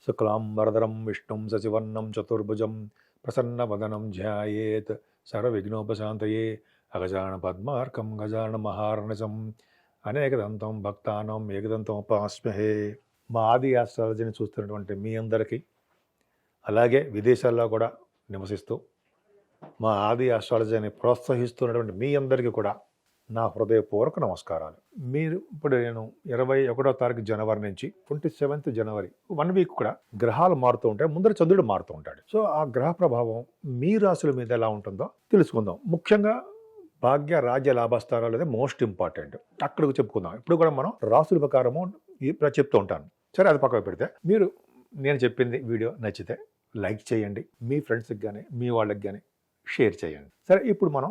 శుక్లాంబరధరం విష్ణుం శశివర్ణం చతుర్భుజం ప్రసన్నవదనం ధ్యాయేత్ సర్వవిఘ్నోపశాంతయే అగజాన పద్మార్కం గజాన మహార్నిశం అనేకదంతం భక్తానం ఏకదంతం ఉపాస్మహే. మా ఆది ఆస్ట్రాలజీని చూస్తున్నటువంటి మీ అందరికీ, అలాగే విదేశాల్లో కూడా నివసిస్తూ మా ఆది ఆస్ట్రాలజీని ప్రోత్సహిస్తున్నటువంటి మీ అందరికీ కూడా నా హృదయపూర్వక నమస్కారాలు. మీరు ఇప్పుడు నేను 21వ తారీఖు జనవరి నుంచి 27th జనవరి 1 వీక్ కూడా గ్రహాలు మారుతూ ఉంటాయి. ముందర చంద్రుడు మారుతూ ఉంటాడు. సో ఆ గ్రహ ప్రభావం మీ రాశుల మీద ఎలా ఉంటుందో తెలుసుకుందాం. ముఖ్యంగా భాగ్య రాజ్య లాభస్థానాలు అనేది మోస్ట్ ఇంపార్టెంట్. అక్కడికి చెప్పుకుందాం. ఇప్పుడు కూడా మనం రాశుల ప్రకారము చెప్తూ ఉంటాను. సరే, అది పక్కకు పెడితే మీరు నేను చెప్పింది వీడియో నచ్చితే లైక్ చేయండి, మీ ఫ్రెండ్స్కి కానీ మీ వాళ్ళకి కానీ షేర్ చేయండి. సరే, ఇప్పుడు మనం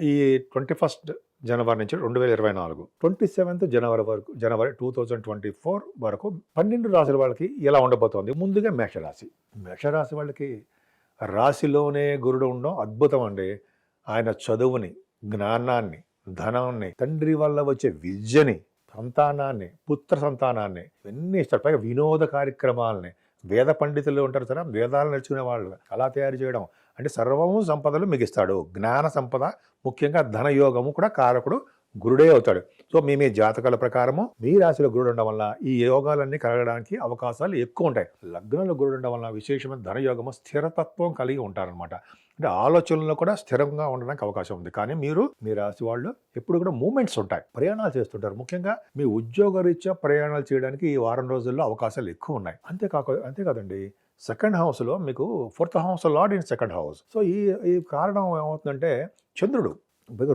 ఈ 21st జనవరి నుంచి 2024 27th జనవరి 2024 వరకు 12 రాశుల వాళ్ళకి ఎలా ఉండబోతోంది. ముందుగా మేషరాశి వాళ్ళకి రాశిలోనే గురుడు ఉండడం అద్భుతం అండి. ఆయన చదువుని, జ్ఞానాన్ని, ధనాన్ని, తండ్రి వల్ల వచ్చే విద్యని, సంతానాన్ని, పుత్ర సంతానాన్ని ఇవన్నీ ఇస్తాడు. పైగా వినోద కార్యక్రమాలని, వేద పండితులు ఉంటారు సరే, వేదాలు నేర్చుకునే వాళ్ళు అలా తయారు చేయడం అంటే సర్వము సంపదలు మిగిస్తాడు. జ్ఞాన సంపద, ముఖ్యంగా ధనయోగము కూడా కారకుడు గురుడే అవుతాడు. సో మీ జాతకాల ప్రకారము మీ రాశిలో గురుడు ఉండడం వల్ల ఈ యోగాలన్నీ కలగడానికి అవకాశాలు ఎక్కువ ఉంటాయి. లగ్నంలో గురుడు ఉండడం వల్ల విశేషమైన ధనయోగము, స్థిరతత్వం కలిగి ఉంటారనమాట. అంటే ఆలోచనలో కూడా స్థిరంగా ఉండడానికి అవకాశం ఉంది. కానీ మీ రాశి వాళ్ళు ఎప్పుడు కూడా మూమెంట్స్ ఉంటాయి, ప్రయాణాలు చేస్తుంటారు. ముఖ్యంగా మీ ఉద్యోగరీత్యా ప్రయాణాలు చేయడానికి ఈ వారం రోజుల్లో అవకాశాలు ఎక్కువ ఉన్నాయి. అంతేకాదండి, సెకండ్ హౌస్లో మీకు 4th house lord in second house. So ఈ కారణం ఏమవుతుందంటే చంద్రుడు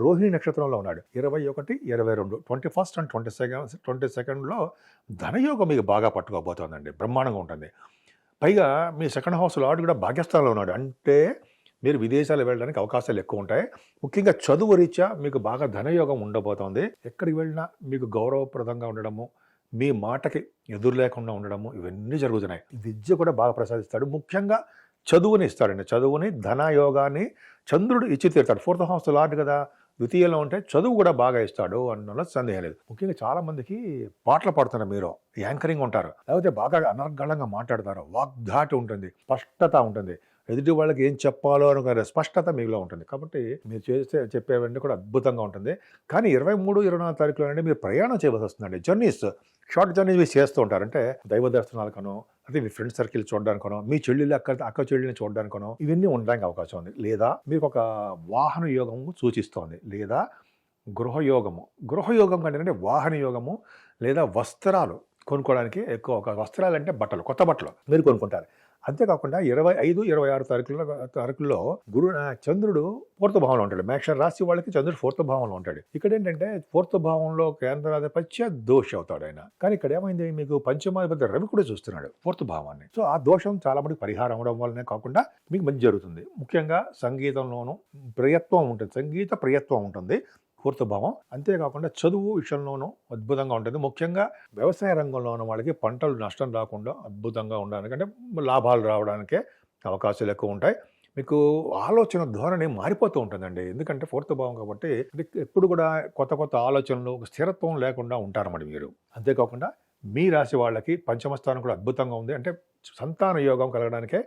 రోహిణి నక్షత్రంలో ఉన్నాడు. 21, 22, 21st and 22nd ధనయోగం మీకు బాగా పట్టుకోబోతోందండి. బ్రహ్మాండంగా ఉంటుంది. పైగా మీ సెకండ్ హౌస్ లార్డ్ కూడా భాగ్యస్థానంలో ఉన్నాడు. అంటే మీరు విదేశాలు వెళ్ళడానికి అవకాశాలు ఎక్కువ ఉంటాయి. ముఖ్యంగా చదువు రీత్యా మీకు బాగా ధనయోగం ఉండబోతోంది. ఎక్కడికి వెళ్ళినా మీకు గౌరవప్రదంగా ఉండడము, మీ మాటకి ఎదురు లేకుండా ఉండడము, ఇవన్నీ జరుగుతున్నాయి. విద్య కూడా బాగా ప్రసాదిస్తాడు. ముఖ్యంగా చదువుని ఇస్తాడండి. చదువుని, ధనయోగాన్ని చంద్రుడు ఇచ్చి తీరుతాడు. 4th హౌస్ లార్డ్ కదా, ద్వితీయంలో ఉంటే చదువు కూడా బాగా ఇస్తాడు అన్నలో సందేహం లేదు. ముఖ్యంగా చాలా మందికి పాటలు పాడుతున్నారు, మీరు యాంకరింగ్ ఉంటారు, లేకపోతే బాగా అనర్గళంగా మాట్లాడతారు, వాగ్ధాటి ఉంటుంది, స్పష్టత ఉంటుంది, ఎదుటి వాళ్ళకి ఏం చెప్పాలో అనుకునే స్పష్టత మీలో ఉంటుంది. కాబట్టి మీరు చెప్పేవన్నీ కూడా అద్భుతంగా ఉంటుంది. కానీ 23, 24 తారీఖులో అంటే మీరు ప్రయాణం చేయవలసి వస్తుందండి. జర్నీస్, షార్ట్ జర్నీస్ మీరు చేస్తూ ఉంటారు. అంటే దైవ దర్శనాలకనో, అదే మీ ఫ్రెండ్ సర్కిల్ చూడడానికనో, మీ చెల్లెళ్ళు అక్క చెల్లెల్ని చూడడానికనో ఇవన్నీ ఉండడానికి అవకాశం ఉంది. లేదా మీకు ఒక వాహన యోగము సూచిస్తోంది, లేదా గృహయోగం కంటే వాహన యోగము, లేదా వస్త్రాలు కొనుక్కోవడానికి ఎక్కువ వస్త్రాలు అంటే బట్టలు, కొత్త బట్టలు మీరు కొనుక్కుంటారు. అంతేకాకుండా 25, 26 తారీఖుల్లో చంద్రుడు 4th భావంలో ఉంటాడు. మేష రాశి వాళ్ళకి చంద్రుడు 4th భావంలో ఉంటాడు. ఇక్కడ ఏంటంటే 4th భావంలో కేంద్రాధిపత్య దోషి అవుతాడు ఆయన. కానీ ఇక్కడ ఏమైంది, మీకు పంచమాధిపతి రవి కూడా చూస్తున్నాడు 4th భావాన్ని. సో ఆ దోషం చాలా మందికి పరిహారం అవడం వల్లనే కాకుండా మీకు మంచి జరుగుతుంది. ముఖ్యంగా సంగీతంలోనూ సంగీత ప్రియత్వం ఉంటుంది 4th భావం. అంతేకాకుండా చదువు విషయంలోనూ అద్భుతంగా ఉంటుంది. ముఖ్యంగా వ్యవసాయ రంగంలో ఉన్న వాళ్ళకి పంటలు నష్టం రాకుండా అద్భుతంగా ఉండడానికి, అంటే లాభాలు రావడానికే అవకాశాలు ఎక్కువ ఉంటాయి. మీకు ఆలోచన ధోరణి మారిపోతూ ఉంటుందండి. ఎందుకంటే 4th భావం కాబట్టి ఎప్పుడు కూడా కొత్త ఆలోచనలు, స్థిరత్వం లేకుండా ఉంటారన్నమాట మీరు. అంతేకాకుండా మీ రాశి వాళ్ళకి పంచమ స్థానం కూడా అద్భుతంగా ఉంది. అంటే సంతాన యోగం కలగడానికే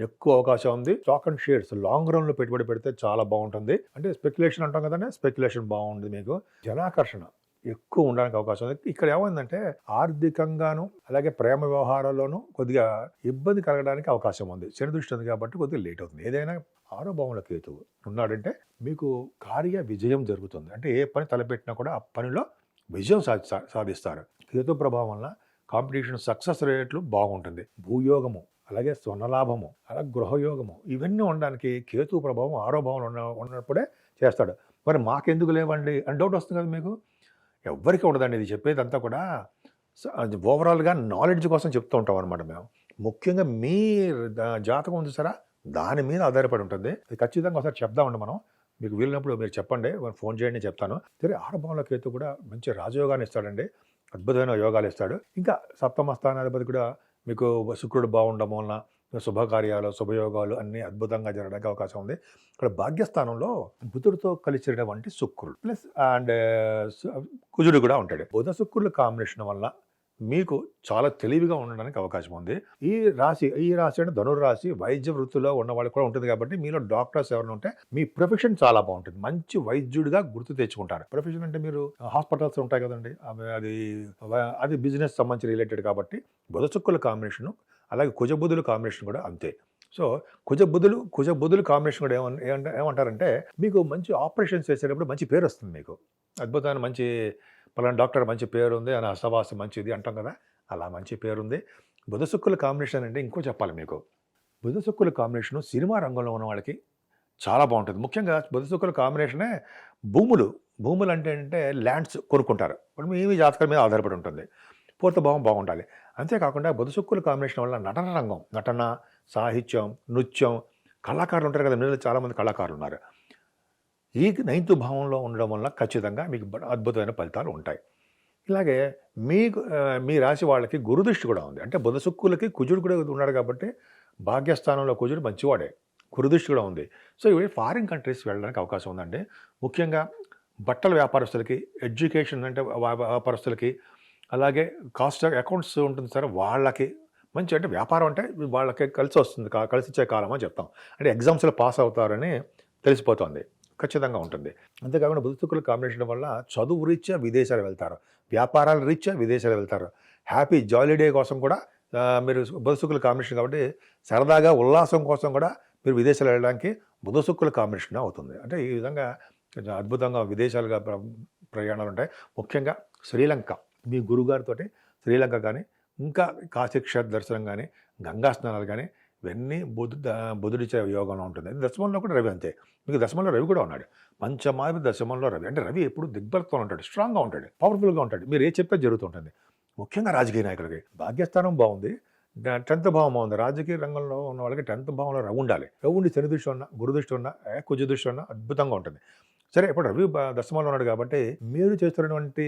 ఎక్కువ అవకాశం ఉంది. స్టాక్ అండ్ షేర్స్ లాంగ్ రన్లో పెట్టుబడి పెడితే చాలా బాగుంటుంది. అంటే స్పెక్యులేషన్ అంటాం కదండి, స్పెక్యులేషన్ బాగుంది. మీకు జనాకర్షణ ఎక్కువ ఉండడానికి అవకాశం ఉంది. ఇక్కడ ఏమైందంటే ఆర్థికంగాను, అలాగే ప్రేమ వ్యవహారాల్లోనూ కొద్దిగా ఇబ్బంది కలగడానికి అవకాశం ఉంది. శని దృష్టి ఉంది కాబట్టి కొద్దిగా లేట్ అవుతుంది. ఏదైనా 6వ భావంలో కేతువు ఉన్నాడంటే మీకు కార్య విజయం జరుగుతుంది. అంటే ఏ పని తలపెట్టినా కూడా ఆ పనిలో విజయం సాధిస్తారు. కేతు ప్రభావం వల్ల కాంపిటీషన్ సక్సెస్ రేట్లు బాగుంటుంది. భూయోగము, అలాగే స్వర్ణలాభము, అలాగే గృహయోగము, ఇవన్నీ ఉండడానికి కేతు ప్రభావం 6వ భావంలో ఉన్నప్పుడే చేస్తాడు. మరి మాకెందుకు లేవండి అని డౌట్ వస్తుంది కదా మీకు. ఎవ్వరికీ ఉండదండి. ఇది చెప్పేదంతా కూడా ఓవరాల్గా నాలెడ్జ్ కోసం చెప్తూ ఉంటాం అనమాట మేము. ముఖ్యంగా మీ జాతకం ఉంది సరే, దాని మీద ఆధారపడి ఉంటుంది. అది ఖచ్చితంగా ఒకసారి చెప్దామండి మనం. మీకు వీలున్నప్పుడు మీరు చెప్పండి, ఫోన్ చేయండి, చెప్తాను. సరే, 6వ భావంలో కేతు కూడా మంచి రాజయోగాన్ని ఇస్తాడండి, అద్భుతమైన యోగాలు ఇస్తాడు. ఇంకా 7వ స్థానాధిపతి కూడా మీకు శుక్రుడు బాగుండడం వలన శుభకార్యాలు, శుభయోగాలు అన్నీ అద్భుతంగా జరగడానికి అవకాశం ఉంది. ఇక్కడ భాగ్యస్థానంలో బుధుడితో కలిసినటువంటి శుక్రుడు ప్లస్ కుజుడు కూడా ఉంటాడు. బుధ శుక్రుల కాంబినేషన్ వల్ల మీకు చాలా తెలివిగా ఉండడానికి అవకాశం ఉంది. ఈ రాశి అంటే ధనుర్రాశి వైద్య వృత్తిలో ఉన్న వాళ్ళకి కూడా ఉంటుంది కాబట్టి మీలో డాక్టర్స్ ఎవరైనా ఉంటే మీ ప్రొఫెషన్ చాలా బాగుంటుంది. మంచి వైద్యుడిగా గుర్తు తెచ్చుకుంటారు. ప్రొఫెషన్ అంటే మీరు హాస్పిటల్స్ ఉంటాయి కదండీ! అది బిజినెస్ సంబంధించి రిలేటెడ్ కాబట్టి బుధ చుక్కల కాంబినేషను అలాగే కుజబుధుల కాంబినేషన్ కూడా అంతే. సో కుజబుధుల కాంబినేషన్ కూడా ఏమంటారంటే మీకు మంచి ఆపరేషన్స్ చేసేటప్పుడు మంచి పేరు వస్తుంది మీకు. అద్భుతమైన మంచి పలానా డాక్టర్ మంచి పేరుంది అని అష్టవాసి మంచిది అంటాం కదా, అలా మంచి పేరుంది. బుధ శుక్రుల కాంబినేషన్ అంటే ఇంకో చెప్పాలి మీకు. బుధ శుక్రుల కాంబినేషను సినిమా రంగంలో ఉన్న వాళ్ళకి చాలా బాగుంటుంది. ముఖ్యంగా బుధ శుక్రుల కాంబినేషనే భూములు అంటే ల్యాండ్స్ కొనుక్కుంటారు. ఇప్పుడు మీ జాతకాల మీద ఆధారపడి ఉంటుంది. పూర్తి భావం బాగుండాలి. అంతేకాకుండా బుధ శుక్రుల కాంబినేషన్ వల్ల నటన, సాహిత్యం, నృత్యం, కళాకారులు ఉంటారు కదా, మీలో చాలామంది కళాకారులు ఉన్నారు. ఈ 9th భావంలో ఉండడం వల్ల ఖచ్చితంగా మీకు అద్భుతమైన ఫలితాలు ఉంటాయి. ఇలాగే మీ రాశి వాళ్ళకి గురుదృష్టి కూడా ఉంది. అంటే బుధ శుక్రులకి కుజుడు కూడా ఉన్నాడు కాబట్టి భాగ్యస్థానంలో కుజుడు మంచివాడే, గురుదృష్టి కూడా ఉంది. సో ఇవి ఫారిన్ కంట్రీస్ వెళ్ళడానికి అవకాశం ఉందండి. ముఖ్యంగా బట్టల వ్యాపారస్తులకి, ఎడ్యుకేషన్ అంటే వ్యాపారస్తులకి, అలాగే కాస్ట్ అకౌంట్స్ ఉంటుంది సార్, వాళ్ళకి మంచి అంటే వ్యాపారం అంటే వాళ్ళకి కలిసి వస్తుంది, కలిసి ఇచ్చే కాలం అని చెప్తాం. అంటే ఎగ్జామ్స్లో పాస్ అవుతారని తెలిసిపోతుంది, ఖచ్చితంగా ఉంటుంది. అంతేకాకుండా బుధ శుక్రుల కాంబినేషన్ వల్ల చదువు రీత్యా విదేశాలు వెళ్తారు, వ్యాపారాల రీత్యా విదేశాలు వెళ్తారు. హ్యాపీ జాలీ డే కోసం కూడా మీరు బుధ శుక్రుల కాంబినేషన్ కాబట్టి సరదాగా ఉల్లాసం కోసం కూడా మీరు విదేశాలు వెళ్ళడానికి బుధ శుక్రుల కాంబినేషన్ అవుతుంది. అంటే ఈ విధంగా కొంచెం అద్భుతంగా విదేశాలుగా ప్రయాణాలు ఉంటాయి. ముఖ్యంగా శ్రీలంక, మీ గురుగారితో శ్రీలంక కానీ, ఇంకా కాశీక్షేత్ర దర్శనం కానీ, గంగా స్నానాలు కానీ, ఇవన్నీ బుధుడిచ్చే యోగంలో ఉంటుంది. దశమంలో కూడా రవి అంతే. మీకు దశమంలో రవి కూడా ఉన్నాడు. పంచమాది దశమంలో రవి అంటే రవి ఎప్పుడు దిగ్బలతో ఉంటాడు, స్ట్రాంగ్గా ఉంటాడు, పవర్ఫుల్గా ఉంటాడు. మీరు ఏ చెప్తే జరుగుతుంటుంది. ముఖ్యంగా రాజకీయ నాయకులకి భాగ్యస్థానం బాగుంది, 10th భావం బాగుంది. రాజకీయ రంగంలో ఉన్న వాళ్ళకి 10th భావంలో రవి ఉండాలి. రవి ఉండి శని దృష్టి ఉన్న, గురు దృష్టి ఉన్న, కుజ దృష్టి ఉన్న అద్భుతంగా ఉంటుంది. సరే, ఇప్పుడు రవి దశమంలో ఉన్నాడు కాబట్టి మీరు చేస్తున్నటువంటి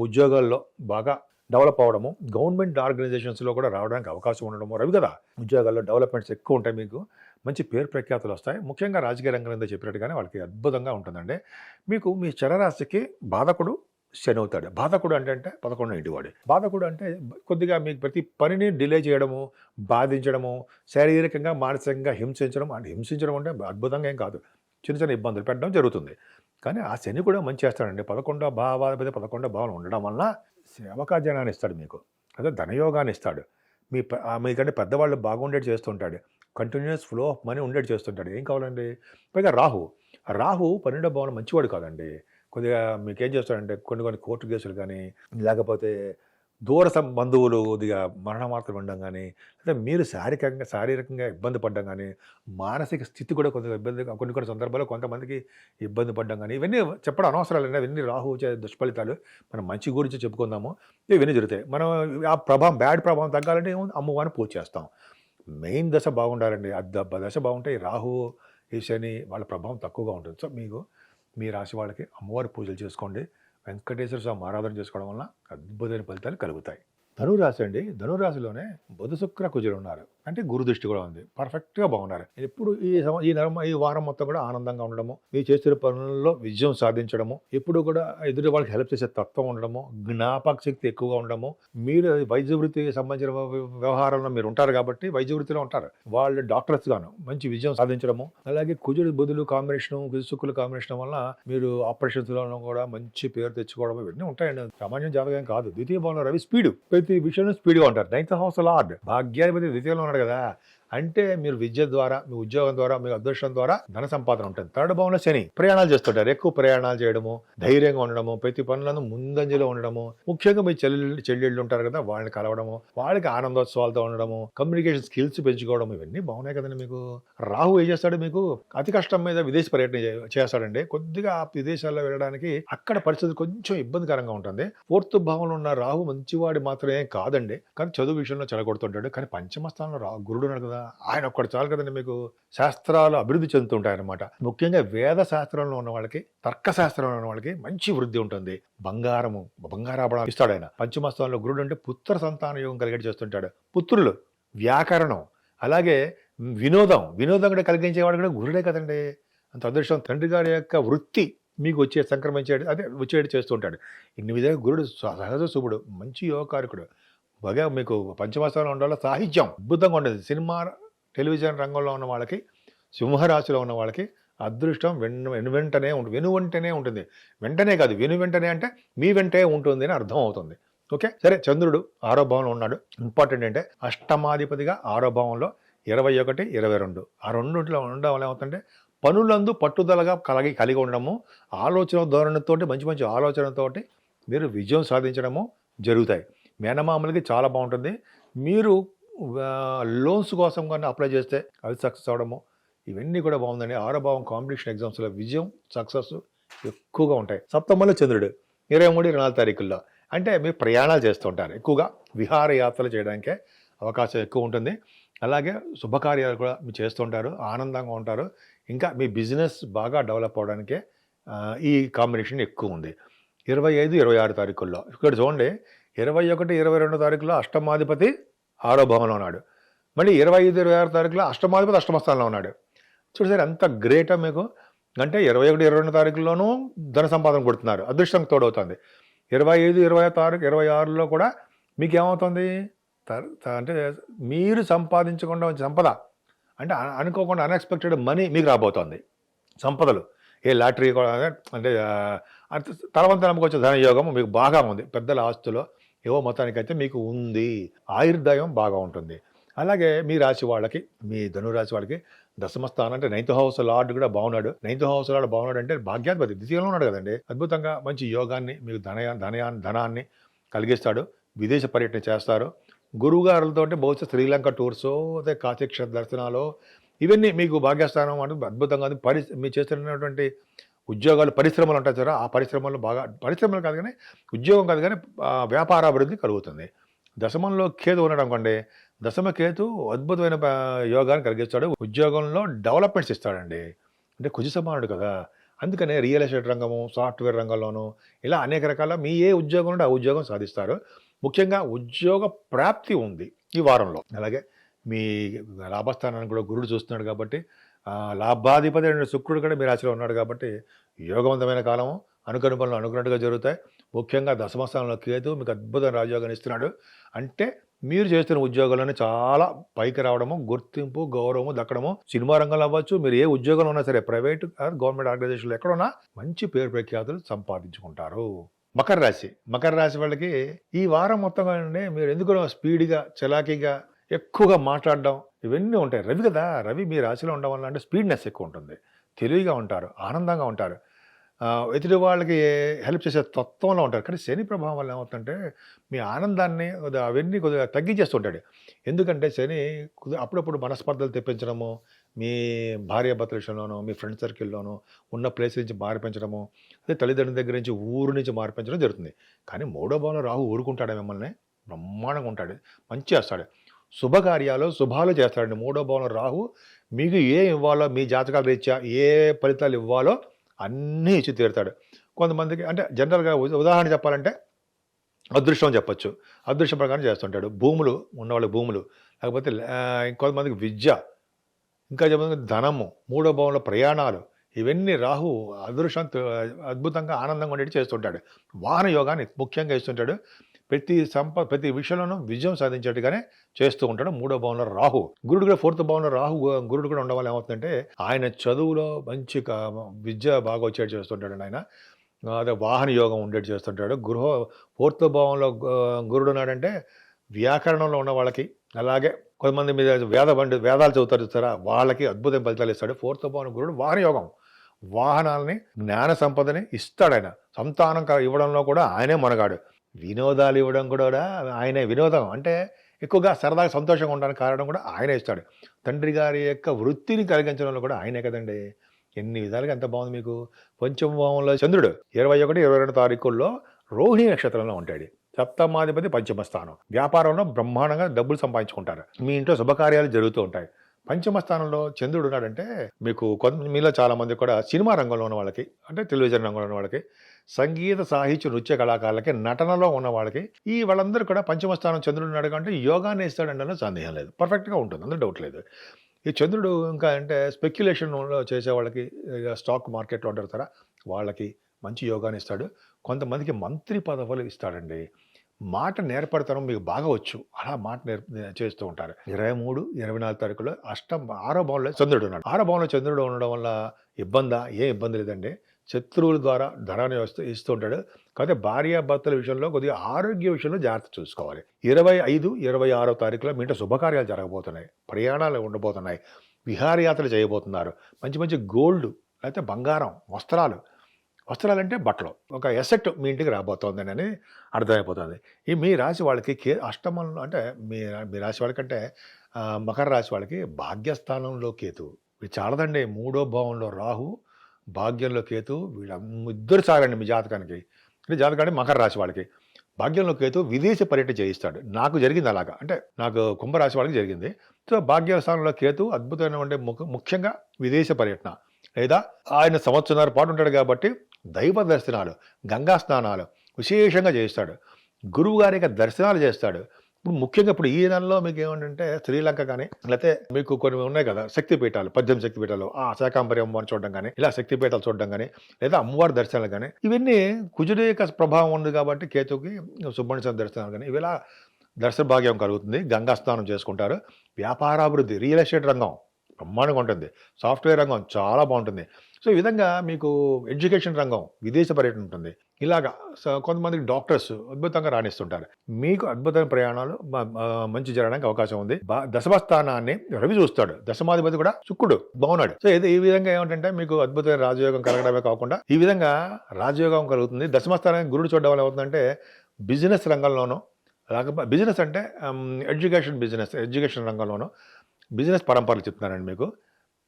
ఉద్యోగాల్లో బాగా డెవలప్ అవ్వడము, గవర్నమెంట్ ఆర్గనైజేషన్స్లో కూడా రావడానికి అవకాశం ఉండడము, రవి కదా, ఉద్యోగాల్లో డెవలప్మెంట్స్ ఎక్కువ ఉంటాయి, మీకు మంచి పేరు ప్రఖ్యాతులు వస్తాయి. ముఖ్యంగా రాజకీయ రంగం మీద చెప్పినట్టుగానే వాళ్ళకి అద్భుతంగా ఉంటుందండి. మీకు మీ చరరాశికి బాధకుడు శని అవుతాడు. బాధకుడు అంటే 11వ ఇంటివాడు. బాధకుడు అంటే కొద్దిగా మీకు ప్రతి పనిని డిలే చేయడము, బాధించడము, శారీరకంగా మానసికంగా హింసించడం అంటే అద్భుతంగా ఏం కాదు, చిన్న చిన్న ఇబ్బందులు పెట్టడం జరుగుతుంది. కానీ ఆ శని కూడా మంచి చేస్తాడండి. 11వ భావం ఉండడం వలన సేవకాజనాన్ని ఇస్తాడు మీకు, అదే ధనయోగాన్ని ఇస్తాడు. మీకంటే పెద్దవాళ్ళు బాగుండేది చేస్తుంటాడు, కంటిన్యూస్ ఫ్లో ఆఫ్ మనీ ఉండేది చేస్తుంటాడు. ఏం కావాలండి? పైగా రాహు 12వ భావం మంచివాడు కాదండి. కొద్దిగా మీకేం చేస్తాడంటే కొన్ని కోర్టు కేసులు కానీ, లేకపోతే దూర బంధువులు కొద్దిగా మరణమార్తలు ఉండడం కానీ, లేదా మీరు శారీరకంగా ఇబ్బంది పడడం కానీ, మానసిక స్థితి కూడా కొద్దిగా ఇబ్బంది, కొన్ని సందర్భాల్లో కొంతమందికి ఇబ్బంది పడడం కానీ, ఇవన్నీ చెప్పడం అనవసరాలు. ఇవన్నీ రాహు వచ్చే దుష్ఫలితాలు. మనం మంచి గురించి చెప్పుకుందాము, ఇవన్నీ జరుగుతాయి. మనం ఆ బ్యాడ్ ప్రభావం తగ్గాలంటే అమ్మవారిని పూజ చేస్తాం. మెయిన్ దశ బాగుండాలండి. దశ బాగుంటే రాహు, ఈ శని వాళ్ళ ప్రభావం తక్కువగా ఉంటుంది. సో మీ రాశి వాళ్ళకి అమ్మవారి పూజలు చేసుకోండి, వెంకటేశ్వర స్వామి ఆరాధన చేసుకోవడం వల్ల అద్భుతమైన ఫలితాలు కలుగుతాయి. ధనురాశి అండి, ధనురాశిలోనే బుధ శుక్ర కుజులు ఉన్నారు, అంటే గురుదృష్టి కూడా ఉంది, పర్ఫెక్ట్గా బాగున్నారు. ఎప్పుడు ఈ వారం మొత్తం కూడా ఆనందంగా ఉండడము, మీరు చేస్తున్న పనుల్లో విజయం సాధించడము, ఎప్పుడు కూడా ఎదుటి వాళ్ళకి హెల్ప్ చేసే తత్వం ఉండడము, జ్ఞాపక శక్తి ఎక్కువగా ఉండడము. మీరు వైద్య వృత్తికి సంబంధించిన వ్యవహారంలో మీరు ఉంటారు కాబట్టి వైద్య వృత్తిలో ఉంటారు, వాళ్ళు డాక్టర్స్ గాను మంచి విజయం సాధించడము. అలాగే కుజుడు బుధులు కాంబినేషన్, కుజ శుక్రుల కాంబినేషన్ వల్ల మీరు ఆపరేషన్స్లోనూ కూడా మంచి పేరు తెచ్చుకోవడం ఇవన్నీ ఉంటాయండి. సామాన్యం జాతకం కాదు. ద్వితీయ భావంలో రవి స్పీడ్, ప్రతి విషయంలో స్పీడ్గా ఉంటారు. 9th హౌస్ లార్డ్ భాగ్యాధిపతి ద్వితీయంలో ఉన్నాడు కదా, అంటే మీరు విద్య ద్వారా, మీ ఉద్యోగం ద్వారా, మీ అదృష్టం ద్వారా ధన సంపాదన ఉంటుంది. 3rd భావంలో శని, ప్రయాణాలు చేస్తుంటారు, ఎక్కువ ప్రయాణాలు చేయడము, ధైర్యంగా ఉండడము, ప్రతి పనులను ముందంజలో ఉండడము. ముఖ్యంగా మీ చెల్లెళ్ళు ఉంటారు కదా, వాళ్ళని కలవడము, వాళ్ళకి ఆనందోత్సవాలతో ఉండడము, కమ్యూనికేషన్ స్కిల్స్ పెంచుకోవడం, ఇవన్నీ బాగున్నాయి కదండి. మీకు రాహు ఏం చేస్తాడు? మీకు అతి కష్టం మీద విదేశీ పర్యటన చేస్తాడండి. కొద్దిగా విదేశాల్లో వెళ్ళడానికి అక్కడ పరిస్థితి కొంచెం ఇబ్బందికరంగా ఉంటుంది. 4th భావంలో ఉన్న రాహు మంచివాడి మాత్రమే కాదండి, కానీ చదువు విషయంలో చెడగొడుతుంటాడు. కానీ పంచమ స్థానంలో గురుడు ఉన్నాడు కదా, ఆయన ఒక్కడు చాలు కదండి. మీకు శాస్త్రాలు అభివృద్ధి చెందుతుంటాయన్నమాట. ముఖ్యంగా వేద శాస్త్రంలో ఉన్న వాళ్ళకి, తర్కశాస్త్రంలో ఉన్న వాళ్ళకి మంచి వృద్ధి ఉంటుంది. బంగారాభరణాలు ఇస్తాడు ఆయన. పంచమస్థానంలో గురుడు అంటే పుత్ర సంతాన యోగం కలిగేటి చేస్తుంటాడు. పుత్రులు, వ్యాకరణం, అలాగే వినోదం కూడా కలిగించేవాడు కూడా గురుడే కదండి. అంత అదృష్టం. తండ్రి గారి యొక్క వృత్తి మీకు వచ్చేటి చేస్తుంటాడు. ఇన్ని విధాలుగా గురుడు సహజ శుభుడు, మంచి యోగకారకుడు, బాగా మీకు పంచమస్థానంలో ఉండాలి. సాహిత్యం అద్భుతంగా ఉంటుంది. సినిమా, టెలివిజన్ రంగంలో ఉన్న వాళ్ళకి, సింహరాశిలో ఉన్న వాళ్ళకి అదృష్టం వెనువెంటనే ఉంటుంది. వెనువెంటనే ఉంటుంది. వెంటనే కాదు, వెనువెంటనే అంటే మీ వెంటే ఉంటుంది అని అర్థం అవుతుంది. ఓకే, సరే. చంద్రుడు 6వ భావంలో ఉన్నాడు. ఇంపార్టెంట్ అంటే అష్టమాధిపతిగా 6వ భావంలో 21, 22 ఆ రెండింటిలో ఉండడం వల్ల ఏమవుతుందంటే పనులందు పట్టుదలగా కలిగి ఉండడము, ఆలోచన ధోరణితోటి, మంచి మంచి ఆలోచనతోటి మీరు విజయం సాధించడము జరుగుతాయి. మేనమామలకి చాలా బాగుంటుంది. మీరు లోన్స్ కోసం కానీ అప్లై చేస్తే అవి సక్సెస్ అవడము, ఇవన్నీ కూడా బాగుందండి. 6వ భావం కాంపిటీషన్ ఎగ్జామ్స్లో విజయం, సక్సెస్ ఎక్కువగా ఉంటాయి. సప్తమంలో చంద్రుడు 23, 24 తారీఖుల్లో అంటే మీరు ప్రయాణాలు చేస్తుంటారు. ఎక్కువగా విహారయాత్రలు చేయడానికే అవకాశం ఎక్కువ ఉంటుంది. అలాగే శుభకార్యాలు కూడా మీరు చేస్తుంటారు, ఆనందంగా ఉంటారు. ఇంకా మీ బిజినెస్ బాగా డెవలప్ అవడానికే ఈ కాంబినేషన్ ఎక్కువ ఉంది. 25, 26 తారీఖుల్లో ఇక్కడ చూడండి. 21, 22 తారీఖులో అష్టమాధిపతి 6వ భావంలో ఉన్నాడు. మళ్ళీ 25, 26 తారీఖులో అష్టమాధిపతి అష్టమ స్థానంలో ఉన్నాడు. చూసారు ఎంత గ్రేటా మీకు. అంటే 21, 22 తారీఖుల్లోనూ ధన సంపాదన కొడుతున్నారు, అదృష్టం తోడవుతుంది. 25, 26లో కూడా మీకు ఏమవుతుంది అంటే మీరు సంపాదించకుండా వచ్చే సంపద, అంటే అనుకోకుండా అన్ఎక్స్పెక్టెడ్ మనీ మీకు రాబోతోంది. సంపదలు ఏ లాటరీ అంటే తర్వాత నమ్మకొచ్చే ధనయోగం మీకు బాగా ఉంది. పెద్దల ఆస్తులో ఏవో మొత్తానికైతే మీకు ఉంది. ఆయుర్దాయం బాగా ఉంటుంది. అలాగే మీ రాశి వాళ్ళకి, మీ ధనురాశి వాళ్ళకి దశమ స్థానం అంటే 9th హౌస్ లార్డ్ కూడా బాగున్నాడు. 9th హౌస్ లార్డ్ బాగున్నాడు అంటే భాగ్యాధిపతి ద్వితీయంలో ఉన్నాడు కదండి. అద్భుతంగా మంచి యోగాన్ని, మీకు ధనాన్ని కలిగిస్తాడు. విదేశ పర్యటన చేస్తారు. గురువుగారులతో బహుశా శ్రీలంక టూర్సో, అదే కాశీక్షేత్ర దర్శనాలు, ఇవన్నీ మీకు భాగ్యస్థానం అంటే అద్భుతంగా మీరు చేస్తున్నటువంటి ఉద్యోగాలు, పరిశ్రమలు ఉంటాయి సార్. ఆ పరిశ్రమలు బాగా, పరిశ్రమలు కాదు కానీ ఉద్యోగం కాదు కానీ వ్యాపారాభివృద్ధి కలుగుతుంది. దశమంలో కేతు ఉండడం కంటే దశమ కేతు అద్భుతమైన యోగాన్ని కలిగిస్తాడు. ఉద్యోగంలో డెవలప్మెంట్స్ ఇస్తాడండి. అంటే కుజ సమానుడు కదా, అందుకనే రియల్ ఎస్టేట్ రంగము, సాఫ్ట్వేర్ రంగంలోనూ ఇలా అనేక రకాల మీ ఏ ఉద్యోగం ఉంటే ఆ ఉద్యోగం సాధిస్తారు. ముఖ్యంగా ఉద్యోగ ప్రాప్తి ఉంది ఈ వారంలో. అలాగే మీ లాభస్థానాన్ని కూడా గురుడు చూస్తున్నాడు కాబట్టి, లాభాధిపతి అయిన శుక్రుడు కూడా మీ రాశిలో ఉన్నాడు కాబట్టి యోగవంతమైన కాలము, అనుకున్న పనులు అనుకున్నట్టుగా జరుగుతాయి. ముఖ్యంగా దశమ స్థానంలో కేతు మీకు అద్భుతమైన రాజయోగాన్ని ఇస్తున్నాడు. అంటే మీరు చేస్తున్న ఉద్యోగాలను చాలా పైకి రావడము, గుర్తింపు, గౌరవము దక్కడము. సినిమా రంగంలో అవ్వచ్చు, మీరు ఏ ఉద్యోగంలో ఉన్నా సరే, ప్రైవేట్ గవర్నమెంట్ ఆర్గనైజేషన్లో ఎక్కడున్నా మంచి పేరు ప్రఖ్యాతులు సంపాదించుకుంటారు. మకర రాశి వాళ్ళకి ఈ వారం మొత్తంగా మీరు ఎందుకు స్పీడ్గా, చలాకీగా, ఎక్కువగా మాట్లాడడం ఇవన్నీ ఉంటాయి. రవి కదా, రవి మీ రాశిలో ఉండడం వల్ల అంటే స్పీడ్నెస్ ఎక్కువ ఉంటుంది, తెలివిగా ఉంటారు, ఆనందంగా ఉంటారు, ఎదుటి వాళ్ళకి హెల్ప్ చేసే తత్వంలో ఉంటారు. కానీ శని ప్రభావం వల్ల ఏమవుతుందంటే మీ ఆనందాన్ని అవన్నీ కొద్దిగా తగ్గించేస్తుంటాడు. ఎందుకంటే శని అప్పుడప్పుడు మనస్పర్ధలు తెప్పించడము, మీ భార్యాభర్తల విషయంలోనూ, మీ ఫ్రెండ్ సర్కిల్లోనూ, ఉన్న ప్లేస్ నుంచి మార్పించడము, అదే తల్లిదండ్రుల దగ్గర నుంచి ఊరు నుంచి మార్పించడం జరుగుతుంది. కానీ 3వ భావంలో రాహు ఊరుకుంటాడు, మిమ్మల్ని బ్రహ్మాండంగా ఉంటాడు, మంచి చేస్తాడు, శుభకార్యాలు శుభాలు చేస్తాడండి. 3వ భావంలో రాహు మీకు ఏ ఇవ్వాలో, మీ జాతకాల రీత్యా ఏ ఫలితాలు ఇవ్వాలో అన్నీ ఇచ్చి తీరుతాడు. కొంతమందికి అంటే జనరల్గా ఉదాహరణ చెప్పాలంటే అదృష్టం చెప్పచ్చు, అదృష్టం ప్రకారం చేస్తుంటాడు. భూములు ఉన్నవాళ్ళకి భూములు, లేకపోతే ఇంకొంతమందికి విద్య, ఇంకా చెప్పండి ధనము, 3వ భావంలో ప్రయాణాలు, ఇవన్నీ రాహు అదృష్టం అద్భుతంగా ఆనందంగా ఉండేది చేస్తుంటాడు. వాహన యోగాన్ని ముఖ్యంగా ఇస్తుంటాడు. ప్రతి విషయంలోనూ విజయం సాధించేట్టుగానే చేస్తూ ఉంటాడు 3వ భావంలో రాహు. గురుడు కూడా 4th భావంలో రాహు గురుడు కూడా ఉండడం వల్ల ఏమవుతుందంటే ఆయన చదువులో మంచి విద్య బాగా వచ్చేట్టు చేస్తుంటాడు. ఆయన అదే వాహన యోగం ఉండేట్టు చేస్తుంటాడు. 4th భావంలో గురుడు ఉన్నాడంటే వ్యాకరణంలో ఉన్న వాళ్ళకి, అలాగే కొంతమంది మీద వేదాలు చదువుతారు చూస్తారా, వాళ్ళకి అద్భుతం ఫలితాలు ఇస్తాడు. 4th భావంలో గురుడు వాహన యోగం, వాహనాలని, జ్ఞాన సంపదని ఇస్తాడు. ఆయన సంతానం ఇవ్వడంలో కూడా ఆయనే మనగాడు. వినోదాలు ఇవ్వడం కూడా ఆయనే. వినోదం అంటే ఎక్కువగా సరదాగా సంతోషంగా ఉండడానికి కారణం కూడా ఆయనే ఇస్తాడు. తండ్రి గారి యొక్క వృత్తిని కలిగించడంలో కూడా ఆయనే కదండి. ఎన్ని విధాలుగా ఎంత బాగుంది మీకు. పంచమ భావంలో చంద్రుడు 21, 22 తారీఖుల్లో రోహిణి నక్షత్రంలో ఉంటాడు. సప్తమాధిపతి పంచమ స్థానం. వ్యాపారంలో బ్రహ్మాండంగా డబ్బులు సంపాదించుకుంటారు. మీ ఇంట్లో శుభకార్యాలు జరుగుతూ ఉంటాయి. పంచమ స్థానంలో చంద్రుడు ఉన్నాడంటే మీకు మీలో చాలామంది కూడా సినిమా రంగంలో ఉన్న వాళ్ళకి, అంటే టెలివిజన్ రంగంలో ఉన్న వాళ్ళకి, సంగీత, సాహిత్య, నృత్య కళాకారులకి, నటనలో ఉన్న వాళ్ళకి, ఈ వాళ్ళందరూ కూడా పంచమ స్థానం చంద్రుడు ఉన్నాడు అంటే యోగాన్ని ఇస్తాడంటే సందేహం లేదు, పర్ఫెక్ట్గా ఉంటుంది, అందులో డౌట్ లేదు. ఈ చంద్రుడు ఇంకా అంటే స్పెక్యులేషన్లో చేసే వాళ్ళకి, స్టాక్ మార్కెట్లో ఉంటారు కదా, వాళ్ళకి మంచి యోగాన్ని ఇస్తాడు. కొంతమందికి మంత్రి పదవులు ఇస్తాడండి. మాట నేర్పడతనం మీకు బాగా వచ్చు. అలా మాట చేస్తూ ఉంటారు. 23, 24 తారీఖులో ఆరో భావంలో చంద్రుడు ఉన్నాడు. ఆరో భావంలో చంద్రుడు ఉండడం వల్ల ఇబ్బందా? ఏం ఇబ్బంది లేదండి. శత్రువుల ద్వారా ధనాన్ని ఇస్తూ ఉంటాడు. కాకపోతే భార్యాభర్తల విషయంలో కొద్దిగా ఆరోగ్య విషయంలో జాగ్రత్త చూసుకోవాలి. 25, 26 తారీఖులో మీ ఇంట్లో శుభకార్యాలు జరగబోతున్నాయి. ప్రయాణాలు ఉండబోతున్నాయి. విహారయాత్రలు చేయబోతున్నారు. మంచి మంచి గోల్డ్ లేకపోతే బంగారం, వస్త్రాలంటే బట్టలు. ఒక ఎసెట్ మీ ఇంటికి రాబోతోందని అర్థమైపోతుంది. ఈ మీ రాశి వాళ్ళకి అష్టమంలో అంటే మీ రాశి వాళ్ళకంటే మకర రాశి వాళ్ళకి భాగ్యస్థానంలో కేతువు. ఇది చాలదండి. 3వ భావంలో రాహు, భాగ్యంలో కేతు, ఇద్దరు చాలండి మీ జాతకానికి. అంటే జాతకానికి మకర రాశి వాళ్ళకి భాగ్యంలో కేతు విదేశ పర్యటన చేయిస్తాడు. నాకు జరిగింది అలాగా. అంటే నాకు కుంభరాశి వాళ్ళకి జరిగింది. సో భాగ్యస్థానంలో కేతు అద్భుతమైన ముఖ్యంగా విదేశ పర్యటన, లేదా ఆయన సంవత్సరాల పాటు ఉంటాడు కాబట్టి దైవ దర్శనాలు, గంగా స్నానాలు విశేషంగా చేయిస్తాడు. గురువు గారి యొక్క దర్శనాలు చేస్తాడు. ఇప్పుడు ముఖ్యంగా ఇప్పుడు ఈ నెలలో మీకు ఏమంటే శ్రీలంక కానీ, లేకపోతే మీకు కొన్ని ఉన్నాయి కదా శక్తిపీఠాలు, 18 శక్తిపీఠాలు, శాకాంబరి అమ్మవారిని చూడడం కానీ, ఇలా శక్తిపీఠాలు చూడడం కానీ, లేదా అమ్మవారి దర్శనాలు కానీ, ఇవన్నీ కుజుడి యొక్క ప్రభావం ఉంది కాబట్టి కేతుకి సుబ్రహ్మణ్య స్వామి దర్శనాలు కానీ, ఇవిలా దర్శన భాగ్యం కలుగుతుంది. గంగా స్నానం చేసుకుంటారు. వ్యాపారాభివృద్ధి, రియల్ ఎస్టేట్ రంగం బ్రహ్మాండంగా ఉంటుంది. సాఫ్ట్వేర్ రంగం చాలా బాగుంటుంది. సో ఈ విధంగా మీకు ఎడ్యుకేషన్ రంగం, విదేశ పర్యటన ఉంటుంది. ఇలాగా కొంతమంది డాక్టర్స్ అద్భుతంగా రాణిస్తుంటారు. మీకు అద్భుతమైన ప్రయాణాలు మంచి జరగడానికి అవకాశం ఉంది. దశమ స్థానాన్ని రవి చూస్తాడు. దశమాధిపతి కూడా శుక్రుడు బాగున్నాడు. సో ఈ విధంగా ఏమిటంటే మీకు అద్భుతమైన రాజయోగం కలగడమే కాకుండా ఈ విధంగా రాజయోగం కలుగుతుంది. దశమ స్థానాన్ని గురుడు చూడడం వల్ల ఏమవుతుందంటే బిజినెస్ రంగంలోనూ, లేకపోతే బిజినెస్ అంటే ఎడ్యుకేషన్ రంగంలోనూ బిజినెస్ పరంపరలు చెప్తున్నానండి మీకు.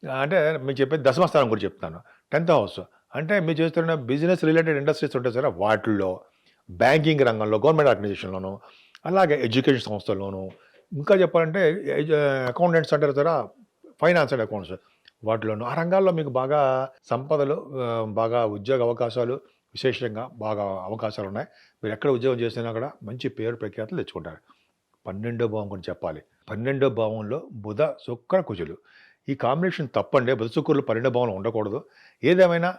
అంటే మీకు చెప్పేది దశమ స్థానం గురించి చెప్తాను. 10th హౌస్ అంటే మీరు చేస్తున్న బిజినెస్ రిలేటెడ్ ఇండస్ట్రీస్ ఉంటాయి సరే, వాటిల్లో, బ్యాంకింగ్ రంగంలో, గవర్నమెంట్ ఆర్గనైజేషన్లోను, అలాగే ఎడ్యుకేషన్ సంస్థల్లోనూ, ఇంకా చెప్పాలంటే అకౌంటెంట్స్ అంటారు సరే, ఫైనాన్స్ అండ్ అకౌంట్స్, వాటిలోనూ ఆ రంగాల్లో మీకు బాగా సంపదలు, బాగా ఉద్యోగ అవకాశాలు, విశేషంగా బాగా అవకాశాలు ఉన్నాయి. మీరు ఎక్కడ ఉద్యోగం చేసినా కూడా మంచి పేరు ప్రఖ్యాతులు తెచ్చుకుంటారు. 12వ భావం గురించి చెప్పాలి. 12వ భావంలో బుధ, శుక్ర, కుజులు. ఈ కాంబినేషన్ తప్పండి. బుధ శుక్రులు 12వ భావంలో ఉండకూడదు. ఏదేమైనా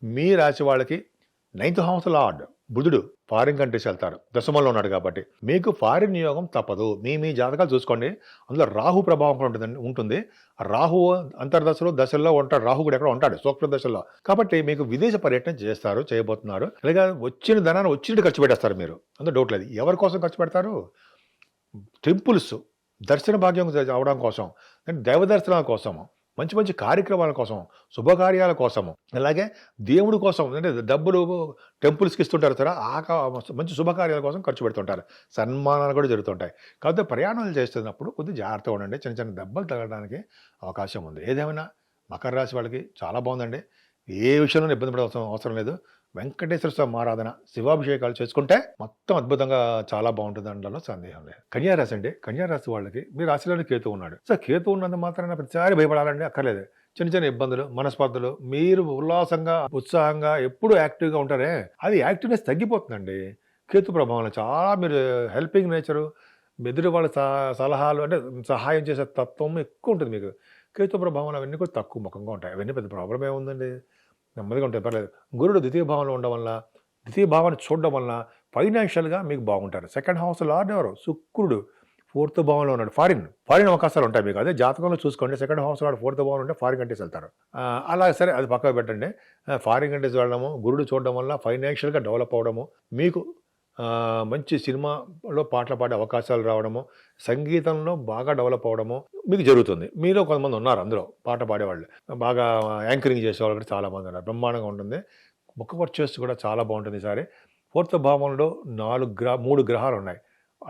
మీ రాశి వాళ్ళకి 9th హౌస్ లార్డ్ బుధుడు ఫారిన్ కంట్రీస్ వెళ్తారు. దశమంలో ఉన్నాడు కాబట్టి మీకు ఫారిన్ యోగం తప్పదు. మీ జాతకాలు చూసుకోండి. అందులో రాహు ప్రభావం ఉంటుంది. రాహు అంతర్దశలో దశల్లో ఉంటాడు. రాహు కూడా ఎక్కడ ఉంటాడు, సూక్ష్మ దశల్లో. కాబట్టి మీకు విదేశ పర్యటన చేయబోతున్నారు. అలాగే వచ్చిన ధనాన్ని వచ్చినట్టు ఖర్చు పెట్టేస్తారు మీరు. అందులో డౌట్ లేదు. ఎవరి కోసం ఖర్చు పెడతారు? టెంపుల్స్ దర్శన భాగ్యం అవడం కోసం, దైవ దర్శనాల కోసము, మంచి మంచి కార్యక్రమాల కోసం, శుభకార్యాల కోసము, అలాగే దేవుడి కోసం, అంటే డబ్బులు టెంపుల్స్కి ఇస్తుంటారు సరే, మంచి శుభకార్యాల కోసం ఖర్చు పెడుతుంటారు. సన్మానాలు కూడా జరుగుతుంటాయి. కాకపోతే ప్రయాణాలు చేస్తున్నప్పుడు కొద్దిగా జాగ్రత్తగా ఉండండి. చిన్న చిన్న దెబ్బలు తగలడానికి అవకాశం ఉంది. ఏదేమైనా మకర రాశి వాళ్ళకి చాలా బాగుందండి. ఏ విషయంలో ఇబ్బంది పడే అవసరం లేదు. వెంకటేశ్వర స్వామి ఆరాధన, శివాభిషేకాలు చేసుకుంటే మొత్తం అద్భుతంగా చాలా బాగుంటుంది అనడంలో సందేహం లేదు. కన్యారాశి అండి. కన్యారాశి వాళ్ళకి మీ రాశిలోనే కేతు ఉన్నాడు. సో కేతు ఉన్నంత మాత్రాన ప్రతిసారి భయపడాలండి, అక్కర్లేదు. చిన్న చిన్న ఇబ్బందులు, మనస్పర్ధలు, మీరు ఉల్లాసంగా, ఉత్సాహంగా, ఎప్పుడు యాక్టివ్గా ఉంటారే, అది యాక్టివ్నెస్ తగ్గిపోతుందండి కేతు ప్రభావంలో. చాలా మీరు హెల్పింగ్ నేచరు, ఎదురు వాళ్ళ సలహాలు అంటే సహాయం చేసే తత్వం ఎక్కువ ఉంటుంది మీకు. కేతు ప్రభావం అవన్నీ కూడా తక్కువ ముఖంగా ఉంటాయి. అవన్నీ పెద్ద ప్రాబ్లం ఏముందండి, నెమ్మదిగా ఉంటాయి, పర్లేదు. గురుడు ద్వితీయ భావంలో ఉండడం వల్ల, ద్వితీయ భావాన్ని చూడడం వల్ల ఫైనాన్షియల్గా మీకు బాగుంటారు. 2nd హౌస్ లార్డ్ ఎవరు? శుక్రుడు 4th భావంలో ఉన్నాడు. ఫారిన్ అవకాశాలు ఉంటాయి మీకు. అదే జాతకంలో చూసుకోండి. 2nd హౌస్ లార్డ్ 4th భావం ఉంటే ఫారిన్ కంట్రీస్ వెళ్తారు. అలా సరే, అది పక్కకు పెట్టండి. ఫారిన్ కంట్రీస్ వెళ్ళడము, గురుడు చూడడం వల్ల ఫైనాన్షియల్గా డెవలప్ అవడము, మీకు మంచి సినిమాలో పాటలు పాడే అవకాశాలు రావడము, సంగీతంలో బాగా డెవలప్ అవ్వడము మీకు జరుగుతుంది. మీలో కొంతమంది ఉన్నారు అందులో పాట పాడేవాళ్ళు, బాగా యాంకరింగ్ చేసేవాళ్ళు కూడా చాలామంది ఉన్నారు. బ్రహ్మాండంగా ఉంటుంది. ముఖ వర్చస్సు కూడా చాలా బాగుంటుంది. ఈసారి 4th భావంలో 3 గ్రహాలు ఉన్నాయి.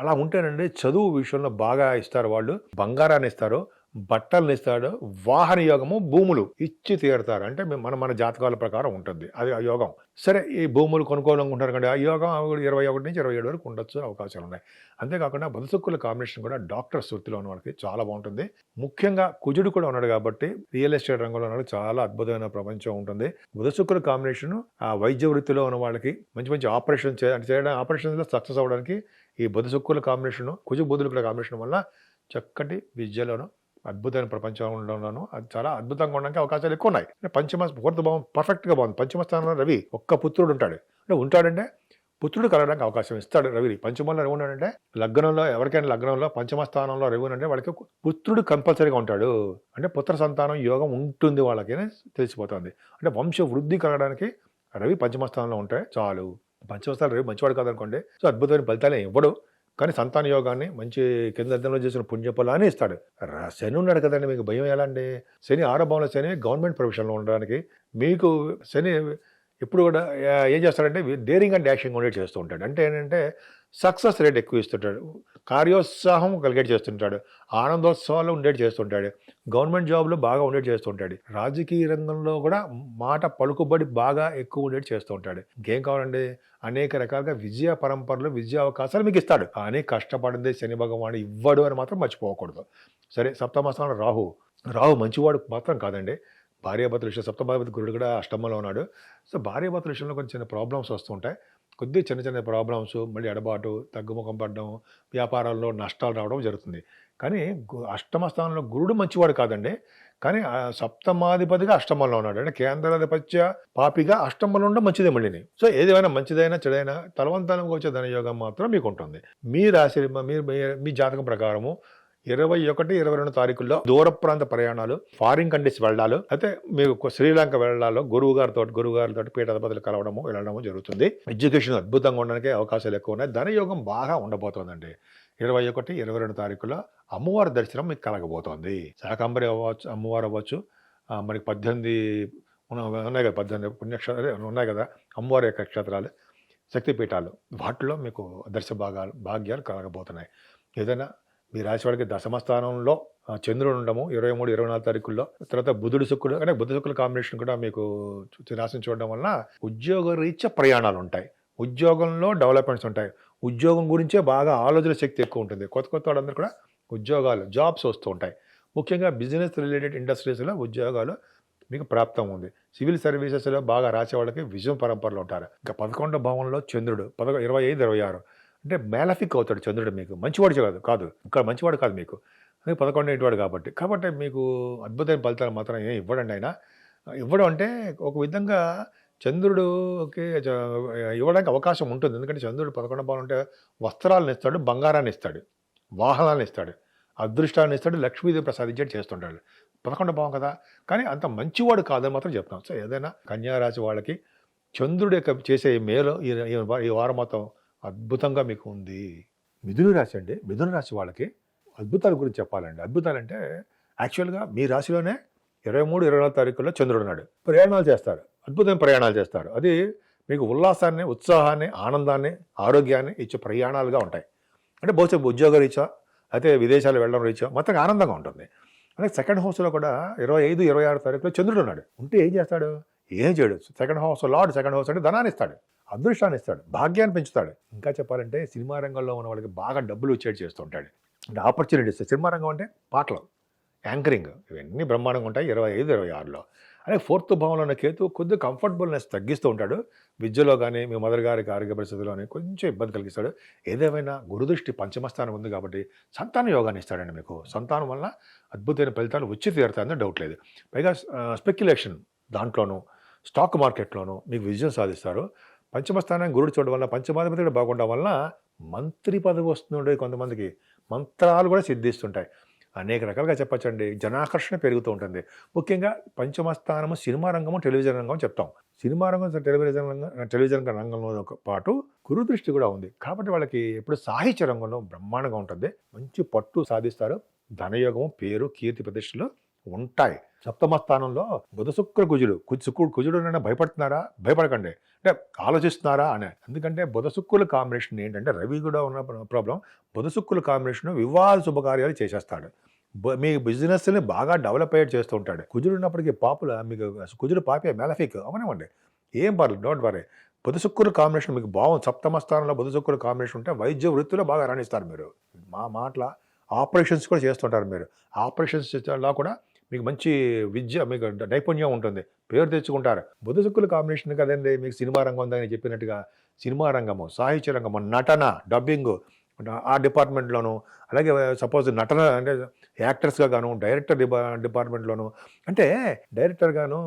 అలా ఉంటేనండి చదువు విషయంలో బాగా ఇస్తారు వాళ్ళు. బంగారాన్ని ఇస్తారు, బట్టలను ఇస్తాడు, వాహన యోగము, భూములు ఇచ్చి తీరుతారు. అంటే మన జాతకాల ప్రకారం ఉంటుంది అది ఆ యోగం. సరే, ఈ భూములు కొనుక్కోవాలనుకుంటారు కంటే ఆ యోగం 21 నుంచి 27 వరకు ఉండొచ్చు, అవకాశాలు ఉన్నాయి. అంతేకాకుండా బుధ శుక్రుల కాంబినేషన్ కూడా డాక్టర్స్ వృత్తిలో ఉన్న వాళ్ళకి చాలా బాగుంటుంది. ముఖ్యంగా కుజుడు కూడా ఉన్నాడు కాబట్టి రియల్ ఎస్టేట్ రంగంలో ఉన్న చాలా అద్భుతమైన ప్రపంచం ఉంటుంది. బుధ శుక్రుల కాంబినేషన్ ఆ వైద్య వృత్తిలో ఉన్న వాళ్ళకి మంచి మంచి ఆపరేషన్ చేయడం, ఆపరేషన్లో సక్సెస్ అవ్వడానికి ఈ బుధ శుక్రుల కాంబినేషన్, కుజు బుధుల కాంబినేషన్ వల్ల చక్కటి విద్యలోను, అద్భుతమైన ప్రపంచంలోనూ అది చాలా అద్భుతంగా ఉండడానికి అవకాశాలు ఎక్కువ ఉన్నాయి. 4th భావం పర్ఫెక్ట్గా బాగుంది. 5వ స్థానంలో రవి, ఒక్క పుత్రుడు ఉంటాడు. అంటే ఉంటాడంటే పుత్రుడు కలగడానికి అవకాశం ఇస్తాడు రవి. పంచమంలో రవి ఉన్నాడంటే లగ్నంలో, ఎవరికైనా లగ్నంలో పంచమ స్థానంలో రవి అంటే వాళ్ళకి పుత్రుడు కంపల్సరీగా ఉంటాడు. అంటే పుత్ర సంతానం యోగం ఉంటుంది వాళ్ళకి అని తెలిసిపోతుంది. అంటే వంశ వృద్ధి కలగడానికి రవి పంచమ స్థానంలో ఉంటే చాలు. పంచమ స్థానం రవి మంచివాడు కాదనుకోండి, సో అద్భుతమైన ఫలితాలు ఇవ్వడు, కానీ సంతాన యోగాన్ని మంచి కింద అర్థంలో చేసిన పుణ్యఫలాన్ని ఇస్తాడు. శని ఉన్నాడు కదండి, మీకు భయం ఎలా అండి? శని 6వ భావంలో శని గవర్నమెంట్ ప్రొఫెషన్లో ఉండడానికి మీకు శని ఎప్పుడు కూడా ఏం చేస్తాడంటే డేరింగ్ అండ్ డాషింగ్ ఉండేది చేస్తూ ఉంటాడు. అంటే ఏంటంటే సక్సెస్ రేట్ ఎక్కువ ఇస్తుంటాడు, కార్యోత్సాహం కలిగేట్ చేస్తుంటాడు, ఆనందోత్సవాలు ఉండేది చేస్తుంటాడు, గవర్నమెంట్ జాబ్లో బాగా ఉండేది చేస్తుంటాడు, రాజకీయ రంగంలో కూడా మాట పలుకుబడి బాగా ఎక్కువ ఉండేది చేస్తూ ఉంటాడు. ఇంకేం కావాలండి? అనేక రకాలుగా విజయ పరంపరలు, విద్యా అవకాశాలు మీకు ఇస్తాడు. కానీ కష్టపడింది శని భగవానుడు ఇవ్వడు అని మాత్రం మర్చిపోకూడదు. సరే, సప్తమ స్థానంలో రాహు మంచివాడు మాత్రం కాదండి. భార్యాభర్తల విషయం, సప్తమాధిపతి గురుడు కూడా అష్టమంలో ఉన్నాడు. సో భార్యాభర్తల విషయంలో కొంచెం చిన్న ప్రాబ్లమ్స్ వస్తుంటాయి. కొద్దిగా చిన్న చిన్న ప్రాబ్లమ్స్, మళ్ళీ ఎడబాటు, తగ్గుముఖం పడడం, వ్యాపారాల్లో నష్టాలు రావడం జరుగుతుంది. కానీ అష్టమ స్థానంలో గురుడు మంచివాడు కాదండి, కానీ సప్తమాధిపతిగా అష్టమంలో ఉన్నాడు. అంటే కేంద్రాధిపత్య పాపిగా అష్టమంలో ఉండడం మంచిదే మళ్ళీని. సో ఏదేమైనా మంచిదైనా చెడైనా తలవంతనంగా వచ్చే ధనయోగం మాత్రం మీకు ఉంటుంది. మీ రాశి మీ జాతకం ప్రకారము 21, 22 తారీఖుల్లో దూర ప్రాంత ప్రయాణాలు, ఫారిన్ కంట్రీస్ వెళ్ళాలు, అయితే మీకు శ్రీలంక వెళ్ళాలో గురువు గారితో పీఠాధిపతులు వెళ్ళడము జరుగుతుంది. ఎడ్యుకేషన్ అద్భుతంగా ఉండడానికి అవకాశాలు ఎక్కువ ఉన్నాయి. ధనయోగం బాగా ఉండబోతోందండి. 21, 22 తారీఖుల్లో అమ్మవారి దర్శనం మీకు కలగబోతోంది. శాకంబరి అవ్వచ్చు, అమ్మవారు అవ్వచ్చు, మనకి 18 ఉన్నాయి కదా, 18 పుణ్యక్షేత్రాలు ఉన్నాయి కదా, అమ్మవారి యొక్క క్షేత్రాలు, శక్తిపీఠాలు, వాటిలో మీకు భాగ్యాలు కలగబోతున్నాయి. ఏదైనా మీ రాశి వాడికి దశమ స్థానంలో చంద్రుడు ఉండము 23, 24 తారీఖుల్లో, తర్వాత బుధుడు శుక్రుడు, అంటే బుధ శుక్రుల కాంబినేషన్ కూడా మీకు రాశిని చూడడం వలన ఉద్యోగ రీత్యా ప్రయాణాలు ఉంటాయి, ఉద్యోగంలో డెవలప్మెంట్స్ ఉంటాయి, ఉద్యోగం గురించే బాగా ఆలోచన శక్తి ఎక్కువ ఉంటుంది. కొత్త వాళ్ళందరూ కూడా జాబ్స్ వస్తూ ఉంటాయి. ముఖ్యంగా బిజినెస్ రిలేటెడ్ ఇండస్ట్రీస్లో ఉద్యోగాలు మీకు ప్రాప్తం ఉంది. సివిల్ సర్వీసెస్లో బాగా రాసే వాళ్ళకి విజయం పరంపరలో ఉంటారు. ఇంకా 11వ భావంలో చంద్రుడు 25, 26 అంటే మేలఫిక్ అవుతాడు చంద్రుడు. మీకు మంచివాడు కాదు, ఇంకా మంచివాడు కాదు మీకు, అది 11 వాడు కాబట్టి మీకు అద్భుతమైన ఫలితాలు మాత్రం ఏం ఇవ్వడండి. ఆయన ఇవ్వడం అంటే ఒక విధంగా చంద్రుడుకి ఇవ్వడానికి అవకాశం ఉంటుంది. ఎందుకంటే చంద్రుడు 11వ భావం అంటే వస్త్రాలను ఇస్తాడు, బంగారాన్ని ఇస్తాడు, వాహనాలను ఇస్తాడు, అదృష్టాన్ని ఇస్తాడు, లక్ష్మీదేవి ప్రసాదించేది చేస్తుంటాడు. 11వ భావం కదా, కానీ అంత మంచివాడు కాదని మాత్రం చెప్తాం. సో ఏదైనా కన్యారాశి వాళ్ళకి చంద్రుడు యొక్క చేసే మేలు ఈ వారం మొత్తం అద్భుతంగా మీకు ఉంది. మిథున రాశి అండి, మిథున రాశి వాళ్ళకి అద్భుతాల గురించి చెప్పాలండి. అద్భుతాలంటే యాక్చువల్గా మీ రాశిలోనే 23, 24 తారీఖుల్లో చంద్రుడు ఉన్నాడు. ప్రయాణాలు చేస్తారు, అద్భుతమైన ప్రయాణాలు చేస్తారు. అది మీకు ఉల్లాసాన్ని, ఉత్సాహాన్ని, ఆనందాన్ని, ఆరోగ్యాన్ని ఇచ్చే ప్రయాణాలుగా ఉంటాయి. అంటే బహుశా ఉద్యోగ రీత్యా అయితే విదేశాలు వెళ్ళడం రీత్యా మొత్తం ఆనందంగా ఉంటుంది. అలాగే సెకండ్ హౌస్లో కూడా 25, 26 తారీఖులో చంద్రుడు ఉన్నాడు. ఉంటే ఏం చేస్తాడు? ఏం చేయడు. సెకండ్ హౌస్ అంటే ధనాన్ని ఇస్తాడు, అదృష్టాన్ని ఇస్తాడు, భాగ్యాన్ని పెంచుతాడు. ఇంకా చెప్పాలంటే సినిమా రంగంలో ఉన్న వాళ్ళకి బాగా డబ్బులు వచ్చేది చేస్తుంటాడు. అంటే ఆపర్చునిటీస్. సినిమా రంగం అంటే పాటలు, యాంకరింగ్, ఇవన్నీ బ్రహ్మాండంగా ఉంటాయి 25, 26లో. అలాగే 4th భావంలో ఉన్న కేతు కొద్దిగా కంఫర్టబుల్నెస్ తగ్గిస్తూ ఉంటాడు. విద్యలో కానీ మీ మదర్ గారికి ఆరోగ్య పరిస్థితుల్లోని కొంచెం ఇబ్బంది కలిగిస్తాడు. ఏదేమైనా గురుదృష్టి పంచమస్థానం ఉంది కాబట్టి సంతాన యోగాన్ని ఇస్తాడండి. మీకు సంతానం వల్ల అద్భుతమైన ఫలితాలు వచ్చి తీరుతాయని డౌట్ లేదు. పైగా స్పెక్యులేషన్ దాంట్లోనూ, స్టాక్ మార్కెట్లోనూ మీకు విజయం సాధిస్తారు. పంచమస్థానం గురుడు చూడడం వల్ల, పంచమాధిపతి బాగుండడం వల్ల మంత్రి పదవి వస్తుండే, కొంతమందికి మంత్రాలు కూడా సిద్ధిస్తుంటాయి. అనేక రకాలుగా చెప్పచ్చండి. జనాకర్షణ పెరుగుతూ ఉంటుంది. ముఖ్యంగా పంచమస్థానము సినిమా రంగము, టెలివిజన్ రంగం చెప్తాం. సినిమా రంగం, టెలివిజన్ రంగంలో పాటు గురు దృష్టి కూడా ఉంది. కాబట్టి వాళ్ళకి ఎప్పుడు సాహిత్య రంగంలో బ్రహ్మాండంగా ఉంటుంది. మంచి పట్టు సాధిస్తారు. ధనయోగము, పేరు, కీర్తి ప్రతిష్టలు ఉంటాయి. సప్తమ స్థానంలో బుధ శుక్ర కుజుడు భయపడుతున్నారా? భయపడకండి. అంటే ఆలోచిస్తున్నారా అని. ఎందుకంటే బుధ శుక్రుల కాంబినేషన్ ఏంటంటే, రవి కూడా ఉన్న ప్రాబ్లం, బుధ శుక్రుల కాంబినేషన్ వివాహ శుభకార్యాలు చేసేస్తాడు. మీ బిజినెస్ని బాగా డెవలప్ అయ్యేట్ చేస్తూ ఉంటాడు. కుజుడు ఉన్నప్పటికీ మీకు కుజుడు పాపే మేలఫిక్ అవనివ్వండి, ఏం పర్లేదు, డోంట్ వరీ. బుధ శుక్రుల కాంబినేషన్ మీకు బాగుంది. సప్తమ స్థానంలో బుధ శుక్రుల కాంబినేషన్ ఉంటే వైద్య వృత్తిలో బాగా రాణిస్తారు మీరు. మాటల ఆపరేషన్స్ కూడా చేస్తుంటారు మీరు. ఆపరేషన్స్లో కూడా మీకు మంచి విద్య, మీకు నైపుణ్యం ఉంటుంది, పేరు తెచ్చుకుంటారు. బుధ శుక్రుల కాంబినేషన్ కదండి మీకు సినిమా రంగం ఉందని చెప్పినట్టుగా. సినిమా రంగము, సాహిత్య రంగము, నటన, డబ్బింగ్ ఆ డిపార్ట్మెంట్లోను, అలాగే సపోజ్ నటన అంటే యాక్టర్స్గా గాను, డైరెక్టర్ డిపార్ట్మెంట్లోను, అంటే డైరెక్టర్గాను,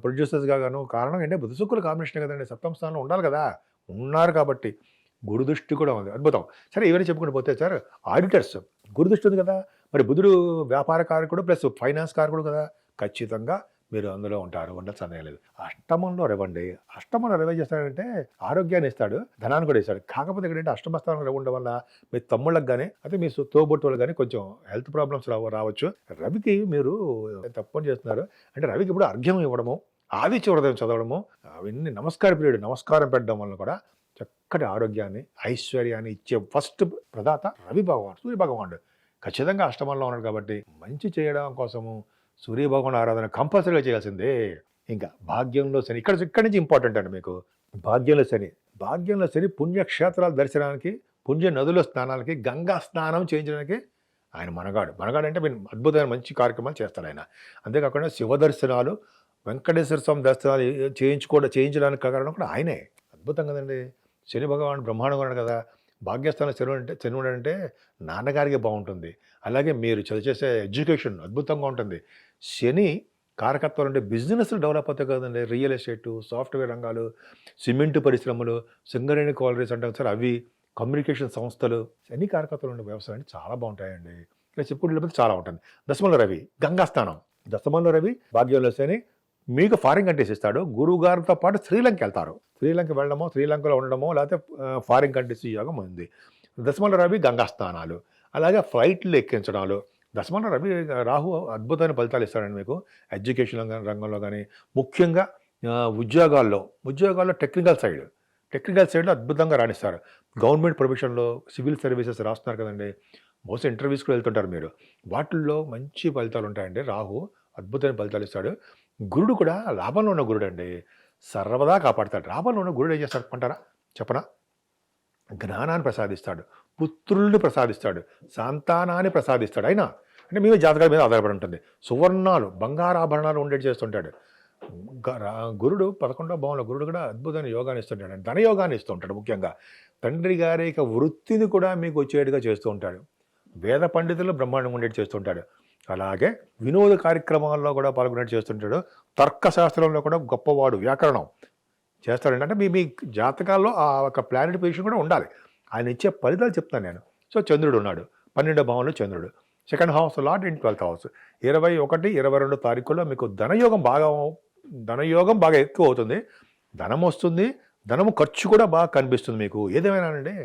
ప్రొడ్యూసర్స్గా గాను కారణం ఏంటంటే బుధ శుక్రుల కాంబినేషన్ కదండి. సప్తమ స్థానంలో ఉండాలి కదా, ఉన్నారు కాబట్టి గురుదృష్టి కూడా ఉంది. అద్భుతం. సరే ఇవన్నీ చెప్పుకుంటూ పోతే సార్ ఆడిటర్స్ గురుదృష్టి ఉంది కదా, మరి బుధుడు వ్యాపార కారకుడు ప్లస్ ఫైనాన్స్ కారకుడు కదా, ఖచ్చితంగా మీరు అందులో ఉంటారు, ఉండదు సందేహం లేదు. అష్టమంలో రవండి, అష్టమంలో రవి చేస్తాడంటే ఆరోగ్యాన్ని ఇస్తాడు, ధనాన్ని కూడా ఇస్తాడు. కాకపోతే ఇక్కడ అష్టమ స్థానంలో రవి ఉండడం వల్ల మీ తమ్ముళ్ళకి కానీ అయితే మీ తోబొట్టులకు కానీ కొంచెం హెల్త్ ప్రాబ్లమ్స్ రావచ్చు. రవికి మీరు తప్పని చేస్తున్నారు అంటే రవికి ఇప్పుడు అర్ఘ్యం ఇవ్వడము, ఆదిత్య హృదయం చదవడము, అవన్నీ నమస్కారం పెట్టడం వల్ల కూడా చక్కటి ఆరోగ్యాన్ని ఐశ్వర్యాన్ని ఇచ్చే ఫస్ట్ ప్రదాత రవి భగవాన్, సూర్య భగవానుడు. ఖచ్చితంగా అష్టమంలో ఉన్నాడు కాబట్టి మంచి చేయడం కోసము సూర్యభగవాన్ ఆరాధన కంపల్సరీగా చేయాల్సిందే. ఇంకా భాగ్యంలో శని ఇక్కడి నుంచి ఇంపార్టెంట్ అండి మీకు. భాగ్యంలో శని పుణ్యక్షేత్రాల దర్శనానికి, పుణ్య నదుల స్నానాలకి, గంగా స్నానం చేయించడానికి ఆయన మనగాడు అంటే మీరు అద్భుతమైన మంచి కార్యక్రమాలు చేస్తాడు ఆయన. అంతేకాకుండా శివ దర్శనాలు, వెంకటేశ్వర స్వామి దర్శనాలు చేయించడానికి కారణం కూడా ఆయనే. అద్భుతం కదండి. శని భగవాన్ బ్రహ్మాండంగా ఉన్నాడు కదా. భాగ్యస్థానం శని అంటే నాన్నగారికి బాగుంటుంది. అలాగే మీరు చేసే ఎడ్యుకేషన్ అద్భుతంగా ఉంటుంది. శని కారకత్వాలు అంటే బిజినెస్లు డెవలప్ అవుతాయి కదండి. రియల్ ఎస్టేటు, సాఫ్ట్వేర్ రంగాలు, సిమెంటు పరిశ్రమలు, సింగరేణి కాలరీస్ అంటాం సార్, అవి కమ్యూనికేషన్ సంస్థలు, శని కారకత్వాలు ఉండే వ్యవసాయాన్ని చాలా బాగుంటాయండి. ఇలా చెప్పుకుంటే చాలా ఉంటుంది. దశమంలో రవి గంగా స్నానం, దశమంలో రవి భాగ్యంలో శని మీకు ఫారిన్ కంట్రీస్ ఇస్తాడు. గురువు గారితో పాటు శ్రీలంక వెళ్తారు. శ్రీలంక వెళ్ళడమో, శ్రీలంకలో ఉండడమో, లేకపోతే ఫారిన్ కంట్రీస్ యోగం ఉంది. దశమంలో రవి గంగా స్నానాలు, అలాగే ఫ్లైట్లు ఎక్కించడాలు. దశమంలో రవి రాహు అద్భుతమైన ఫలితాలు ఇస్తాడండి మీకు ఎడ్యుకేషన్ రంగంలో కానీ, ముఖ్యంగా ఉద్యోగాల్లో టెక్నికల్ సైడ్లో అద్భుతంగా రాణిస్తారు. గవర్నమెంట్ ప్రొఫెషన్లో సివిల్ సర్వీసెస్ రాస్తున్నారు కదండి, బహుశా ఇంటర్వ్యూస్కి వెళ్తుంటారు మీరు, వాటిల్లో మంచి ఫలితాలు ఉంటాయండి. రాహు అద్భుతమైన ఫలితాలు ఇస్తాడు. గురుడు కూడా లాభంలో ఉన్న గురుడు అండి, సర్వదా కాపాడుతాడు. లాభంలో ఉన్న గురుడు ఏం చేస్తాడు అంటారా చెప్పనా? జ్ఞానాన్ని ప్రసాదిస్తాడు, పుత్రుల్ని ప్రసాదిస్తాడు, సంతానాన్ని ప్రసాదిస్తాడు. అయినా అంటే మీ జాతకాల మీద ఆధారపడి ఉంటుంది. సువర్ణాలు, బంగారాభరణాలు ఉండేది చేస్తుంటాడు. గురుడు 11వ భావంలో గురుడు కూడా అద్భుతమైన యోగాన్ని ఇస్తుంటాడు, ధనయోగాన్ని ఇస్తూ ఉంటాడు. ముఖ్యంగా తండ్రి గారి వృత్తిని కూడా మీకు వచ్చేట్టుగా చేస్తూ ఉంటాడు. వేద పండితులు బ్రహ్మాండంగా ఉండేది చేస్తుంటాడు. అలాగే వినోద కార్యక్రమాల్లో కూడా పాల్గొనేట్టు చేస్తుంటాడు. తర్కశాస్త్రంలో కూడా గొప్పవాడు, వ్యాకరణం చేస్తాడండి. అంటే మీ జాతకాల్లో ఆ ఒక ప్లానెట్ పొజిషన్ కూడా ఉండాలి. ఆయన ఇచ్చే ఫలితాలు చెప్తాను నేను. సో చంద్రుడు ఉన్నాడు 12వ భావంలో, చంద్రుడు second house lord in 12th house. 21, 22 తారీఖుల్లో మీకు ధనయోగం బాగా ఎక్కువ అవుతుంది. ధనం వస్తుంది, ధనము ఖర్చు కూడా బాగా కనిపిస్తుంది మీకు. ఏదేమైనానండి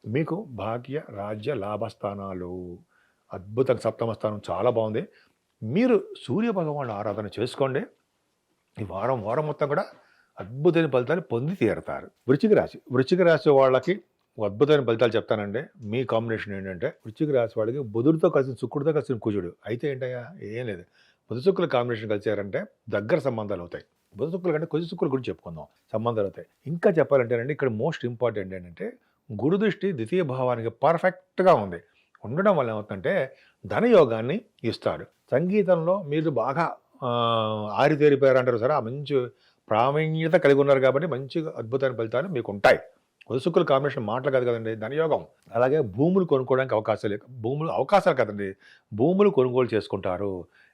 మీకు భాగ్య, రాజ్య, లాభస్థానాలు అద్భుతంగా, సప్తమ స్థానం చాలా బాగుంది. మీరు సూర్య భగవాను ఆరాధన చేసుకోండి. ఈ వారం మొత్తం కూడా అద్భుతమైన ఫలితాలు పొంది తీరుతారు. వృశ్చిక రాశి వాళ్ళకి అద్భుతమైన ఫలితాలు చెప్తానండి. మీ కాంబినేషన్ ఏంటంటే వృశ్చిక రాశి వాళ్ళకి బుధుడితో కలిసి శుక్రుడితో కలిసిన కుజుడు. అయితే ఏంటయ్యా ఏం లేదు, బుధ శుక్రుల కాంబినేషన్ కలిసారంటే దగ్గర సంబంధాలు అవుతాయి. బుధ శుక్రుల కంటే కుజ శుక్రుల గురించి చెప్పుకుందాం, సంబంధాలు అవుతాయి. ఇంకా చెప్పాలంటేనండి ఇక్కడ మోస్ట్ ఇంపార్టెంట్ ఏంటంటే గురు దృష్టి ద్వితీయ భావానికి పర్ఫెక్ట్గా ఉంది. ఉండడం వల్ల ఏమవుతుందంటే ధనయోగాన్ని ఇస్తాడు. సంగీతంలో మీరు బాగా ఆరితేరిపోయారు అంటారు సరే, ఆ మంచి ప్రావీణ్యత కలిగి ఉన్నారు కాబట్టి మంచి అద్భుతమైన ఫలితాలు మీకు ఉంటాయి. శుక్రుల కాంబినేషన్ మాటలు కాదు కదండి, ధనయోగం. అలాగే భూములు కొనుక్కోవడానికి అవకాశాలు కదండి, భూములు కొనుగోలు చేసుకుంటారు.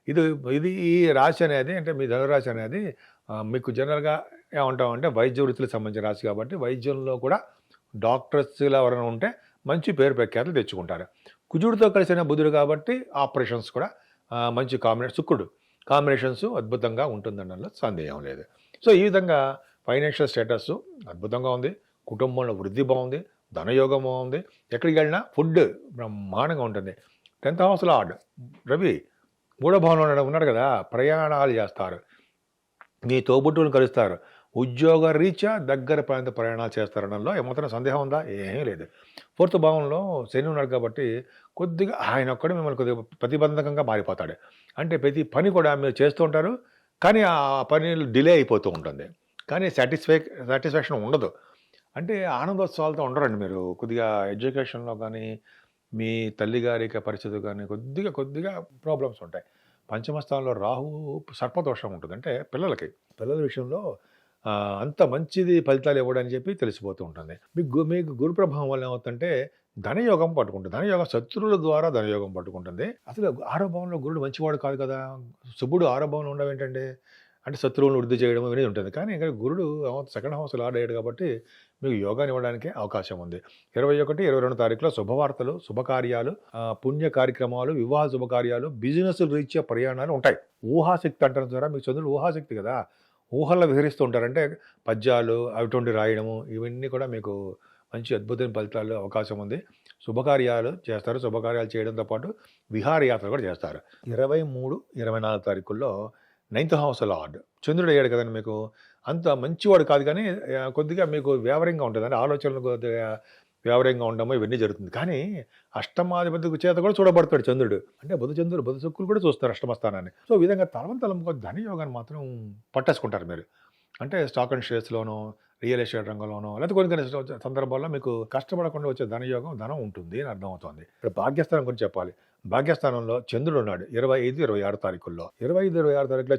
ఇది ఈ రాశి అనేది అంటే మీ ధనురాశి అనేది మీకు జనరల్గా ఏమంటామంటే వైద్య వృత్తులకు సంబంధించిన రాశి కాబట్టి వైద్యంలో కూడా డాక్టర్స్లో ఎవరైనా ఉంటే మంచి పేరు ప్రఖ్యాతులు తెచ్చుకుంటారు. కుజుడితో కలిసిన బుధుడు కాబట్టి ఆపరేషన్స్ కూడా మంచి శుక్రుడు కాంబినేషన్స్ అద్భుతంగా ఉంటుందనడంలో సందేహం లేదు. సో ఈ విధంగా ఫైనాన్షియల్ స్టేటస్ అద్భుతంగా ఉంది, కుటుంబంలో వృద్ధి బాగుంది, ధనయోగం బాగుంది, ఎక్కడికి వెళ్ళినా ఫుడ్ బ్రహ్మాండంగా ఉంటుంది. 10th హౌస్ లార్డ్ రవి 3వ భావంలో ఉన్నాడు కదా, ప్రయాణాలు చేస్తారు, మీ తోబుట్టువులను కలుస్తారు, ఉద్యోగ రీత్యా దగ్గర ప్రాంత ప్రయాణాలు చేస్తారనడంలో ఏమాత్రం సందేహం ఉందా? ఏమీ లేదు. 4th భావంలో శని ఉన్నాడు కాబట్టి కొద్దిగా ఆయన ఒక్కడే మిమ్మల్ని కొద్దిగా ప్రతిబంధకంగా మారిపోతాడు. అంటే ప్రతి పని కూడా మీరు చేస్తూ ఉంటారు, కానీ ఆ పని డిలే అయిపోతూ ఉంటుంది, కానీ సాటిస్ఫాక్షన్ ఉండదు. అంటే ఆనందోత్సవాలతో ఉండరండి మీరు. కొద్దిగా ఎడ్యుకేషన్లో కానీ మీ తల్లిగారి పరిస్థితి కానీ కొద్దిగా ప్రాబ్లమ్స్ ఉంటాయి. పంచమ స్థానంలో రాహు సర్పదోషం ఉంటుంది. అంటే పిల్లల విషయంలో అంత మంచిది ఫలితాలు ఇవ్వడని చెప్పి తెలిసిపోతూ ఉంటుంది. మీకు గురు ప్రభావం వల్ల ఏమవుతుందంటే ధనయోగం పట్టుకుంటుంది. ధనయోగం శత్రువుల ద్వారా ధనయోగం పట్టుకుంటుంది. అసలు 6వ భావంలో గురుడు మంచివాడు కాదు కదా, శుభుడు 6వ భావంలో ఉండడం ఏంటంటే అంటే శత్రువులను వృద్ధి చేయడం అనేది ఉంటుంది. కానీ ఇక్కడ గురుడు సెకండ్ హౌస్ లార్డ్ అయ్యాడు కాబట్టి మీకు యోగాని ఇవ్వడానికి అవకాశం ఉంది. 21, 22 తారీఖులో శుభవార్తలు, శుభకార్యాలు, పుణ్య కార్యక్రమాలు, వివాహ శుభకార్యాలు, బిజినెస్ రీత్యా ప్రయాణాలు ఉంటాయి. ఊహాశక్తి అంటారు ద్వారా మీకు చంద్రుడు ఊహాశక్తి కదా, ఊహల్లో విహరిస్తూ ఉంటారు. అంటే పద్యాలు అటువంటి రాయడము ఇవన్నీ కూడా మీకు మంచి అద్భుతమైన ఫలితాలు అవకాశం ఉంది. శుభకార్యాలు చేస్తారు. శుభకార్యాలు చేయడంతో పాటు విహారయాత్ర కూడా చేస్తారు. 23, 24 తారీఖుల్లో 9th హౌస్ లార్డ్ చంద్రుడు అయ్యాడు కదండి. మీకు అంత మంచివాడు కాదు, కానీ కొద్దిగా మీకు వ్యావరంగా ఉంటుంది. అంటే ఆలోచనలు కొద్దిగా వ్యావరంగా ఉండడము ఇవన్నీ జరుగుతుంది. కానీ అష్టమాధిపతి చేత కూడా చూడబడతాడు చంద్రుడు. అంటే బుధ శుక్రులు కూడా చూస్తారు అష్టమ స్థానాన్ని. సో ఈ విధంగా తలవంతలంగా ధనయోగాన్ని మాత్రం పట్టేసుకుంటారు మీరు. అంటే స్టాక్ అండ్ షేర్స్లోనో, రియల్ ఎస్టేట్ రంగంలోనో, లేకపోతే కొన్ని సందర్భాల్లో మీకు కష్టపడకుండా వచ్చే ధనం ఉంటుంది అని అర్థమవుతుంది. ఇప్పుడు భాగ్యస్థానం గురించి చెప్పాలి. భాగ్యస్థానంలో చంద్రుడు ఉన్నాడు 25, 26 తారీఖుల్లో. 25, 26 తారీఖులో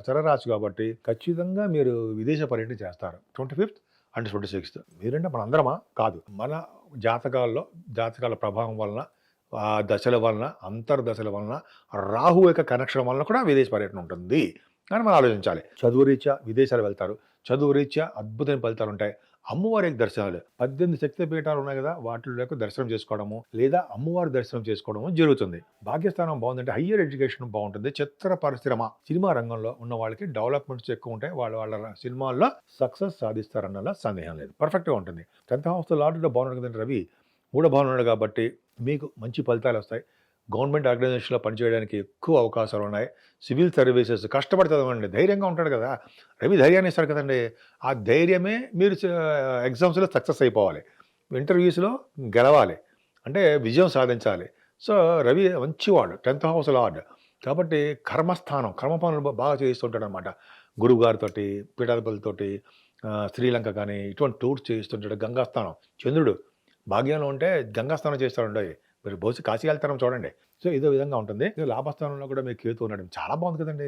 చరరాశి కాబట్టి ఖచ్చితంగా మీరు విదేశ పర్యటన చేస్తారు. 25th and 26th. మీరంటే మన అందరమా కాదు, మన జాతకాల ప్రభావం వలన, ఆ దశల వలన, అంతర్దశల వలన, రాహు యొక్క కనెక్షన్ వలన కూడా విదేశ పర్యటన ఉంటుంది అని మనం ఆలోచించాలి. చదువు రీత్యా విదేశాలు వెళ్తారు. చదువు రీత్యా అద్భుతమైన ఫలితాలు ఉంటాయి. అమ్మవారి యొక్క దర్శనాలు 18 శక్తి పీఠాలు ఉన్నాయి కదా, వాటిలో యొక్క దర్శనం చేసుకోవడము లేదా అమ్మవారి దర్శనం చేసుకోవడము జరుగుతుంది. భాగ్యస్థానం బాగుందంటే హయ్యర్ ఎడ్యుకేషన్ బాగుంటుంది. చిత్ర పరిశ్రమ, సినిమా రంగంలో ఉన్న వాళ్ళకి డెవలప్మెంట్స్ ఎక్కువ ఉంటాయి. వాళ్ళ సినిమాల్లో సక్సెస్ సాధిస్తారన్న సందేహం లేదు. పర్ఫెక్ట్గా ఉంటుంది. 10th హౌస్ లార్డ్లో బాగున్నాడు కదండి రవి, కూడా బాగున్నాడు కాబట్టి మీకు మంచి ఫలితాలు వస్తాయి. గవర్నమెంట్ ఆర్గనైజేషన్లో పనిచేయడానికి ఎక్కువ అవకాశాలు ఉన్నాయి. సివిల్ సర్వీసెస్ కష్టపడి చదవండి, ధైర్యంగా ఉంటాడు కదా రవి, ధైర్యాన్ని ఇస్తాడు కదండి. ఆ ధైర్యమే మీరు ఎగ్జామ్స్లో సక్సెస్ అయిపోవాలి, ఇంటర్వ్యూస్లో గెలవాలి, అంటే విజయం సాధించాలి. సో రవి మంచివాడు, 10th హౌస్ లార్డ్ కాబట్టి కర్మ పనులు బాగా చేయిస్తుంటాడు అనమాట. గురువుగారితోటి, పీఠాధిపతులతోటి, శ్రీలంక కానీ ఇటువంటి టూర్స్ చేయిస్తుంటాడు. గంగాస్థానం చంద్రుడు భాగ్యంలో ఉంటే గంగాస్థానం చేస్తాడు. మీరు బహుశా కాశీ వెళ్తారని చూడండి. సో ఇదో విధంగా ఉంటుంది. లాభస్థానంలో కూడా మీకు కేతు ఉన్నాడు, చాలా బాగుంది కదండి.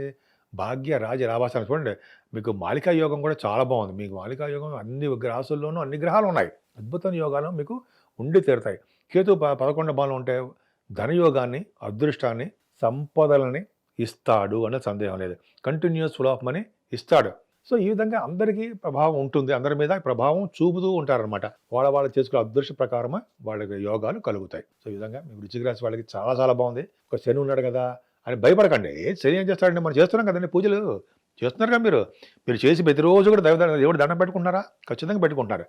భాగ్య రాజ లాభస్థానం చూడండి. మీకు మాలికా యోగం కూడా చాలా బాగుంది. మీకు మాలికా యోగం అన్ని రాసుల్లోనూ అన్ని గ్రహాలు ఉన్నాయి. అద్భుతమైన యోగాలు మీకు ఉండి తీరుతాయి. కేతు 11 బాలు ఉంటే ధనయోగాన్ని, అదృష్టాన్ని, సంపదలని ఇస్తాడు అనే సందేహం లేదు. కంటిన్యూస్ ఫ్లో ఆఫ్ మనీ ఇస్తాడు. సో ఈ విధంగా అందరికీ ప్రభావం ఉంటుంది, అందరి మీద ప్రభావం చూపుతూ ఉంటారనమాట. వాళ్ళు చేసుకునే అదృష్ట ప్రకారమే వాళ్ళకి యోగాలు కలుగుతాయి. సో ఈ విధంగా మీ వృశ్చిక రాశి వాళ్ళకి చాలా చాలా బాగుంది. ఒక శని ఉన్నాడు కదా అని భయపడకండి. శని ఏం చేస్తాడండి, మనం చేస్తున్నాం కదండి, పూజలు చేస్తున్నారు కదా మీరు చేసి ప్రతిరోజు కూడా దేవుడు దండం పెట్టుకుంటున్నారా? ఖచ్చితంగా పెట్టుకుంటున్నారు.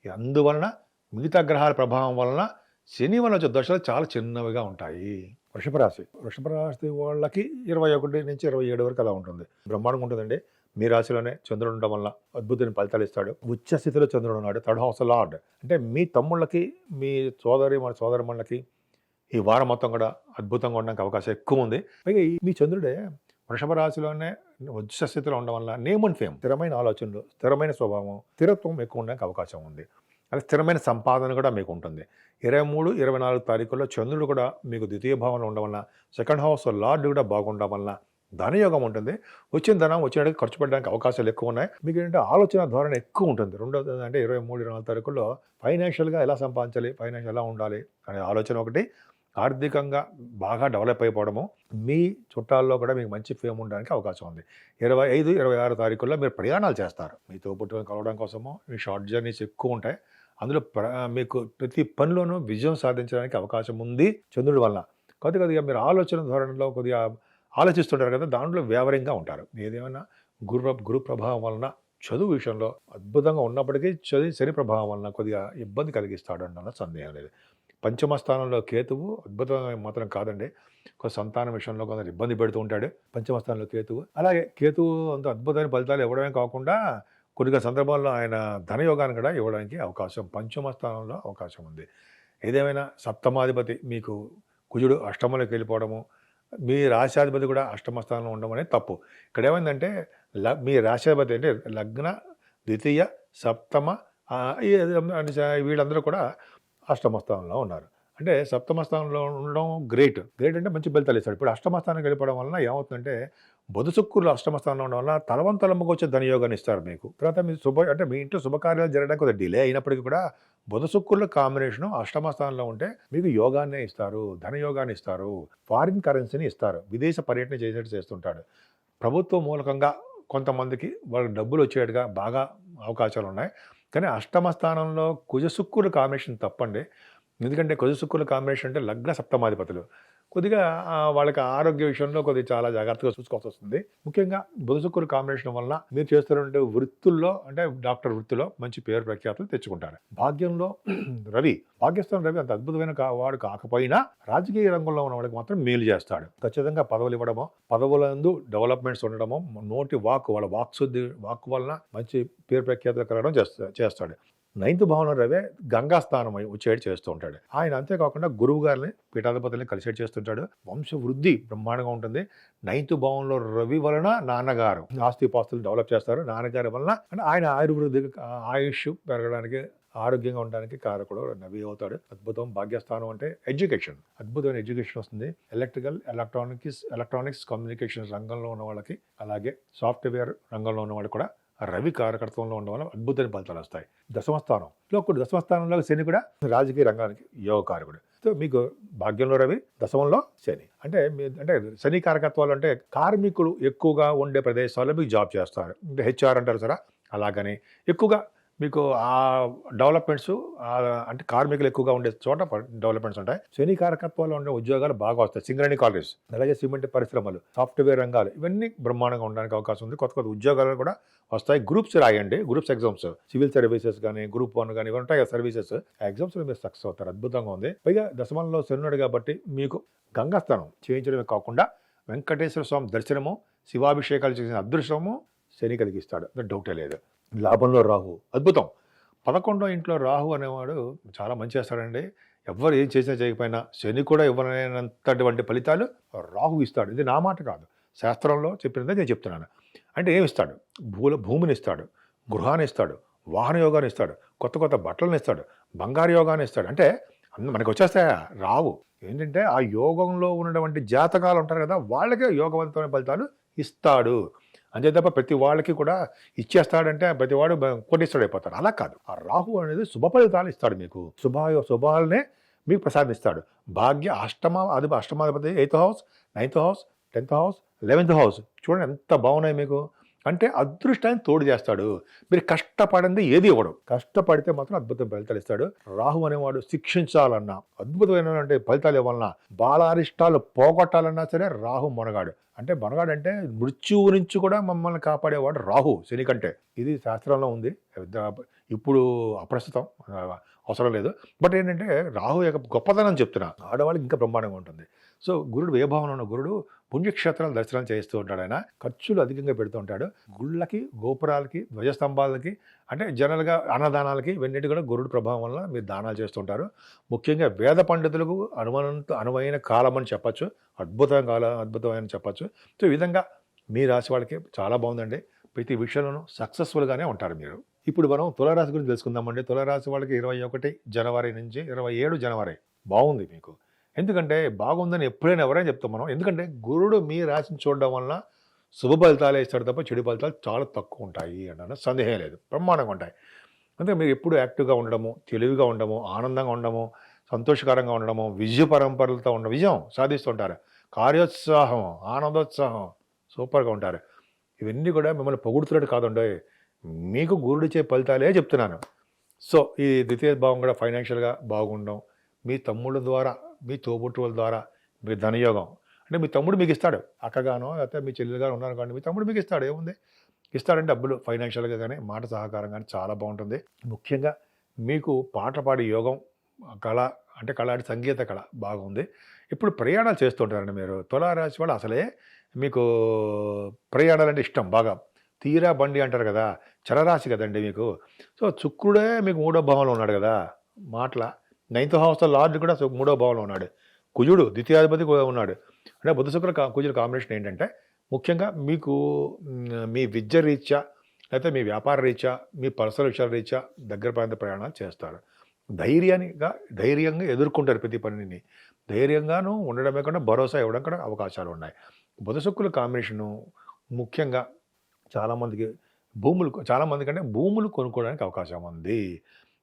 అందువలన మిగతా గ్రహాల ప్రభావం వలన శని వల్ల వచ్చే దశలు చాలా చిన్నవిగా ఉంటాయి. వృషభ రాశి వాళ్ళకి 21 నుంచి 27 వరకు అలా ఉంటుంది. బ్రహ్మాండంగా ఉంటుందండి. మీ రాశిలోనే చంద్రుడు ఉండడం వల్ల అద్భుతమైన ఫలితాలు ఇస్తాడు. ఉచ్చ స్థితిలో చంద్రుడు ఉన్నాడు, 3rd హౌస్ లార్డ్. అంటే మీ తమ్ముళ్ళకి, మీ సోదరిమణులకి ఈ వారం మొత్తం కూడా అద్భుతంగా ఉండడానికి అవకాశం ఎక్కువ ఉంది. పైగా మీ చంద్రుడే వృషభ రాశిలోనే ఉచ్చ స్థితిలో ఉండడం వల్ల నేమ్ అండ్ ఫేమ్, స్థిరమైన ఆలోచనలు, స్థిరమైన స్వభావం, స్థిరత్వం ఎక్కువ ఉండడానికి అవకాశం ఉంది. అలా స్థిరమైన సంపాదన కూడా మీకు ఉంటుంది. 23, 24 తారీఖుల్లో చంద్రుడు కూడా మీకు ద్వితీయ భావంలో ఉండడం వల్ల, 2nd హౌస్ లార్డ్ కూడా బాగుండడం వల్ల ధనయోగం ఉంటుంది. వచ్చిన ధనం వచ్చినట్టు ఖర్చు పెట్టడానికి అవకాశాలు ఎక్కువ ఉన్నాయి. మీకు ఏంటంటే ఆలోచన ధోరణి ఎక్కువ ఉంటుంది. రెండోది అంటే 23, 24 తారీఖుల్లో ఫైనాన్షియల్గా ఎలా సంపాదించాలి, ఫైనాన్షియల్ ఎలా ఉండాలి అనే ఆలోచన ఒకటి. ఆర్థికంగా బాగా డెవలప్ అయిపోవడము, మీ చుట్టాల్లో కూడా మీకు మంచి ఫేమ్ ఉండడానికి అవకాశం ఉంది. 25, 26 తారీఖుల్లో మీరు ప్రయాణాలు చేస్తారు. మీతో పుట్టుకొని కలవడం కోసము మీ షార్ట్ జర్నీస్ ఎక్కువ ఉంటాయి. అందులో మీకు ప్రతి పనిలోనూ విజయం సాధించడానికి అవకాశం ఉంది చంద్రుడి వల్ల. కొద్దిగా మీరు ఆలోచన ధోరణిలో కొద్దిగా ఆలోచిస్తుంటారు కదా, దాంట్లో వ్యావరంగా ఉంటారు. ఏదేమైనా గురు ప్రభావం వలన చదువు విషయంలో అద్భుతంగా ఉన్నప్పటికీ శని ప్రభావం వలన కొద్దిగా ఇబ్బంది కలిగిస్తాడు అన్న సందేహం లేదు. పంచమ స్థానంలో కేతువు అద్భుతంగా మాత్రం కాదండి, కొంత సంతానం విషయంలో కొంత ఇబ్బంది పెడుతూ ఉంటాడు పంచమ స్థానంలో కేతువు. అలాగే కేతువు అంత అద్భుతమైన ఫలితాలు ఇవ్వడమే కాకుండా కొద్దిగా సందర్భాల్లో ఆయన ధనయోగాన్ని కూడా ఇవ్వడానికి అవకాశం పంచమ స్థానంలో అవకాశం ఉంది. ఏదేమైనా సప్తమాధిపతి మీకు కుజుడు అష్టమంలోకి వెళ్ళిపోవడము, మీ రాశ్యాధిపతి కూడా అష్టమ స్థానంలో ఉండడం అనేది తప్పు. ఇక్కడ ఏమైందంటే మీ రాశ్యాధిపతి అంటే లగ్న, ద్వితీయ, సప్తమ వీళ్ళందరూ కూడా అష్టమ స్థానంలో ఉన్నారు. అంటే సప్తమ స్థానంలో ఉండడం గ్రేట్ అంటే మంచి ఫలితాలు ఇస్తాడు. ఇప్పుడు అష్టమ స్థానానికి వెళ్ళిపోవడం వలన ఏమవుతుందంటే బుధ శుక్రులు అష్టమ స్థానంలో ఉండడం వల్ల తలవంతలమ్మకు వచ్చే ధనయోగాన్ని ఇస్తారు మీకు. తర్వాత మీ మీ ఇంట్లో శుభకార్యాలు జరగడానికి కొద్దిగా డిలే అయినప్పటికీ కూడా బుధ శుక్రుల కాంబినేషను అష్టమ స్థానంలో ఉంటే మీకు యోగాన్నే ఇస్తారు, ధనయోగాన్ని ఇస్తారు, ఫారిన్ కరెన్సీని ఇస్తారు, విదేశ పర్యటన చేసేట్టు చేస్తుంటాడు. ప్రభుత్వ మూలకంగా కొంతమందికి వాళ్ళకి డబ్బులు వచ్చేట్టుగా బాగా అవకాశాలు ఉన్నాయి. కానీ అష్టమ స్థానంలో కుజ శుక్రుల కాంబినేషన్ తప్పండి. ఎందుకంటే కుజ శుక్రుల కాంబినేషన్ అంటే లగ్న సప్తమాధిపతులు. కొద్దిగా వాళ్ళకి ఆరోగ్య విషయంలో కొద్దిగా చాలా జాగ్రత్తగా చూసుకోవాల్సి వస్తుంది. ముఖ్యంగా బుధ శుక్రుల కాంబినేషన్ వలన మీరు చేస్తున్నటువంటి వృత్తుల్లో అంటే డాక్టర్ వృత్తిలో మంచి పేరు ప్రఖ్యాతులు తెచ్చుకుంటారు. భాగ్యంలో రవి, భాగ్యస్థానం రవి అంత అద్భుతమైన వాడు కాకపోయినా రాజకీయ రంగంలో ఉన్న వాళ్ళకి మాత్రం మేలు చేస్తాడు. ఖచ్చితంగా పదవులు ఇవ్వడమో, పదవులందు డెవలప్మెంట్స్ ఉండడమో, నోటి వాళ్ళ వాక్ వలన మంచి పేరు ప్రఖ్యాతులు కలగడం చేస్తాడు. 9th భావంలో రవే గంగా స్థానం వచ్చేటి చేస్తూ ఉంటాడు. ఆయన అంతేకాకుండా గురువు గారిని పీఠాధిపతుల్ని కలిసేటి చేస్తుంటాడు. వంశ వృద్ధి బ్రహ్మాండంగా ఉంటుంది. 9th భావంలో రవి వలన నాన్నగారు ఆస్తిపాస్తులు డెవలప్ చేస్తారు. నాన్నగారి వలన అంటే ఆయన ఆయుర్వృద్ధి ఆయుష్ పెరగడానికి ఆరోగ్యంగా ఉండడానికి కారకుడు రవి అవుతాడు. అద్భుతం. భాగ్యస్థానం అంటే ఎడ్యుకేషన్, అద్భుతమైన ఎడ్యుకేషన్ వస్తుంది. ఎలక్ట్రానిక్స్ కమ్యూనికేషన్ రంగంలో ఉన్న వాళ్ళకి, అలాగే సాఫ్ట్వేర్ రంగంలో ఉన్న వాళ్ళు కూడా రవి కారకత్వంలో ఉండడం వల్ల అద్భుతమైన ఫలితాలు వస్తాయి. దశమస్థానంలో శని కూడా రాజకీయ రంగానికి యోగకారకుడు. సో మీకు భాగ్యంలో రవి, దశమంలో శని. అంటే శని కారకత్వాలు అంటే కార్మికులు ఎక్కువగా ఉండే ప్రదేశాల్లో మీకు జాబ్ చేస్తారు. అంటే హెచ్ఆర్ అంటారు సరే, అలాగని ఎక్కువగా మీకు ఆ డెవలప్మెంట్స్ అంటే కార్మికులు ఎక్కువగా ఉండే చోట డెవలప్మెంట్స్ ఉంటాయి. శని కారకత్వాల్లో ఉండే ఉద్యోగాలు బాగా వస్తాయి. సింగరేణి కాలేజ్, అలాగే సిమెంట్ పరిశ్రమలు, సాఫ్ట్వేర్ రంగాలు ఇవన్నీ బ్రహ్మాండంగా ఉండడానికి అవకాశం ఉంది. కొత్త ఉద్యోగాలు కూడా వస్తాయి. గ్రూప్స్ రాయండి, గ్రూప్స్ ఎగ్జామ్స్, సివిల్ సర్వీసెస్ కానీ, గ్రూప్ 1 కానీ ఇవి ఉంటాయి కదా సర్వీసెస్. ఆ ఎగ్జామ్స్లో మీరు సక్సెస్ అవుతారు. అద్భుతంగా ఉంది. పైగా దశమంలో శనుడు కాబట్టి మీకు గంగాస్నానం చేయించడమే కాకుండా వెంకటేశ్వర స్వామి దర్శనము, శివాభిషేకాలు చేసిన అదృష్టము శని కలిగిస్తాడు, డౌటే లేదు. లాభంలో రాహు అద్భుతం. 11వ ఇంట్లో రాహు అనేవాడు చాలా మంచి చేస్తాడండి. ఎవరు ఏం చేసినా చేయకపోయినా శని కూడా ఇవ్వలేనంతటువంటి ఫలితాలు రాహు ఇస్తాడు. ఇది నా మాట కాదు, శాస్త్రంలో చెప్పినదే నేను చెప్తున్నాను. అంటే ఏమి ఇస్తాడు? భూమిని ఇస్తాడు, గృహాన్ని ఇస్తాడు, వాహన యోగాన్ని ఇస్తాడు, కొత్త బట్టలను ఇస్తాడు, బంగారు యోగాన్ని ఇస్తాడు. అంటే మనకు వచ్చేస్తాయా? రావు. ఏంటంటే ఆ యోగంలో ఉన్నటువంటి జాతకాలు ఉంటారు కదా, వాళ్ళకే యోగవంతమైన ఫలితాలు ఇస్తాడు. అంతే తప్ప ప్రతి వాళ్ళకి కూడా ఇచ్చేస్తాడంటే ప్రతి వాడు కొట్టిస్తాడు అయిపోతాడు. అలా కాదు. ఆ రాహు అనేది శుభ ఫలితాలు ఇస్తాడు. మీకు శుభాలనే మీకు ప్రసాదిస్తాడు. భాగ్య అష్టమాధిపతి 8th house, 9th house, 10th house, 11th house చూడండి ఎంత బాగున్నాయి మీకు. అంటే అదృష్టాన్ని తోడు చేస్తాడు. మీరు కష్టపడింది ఏది ఇవ్వడు. కష్టపడితే మాత్రం అద్భుతం ఫలితాలు ఇస్తాడు. రాహు అనేవాడు శిక్షించాలన్నా, అద్భుతమైన ఫలితాలు ఇవ్వాలన్నా, బాలారిష్టాలు పోగొట్టాలన్నా సరే రాహు మొనగాడు. అంటే మొనగాడంటే మృత్యువు నుంచి కూడా మమ్మల్ని కాపాడేవాడు రాహు శని కంటే. ఇది శాస్త్రంలో ఉంది. ఇప్పుడు అప్రస్తుతం, అవసరం లేదు. బట్ ఏంటంటే రాహు యొక్క గొప్పతనం చెప్తున్నా. ఆడవాళ్ళకి ఇంకా బ్రహ్మాండంగా ఉంటుంది. సో గురుడు ఏ భావన ఉన్న గురుడు పుణ్యక్షేత్రాలు దర్శనం చేస్తూ ఉంటాడు. ఆయన ఖర్చులు అధికంగా పెడుతూ ఉంటాడు. గుళ్ళకి, గోపురాలకి, ధ్వజస్తంభాలకి, అంటే జనరల్గా అన్నదానాలకి ఇవన్నిటి కూడా గురుడు ప్రభావం వల్ల మీరు దానాలు చేస్తుంటారు. ముఖ్యంగా వేద పండితులకు అనువైన కాలం అని చెప్పచ్చు. అద్భుతమైన చెప్పచ్చు. సో ఈ విధంగా మీ రాశి వాళ్ళకి చాలా బాగుందండి. ప్రతి విషయంలోనూ సక్సెస్ఫుల్గానే ఉంటారు మీరు. ఇప్పుడు మనం తులారాశి గురించి తెలుసుకుందామండి. తులారాశి వాళ్ళకి 21 జనవరి నుంచి 27 జనవరి బాగుంది మీకు. ఎందుకంటే బాగుందని ఎప్పుడైనా ఎవరైనా చెప్తాం మనం. ఎందుకంటే గురుడు మీ రాశిని చూడడం వలన శుభ ఫలితాలే ఇస్తాడు తప్ప చెడు ఫలితాలు చాలా తక్కువ ఉంటాయి అన్న సందేహం లేదు. బ్రహ్మాండంగా ఉంటాయి. అంటే మీరు ఎప్పుడు యాక్టివ్గా ఉండడము, తెలివిగా ఉండడము, ఆనందంగా ఉండడము, సంతోషకరంగా ఉండడము, విజయ పరంపరలతో విజయం సాధిస్తుంటారు. కార్యోత్సాహం, ఆనందోత్సాహం, సూపర్గా ఉంటారు. ఇవన్నీ కూడా మిమ్మల్ని పొగుడుతున్నట్టు కాదండి, మీకు గురుడిచ్చే ఫలితాలే చెప్తున్నాను. సో ఈ ద్వితీయ భావం కూడా ఫైనాన్షియల్గా బాగుండడం, మీ తమ్ముళ్ళ ద్వారా, మీ తోబుట్టువుల ద్వారా మీ ధనయోగం. అంటే మీ తమ్ముడు మీకు ఇస్తాడు, అక్కగానో లేకపోతే మీ చెల్లెలుగానో ఉన్నారు కానీ మీ తమ్ముడు మీకు ఇస్తాడు. ఏముంది, ఇస్తాడంటే డబ్బులు ఫైనాన్షియల్గా కానీ మాట సహకారం కానీ చాలా బాగుంటుంది. ముఖ్యంగా మీకు పాట పాడే యోగం, కళ అంటే సంగీత కళ బాగుంది. ఇప్పుడు ప్రయాణాలు చేస్తుంటారండి మీరు. తులారాశి వాళ్ళు అసలే మీకు ప్రయాణాలంటే ఇష్టం బాగా. తీరా బండి అంటారు కదా, చరరాశి కదండి మీకు. సో శుక్రుడే మీకు 3వ భావంలో ఉన్నాడు కదా, మాటల 9th హౌస్ లార్డ్ కూడా 3వ భావంలో ఉన్నాడు. కుజుడు ద్వితీయాధిపతి కూడా ఉన్నాడు. అంటే బుధ శుక్ర కుజుల కాంబినేషన్ ఏంటంటే ముఖ్యంగా మీకు మీ విద్య రీత్యా లేకపోతే మీ వ్యాపార రీత్యా, మీ పర్సనల్ విషయాల రీత్యా దగ్గర ప్రాంత ప్రయాణాలు చేస్తారు. ధైర్యంగా ఎదుర్కొంటారు ప్రతి పనిని. ధైర్యంగాను ఉండడమే కాకుండా భరోసా ఇవ్వడం కూడా అవకాశాలు ఉన్నాయి. బుధ శుక్రుల కాంబినేషను ముఖ్యంగా చాలామందికి భూములు కొనుక్కోవడానికి అవకాశం ఉంది.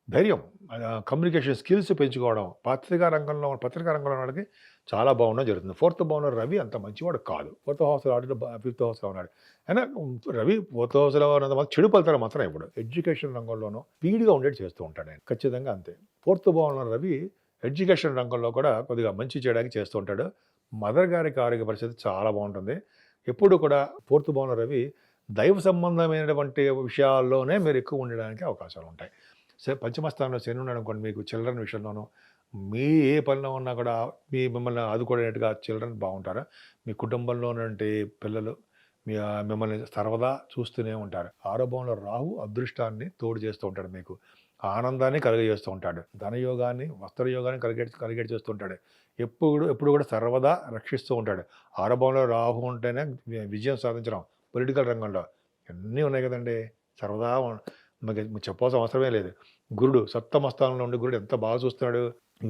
ధైర్యం, కమ్యూనికేషన్ స్కిల్స్ పెంచుకోవడం, పత్రికా రంగంలో వాడికి చాలా బాగుండడం జరుగుతుంది. ఫోర్త్ భావంలో రవి అంత మంచివాడు కాదు. ఫోర్త్ హౌస్లో ఆల్రెడీ ఫిఫ్త్ హౌస్లో ఉన్నాడు. అయినా రవి ఫోర్త్ హౌస్లో ఉన్నంత మాత్రం చెడు ఫలితాలు మాత్రం ఇవ్వడు. ఎడ్యుకేషన్ రంగంలోనూ స్పీడ్గా ఉండేది చేస్తూ ఉంటాడు ఆయన, ఖచ్చితంగా అంతే. ఫోర్త్ భావంలో రవి ఎడ్యుకేషన్ రంగంలో కూడా కొద్దిగా మంచి చేయడానికి చేస్తూ ఉంటాడు. మదర్ గారికి ఆరోగ్య పరిస్థితి చాలా బాగుంటుంది. ఎప్పుడు కూడా ఫోర్త్ భావంలో రవి దైవ సంబంధమైనటువంటి విషయాల్లోనే మీరు ఎక్కువ ఉండడానికి అవకాశాలు ఉంటాయి. పంచమస్థానంలో శని ఉన్నాడు అనుకోండి, మీకు చిల్డ్రన్ విషయంలోనూ మీ ఏ పనిలో ఉన్నా కూడా మిమ్మల్ని ఆదుకోలేనట్టుగా చిల్డ్రన్ బాగుంటారు. మీ కుటుంబంలో ఉన్నటువంటి పిల్లలు మిమ్మల్ని సర్వదా చూస్తూనే ఉంటారు. ఆరోభంలో రాహు అదృష్టాన్ని తోడు చేస్తూ ఉంటాడు, మీకు ఆనందాన్ని కలుగజేస్తూ ఉంటాడు, ధనయోగాన్ని వస్త్రయోగాన్ని కలిగేట్ చేస్తూ ఉంటాడు. ఎప్పుడు కూడా సర్వదా రక్షిస్తూ ఉంటాడు. ఆరోభంలో రాహు ఉంటేనే విజయం సాధించడం. పొలిటికల్ రంగంలో అన్నీ ఉన్నాయి కదండి, సర్వదా మీకు చెప్పాల్సిన అవసరమే లేదు. గురుడు సప్తమ స్థానంలో ఉండి గురుడు ఎంత బాగా చూస్తున్నాడు.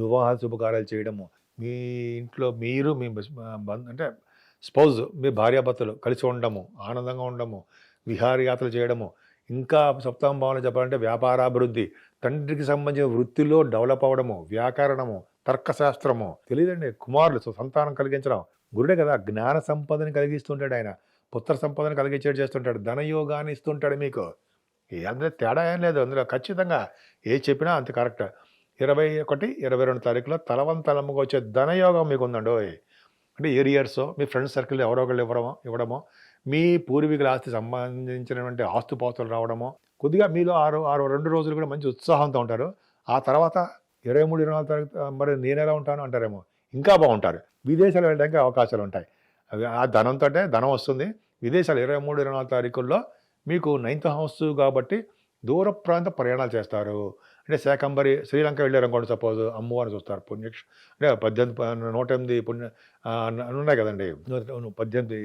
వివాహ శుభకార్యాలు చేయడము, మీ ఇంట్లో మీరు మీ అంటే స్పౌజ్, మీ భార్యాభర్తలు కలిసి ఉండడము, ఆనందంగా ఉండడము, విహారయాత్రలు చేయడము, ఇంకా సప్తమ భావన చెప్పాలంటే వ్యాపారాభివృద్ధి, తండ్రికి సంబంధించిన వృత్తిలో డెవలప్ అవ్వడము, వ్యాకరణము, తర్కశాస్త్రము, తెలియదండి, కుమారులు సంతానం కలిగించడం. గురుడే కదా జ్ఞాన సంపదని కలిగిస్తుంటాడు ఆయన, పుత్ర సంపదను కలిగించేది చేస్తుంటాడు, ధనయోగాన్ని ఇస్తుంటాడు మీకు. అందులో తేడా ఏం లేదు, అందులో ఖచ్చితంగా ఏ చెప్పినా అంత కరెక్ట్. 21, 22 తారీఖులో తలవంతలమ్మగా వచ్చే ధనయోగం మీకు ఉందండి. అంటే ఏరియర్స్ మీ ఫ్రెండ్స్ సర్కిల్ ఎవరో ఒకళ్ళు ఇవ్వడమో, మీ పూర్వీకుల ఆస్తి సంబంధించినటువంటి ఆస్తుపాస్తులు రావడమో, కొద్దిగా మీలో 2 రోజులు కూడా మంచి ఉత్సాహంతో ఉంటారు. ఆ తర్వాత 23, 24 తారీఖు మరి నేను ఎలా ఉంటాను అంటారేమో, ఇంకా బాగుంటారు. విదేశాలు వెళ్ళడానికి అవకాశాలు ఉంటాయి. ఆ ధనంతో ధనం వస్తుంది. విదేశాలు 23, 24 తారీఖుల్లో మీకు 9th హౌస్ కాబట్టి దూర ప్రాంత ప్రయాణాలు చేస్తారు. అంటే శాకంబరి శ్రీలంక వెళ్ళారనుకోండి, సపోజ్ అమ్మవారిని చూస్తారు. అంటే 108 పుణ్య ఉన్నాయి కదండి, 18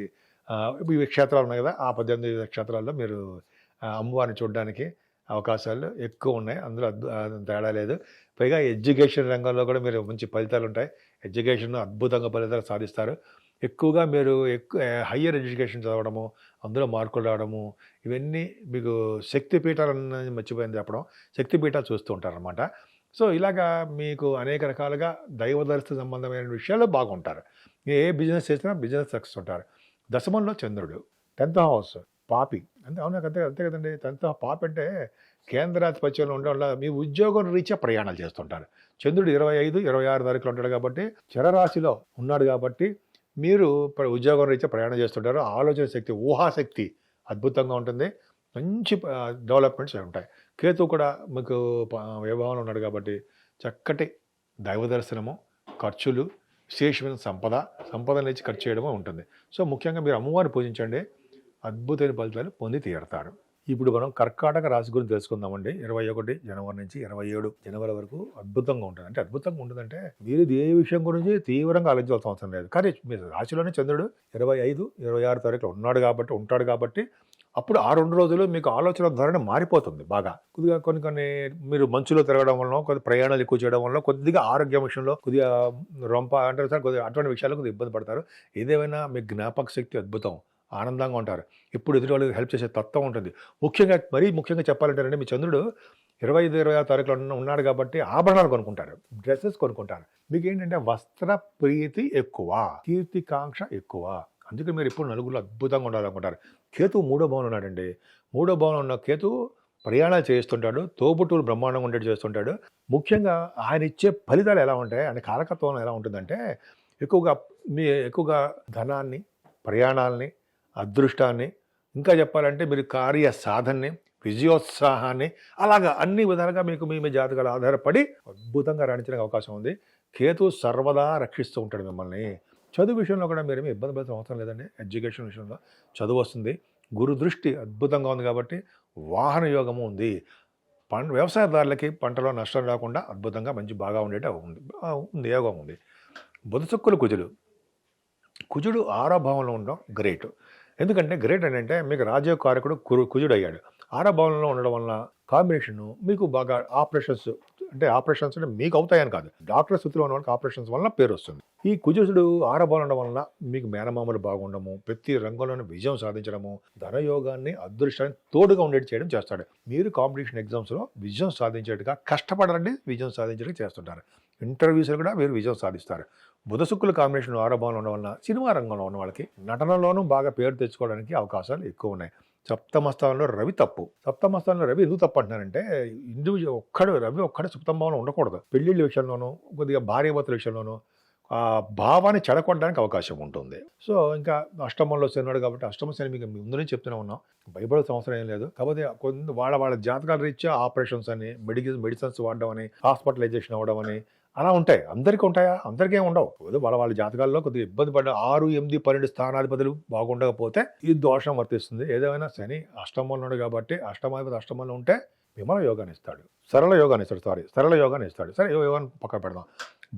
ఇవి క్షేత్రాలు ఉన్నాయి కదా, ఆ 18 క్షేత్రాల్లో మీరు అమ్మవారిని చూడడానికి అవకాశాలు ఎక్కువ ఉన్నాయి. అందులో తేడా లేదు. పైగా ఎడ్యుకేషన్ రంగంలో కూడా మీరు మంచి ఫలితాలు ఉంటాయి. ఎడ్యుకేషన్ అద్భుతంగా ఫలితాలు సాధిస్తారు. ఎక్కువగా మీరు హయ్యర్ ఎడ్యుకేషన్ చదవడము, అందులో మార్కులు రావడము, ఇవన్నీ మీకు శక్తిపీఠాలను మర్చిపోయింది చెప్పడం, శక్తిపీఠాలు చూస్తూ ఉంటారనమాట. సో ఇలాగా మీకు అనేక రకాలుగా దైవదర్శన సంబంధమైన విషయాల్లో బాగుంటారు. ఏ బిజినెస్ చేసినా బిజినెస్ సక్సెస్ ఉంటారు. దశమంలో చంద్రుడు, 10th హౌస్ పాపి, అవునా అంతే కదండి. 10th పాపి అంటే కేంద్రాధిపత్యంలో ఉండడం వల్ల మీ ఉద్యోగం రీత్యా ప్రయాణాలు చేస్తుంటారు. చంద్రుడు 25, 26 తారీఖులు ఉంటాడు కాబట్టి, చరరాశిలో ఉన్నాడు కాబట్టి మీరు ఉద్యోగం రీత్యా ప్రయాణం చేస్తుంటారు. ఆలోచన శక్తి, ఊహాశక్తి అద్భుతంగా ఉంటుంది. మంచి డెవలప్మెంట్స్ ఉంటాయి. కేతు కూడా మీకు వివాహంలో ఉన్నాడు కాబట్టి చక్కటి దైవ దర్శనము, ఖర్చులు, విశేషమైన సంపదను ఇచ్చి ఖర్చు చేయడము ఉంటుంది. సో ముఖ్యంగా మీరు అమ్మవారిని పూజించండి, అద్భుతమైన ఫలితాలు పొంది తీరుతారు. ఇప్పుడు మనం కర్కాటక రాశి గురించి తెలుసుకుందామండి. 21 జనవరి నుంచి 27 జనవరి వరకు అద్భుతంగా ఉంటుంది. అంటే అద్భుతంగా ఉంటుందంటే మీరు ఏ విషయం గురించి తీవ్రంగా ఆలోచించాల్సిన అవసరం లేదు. కానీ మీరు రాశిలోనే చంద్రుడు 25, 26 తారీఖులో ఉంటాడు కాబట్టి అప్పుడు ఆ 2 రోజులు మీకు ఆలోచన ధోరణి మారిపోతుంది బాగా. కొద్దిగా కొన్ని మీరు మంచులో తిరగడం వల్ల, కొద్దిగా ప్రయాణాలు ఎక్కువ చేయడం వల్ల, కొద్దిగా ఆరోగ్యం విషయంలో కొద్దిగా రొంప అంటారు సార్, కొద్దిగా అటువంటి విషయాలు కొద్దిగా ఇబ్బంది పడతారు. ఏదేమైనా మీ జ్ఞాపక శక్తి అద్భుతం, ఆనందంగా ఉంటారు. ఎప్పుడు ఎదుటి వాళ్ళకి హెల్ప్ చేసే తత్వం ఉంటుంది. ముఖ్యంగా చెప్పాలంటే మీ చంద్రుడు 25, 26 తారీఖులో ఉన్నాడు కాబట్టి ఆభరణాలు కొనుక్కుంటారు, డ్రెస్సెస్ కొనుక్కుంటారు. మీకు ఏంటంటే వస్త్ర ప్రీతి ఎక్కువ, కీర్తికాంక్ష ఎక్కువ. అందుకే మీరు ఇప్పుడు నలుగురు అద్భుతంగా ఉండాలనుకుంటారు. కేతు 3వ భావంలో ఉన్నాడండి. 3వ భావంలో ఉన్న కేతు ప్రయాణాలు చేస్తుంటాడు, తోబుట్టువులు బ్రహ్మాండంగా ఉండేది చేస్తుంటాడు. ముఖ్యంగా ఆయన ఇచ్చే ఫలితాలు ఎలా ఉంటాయి, ఆయన కారకత్వం ఎలా ఉంటుందంటే ఎక్కువగా ధనాన్ని, ప్రయాణాలని, అదృష్టాన్ని, ఇంకా చెప్పాలంటే మీరు కార్య సాధనని, విజయోత్సాహాన్ని, అలాగా అన్ని విధాలుగా మీకు మీ జాతకాలు ఆధారపడి అద్భుతంగా రాణించడానికి అవకాశం ఉంది. కేతు సర్వదా రక్షిస్తూ ఉంటాడు మిమ్మల్ని. చదువు విషయంలో కూడా మీరు ఇబ్బంది పడాల్సిన అవసరం లేదండి. ఎడ్యుకేషన్ విషయంలో చదువు వస్తుంది. గురు దృష్టి అద్భుతంగా ఉంది కాబట్టి వాహన యోగము ఉంది. వ్యవసాయదారులకి పంటలో నష్టం రాకుండా అద్భుతంగా మంచి బాగా ఉండేట ఉంది యోగం ఉంది. బుధశుక్రులు కుజుడు 6వ భావంలో ఉండడం గ్రేట్. ఎందుకంటే గ్రేట్ ఏంటంటే మీకు రాజయోగకారకుడు కుజుడు అయ్యాడు. 6వ భావంలో ఉండడం వలన కాంబినేషన్ మీకు బాగా ఆపరేషన్స్ అంటే మీకు అవుతాయని కాదు, డాక్టర్ స్థితిలో ఉన్న వాళ్ళకి ఆపరేషన్స్ వల్ల పేరు వస్తుంది. ఈ కుజుడు ఆరబలం ఉండడం వలన మీకు మేనమామలు బాగుండము, ప్రతి రంగంలోనూ విజయం సాధించడము, ధనయోగాన్ని అదృష్టాన్ని తోడుగా ఉండేది చేయడం చేస్తాడు. మీరు కాంపిటీషన్ ఎగ్జామ్స్లో విజయం సాధించేట్టుగా కష్టపడాలండి, విజయం సాధించేట్టుగా చేస్తుంటారు. ఇంటర్వ్యూస్లో కూడా మీరు విజయం సాధిస్తారు. బుధ శుక్రుల కాంబినేషన్ ఆరబలం ఉండడం వలన సినిమా రంగంలో ఉన్న వాళ్ళకి నటనలోనూ బాగా పేరు తెచ్చుకోవడానికి అవకాశాలు ఎక్కువ ఉన్నాయి. సప్తమస్థానంలో రవి తప్పు. సప్తమస్థానంలో రవి ఎందుకు తప్పు అంటున్నారంటే, రవి ఒక్కడే సప్తమంలో ఉండకూడదు. పెళ్లిళ్ళ విషయంలోనూ, కొద్దిగా భార్యాభర్తల విషయంలోనూ ఆ భావాన్ని చెడగొట్టడానికి అవకాశం ఉంటుంది. సో ఇంకా అష్టమంలో శనివాడు కాబట్టి అష్టమ శని మీకు ముందు నుంచి చెప్తూనే ఉన్నాం, భయపడే అవసరం ఏం లేదు. కాకపోతే కొన్ని వాళ్ళ జాతకాల రీత్యా ఆపరేషన్స్ అని, మెడిసిన్స్ వాడడం అని, హాస్పిటలైజేషన్ అవ్వడం అని అలా ఉంటాయి. అందరికీ ఉంటాయా? అందరికీ ఏమి ఉండవు. వాళ్ళ జాతకాల్లో కొద్దిగా ఇబ్బంది పడ్డ 6, 8, 12 స్థానాధిపతులు బాగుండకపోతే ఈ దోషం వర్తిస్తుంది. ఏదేమైనా శని అష్టమంలో ఉన్నాడు కాబట్టి అష్టమాధిపతి అష్టమంలో ఉంటే విమల యోగాన్ని ఇస్తాడు, సరళ యోగాన్ని ఇస్తాడు. సరే, యోగాన్ని పక్కన పెడదాం.